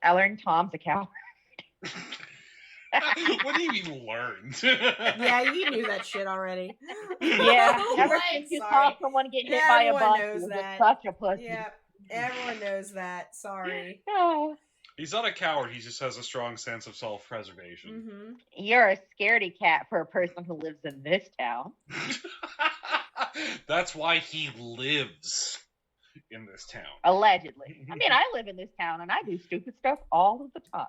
I learned Tom's a coward. What do you mean learned? Yeah, you knew that shit already. Yeah, ever What? since you Sorry. saw someone get hit by a Everyone bus, knows you're that. just such a pussy. Yeah, everyone knows that. Sorry. Oh, He's not a coward. He just has a strong sense of self-preservation. Mm-hmm. you're a scaredy cat for a person who lives in this town. That's why he lives in this town. Allegedly. I mean, I live in this town and I do stupid stuff all of the time.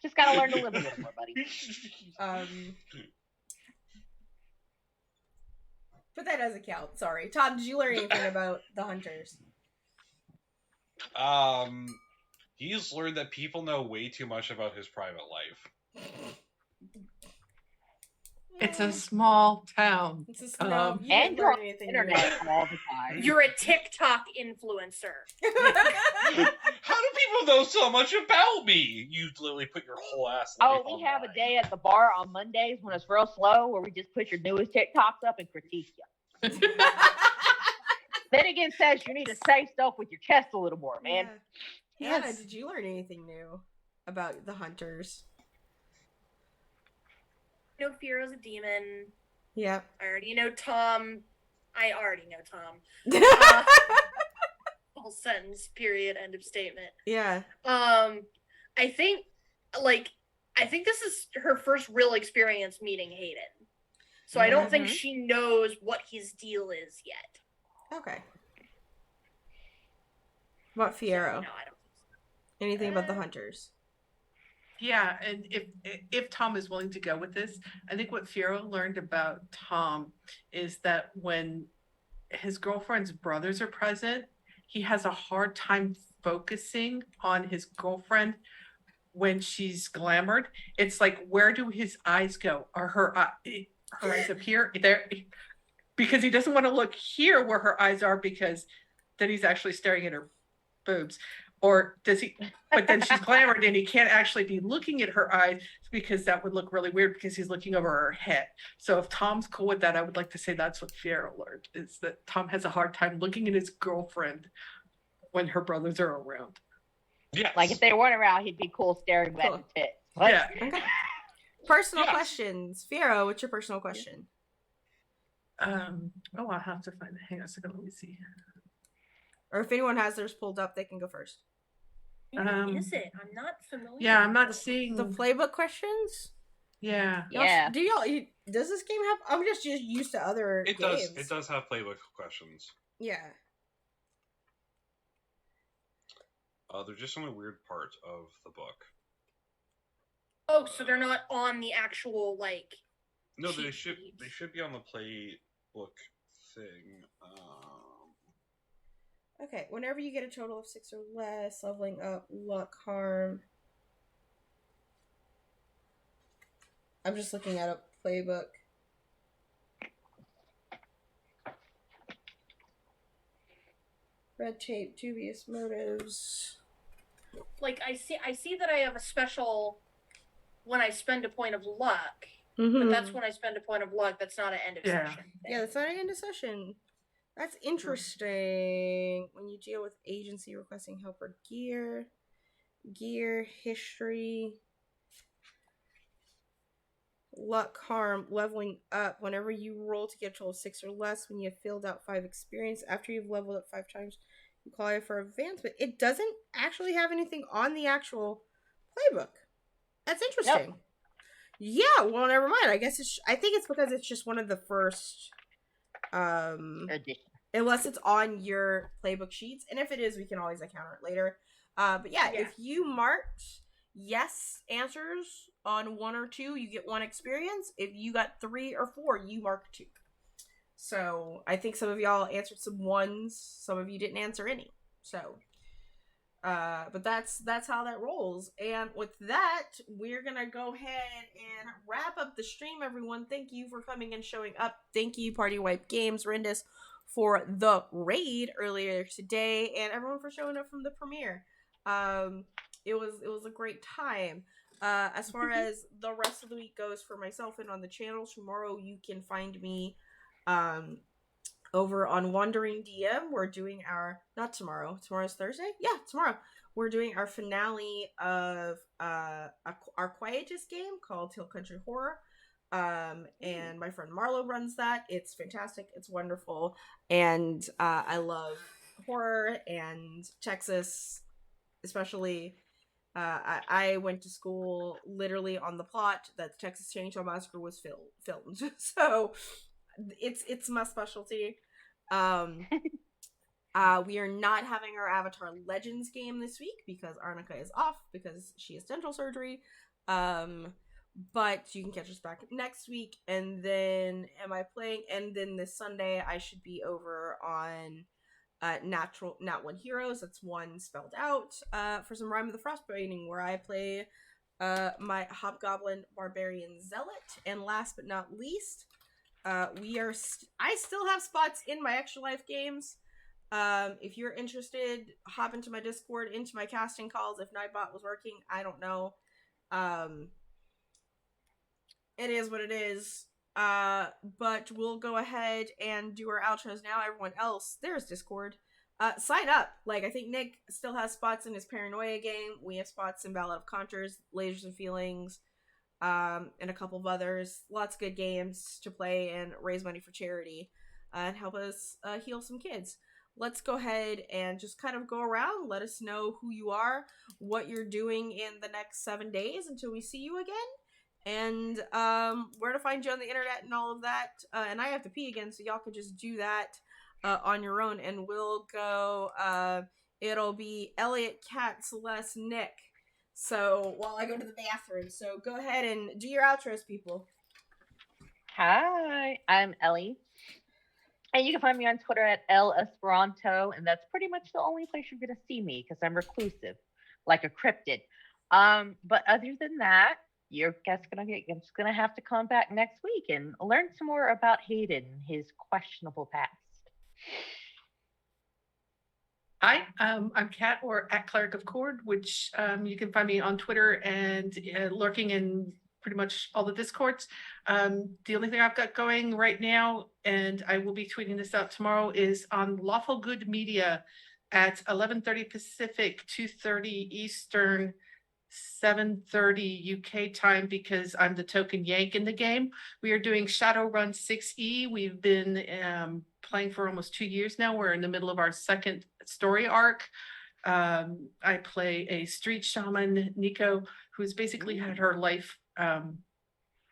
Just gotta learn to live a little more, buddy. But that doesn't count. Sorry, Tom. Did you learn anything about the hunters? He's learned that people know way too much about his private life. It's a small town. It's just, no, you And didn't you're learn on anything the internet all the time. You're a TikTok influencer. How do people know so much about me? You literally put your whole ass life Oh, we have a online. day at the bar on Mondays when it's real slow where we just put your newest TikToks up and critique you. Then again says you need to say stuff with your chest a little more, man. Yeah. Yes. Hannah, did you learn anything new about the hunters? I know Fiora's a demon. Yeah. I already know Tom. I already know Tom. Full sentence, period, end of statement. Yeah. I think this is her first real experience meeting Hayden. So I don't think Mhm. she knows what his deal is yet. Okay. What about Fiero? No, I don't. Anything about the hunters? Yeah, and if Tom is willing to go with this, I think what Fiero learned about Tom is that when his girlfriend's brothers are present, he has a hard time focusing on his girlfriend when she's glamored. It's like, where do his eyes go? Are her eyes up here? There? Because he doesn't want to look here where her eyes are, because then he's actually staring at her boobs. Or does he? But then she's glamored and he can't actually be looking at her eyes, because that would look really weird because he's looking over her head. So if Tom's cool with that, I would like to say that's what Fiero learned, is that Tom has a hard time looking at his girlfriend when her brothers are around. Yes. Like if they weren't around, he'd be cool staring at Cool. the tits. But Yeah. Okay. Personal Yes. questions. Fiero, what's your personal question? Oh, I'll have to find it. Hang on a second, let me see. Or if anyone has theirs pulled up, they can go first. What Um, is it? I'm not familiar. Yeah, I'm not seeing. The playbook questions? Yeah. yeah. Does this game have? I'm just used to other It games. does. It does have playbook questions. Yeah. They're just on a weird part of the book. Oh, so they're not on the actual No, cheat they should. sheets. They should be on the playbook thing. Okay. Whenever you get a total of 6 or less, leveling up, luck, harm. I'm just looking at a playbook. Red tape, dubious motives. I see that I have a special when I spend a point of luck, Mm-hmm. but that's when I spend a point of luck. That's not an end of Yeah. session. Yeah, that's not an end of session. That's interesting. When you deal with agency requesting help or gear, history, luck, harm, leveling up. Whenever you roll to get a total of 6 or less, when you have filled out 5 experience, after you've leveled up 5 times, you qualify for advancement. It doesn't actually have anything on the actual playbook. That's interesting. Nope. Yeah, well, never mind. I guess I think it's because it's just one of the first Addition. unless it's on your playbook sheets, and if it is, we can always encounter it later. But yeah, Yeah. if you marked yes answers on 1 or 2, you get 1 experience. If you got 3 or 4, you mark 2. So I think some of y'all answered some 1s, some of you didn't answer any. So But that's how that rolls. And with that, we're gonna go ahead and wrap up the stream. Everyone, thank you for coming and showing up. Thank you, Party Wipe Games, Rindis, for the raid earlier today, and everyone for showing up from the premiere. It was a great time. As far as the rest of the week goes for myself and on the channel, tomorrow you can find me over on Wandering DM. We're doing our, not tomorrow. Tomorrow's Thursday. Yeah, tomorrow we're doing our finale of our quietest game called Hill Country Horror. And my friend Marlo runs that. It's fantastic. It's wonderful, and I love horror and Texas, especially. I went to school literally on the plot that the Texas Chainsaw Massacre was filmed, so it's my specialty. Um, we are not having our Avatar Legends game this week because Arnica is off because she has dental surgery. But you can catch us back next week. And then am I playing? And then this Sunday I should be over on Nat One Heroes. That's one spelled out. For some Rime of the Frostbiting, where I play my Hobgoblin Barbarian Zealot. And last but not least, I still have spots in my Extra Life games. If you're interested, hop into my Discord, into my casting calls. If Nightbot was working, I don't know. It is what it is. But we'll go ahead and do our outros now. Everyone else, there's Discord. Sign up. Like, I think Nick still has spots in his Paranoia game. We have spots in Ballad of Contours, Lasers and Feelings, and a couple of others. Lots of good games to play and raise money for charity and help us heal some kids. Let's go ahead and just kind of go around. Let us know who you are, what you're doing in the next 7 days until we see you again, and where to find you on the internet and all of that. And I have to pee again, so y'all can just do that on your own. And we'll go, it'll be Elliot, Kat, Celeste, Nick. So while I go to the bathroom, so go ahead and do your outros, people. Hi, I'm Ellie. And you can find me on Twitter at El Esperanto, and that's pretty much the only place you're going to see me because I'm reclusive, like a cryptid. But other than that, you're just gonna have to come back next week and learn some more about Hayden and his questionable past. Hi, I'm Kat, or at Cleric of Cord, which you can find me on Twitter and lurking in pretty much all the Discords. The only thing I've got going right now, and I will be tweeting this out tomorrow, is on Lawful Good Media at 11:30 Pacific, 2:30 Eastern, 7:30 UK time, because I'm the token Yank in the game. We are doing Shadowrun 6E. We've been playing for almost 2 years now. We're in the middle of our second story arc. I play a street shaman, Nico, who's basically had her life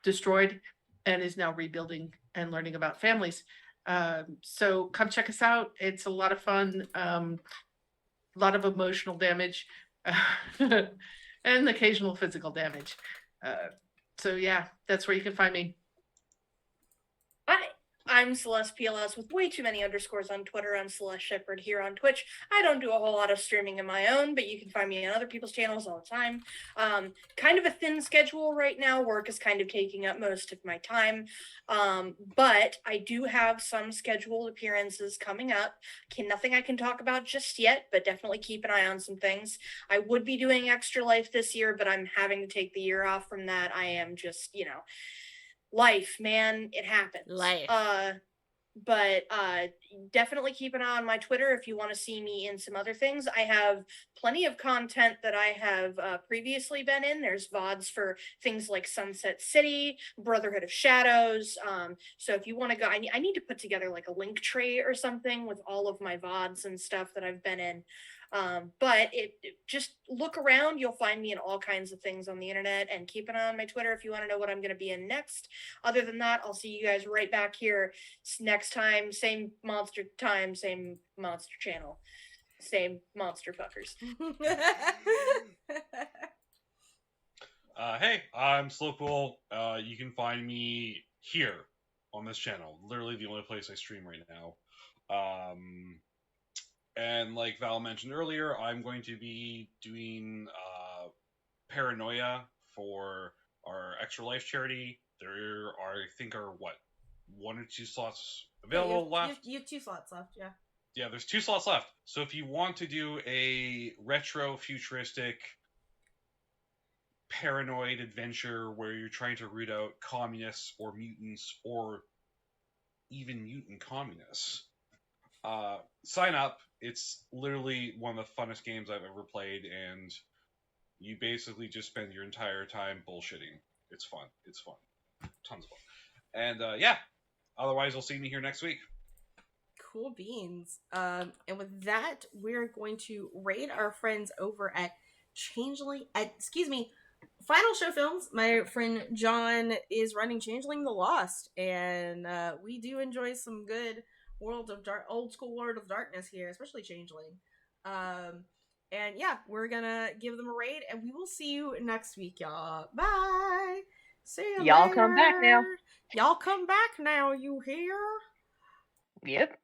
destroyed and is now rebuilding and learning about families. So come check us out. It's a lot of fun, a lot of emotional damage. And occasional physical damage. So yeah, that's where you can find me. Hi, I'm Celeste PLS with way too many underscores on Twitter. I'm Celeste Shepherd here on Twitch. I don't do a whole lot of streaming of my own, but you can find me on other people's channels all the time. Kind of a thin schedule right now. Work is kind of taking up most of my time. But I do have some scheduled appearances coming up. Nothing I can talk about just yet, but definitely keep an eye on some things. I would be doing Extra Life this year, but I'm having to take the year off from that. I am just, life, man, it happens. Life. But definitely keep an eye on my Twitter if you want to see me in some other things. I have plenty of content that I have previously been in. There's VODs for things like Sunset City, Brotherhood of Shadows. So if you want to go, I need to put together like a link tray or something with all of my VODs and stuff that I've been in. But just look around. You'll find me in all kinds of things on the internet, and keep an eye on my Twitter if you want to know what I'm going to be in next. Other than that, I'll see you guys right back here next time. Same monster time, same monster channel, same monster fuckers. Hey, I'm Slowpool. You can find me here on this channel. Literally the only place I stream right now. And like Val mentioned earlier, I'm going to be doing Paranoia for our Extra Life charity. There are, I think, one or two slots available left. You have 2 slots left, yeah. Yeah, there's 2 slots left. So if you want to do a retro futuristic paranoid adventure where you're trying to root out communists or mutants or even mutant communists, sign up. It's literally one of the funnest games I've ever played, and you basically just spend your entire time bullshitting. It's fun. It's fun. Tons of fun. And yeah, otherwise, I'll see you here next week. Cool beans. And with that, we're going to raid our friends over at Final Show Films. My friend John is running Changeling the Lost, and we do enjoy some good old school World of Darkness here, especially Changeling. And yeah, we're gonna give them a raid, and we will see you next week, y'all. Bye. See you Y'all later. come back now. Y'all come back now. You hear? Yep.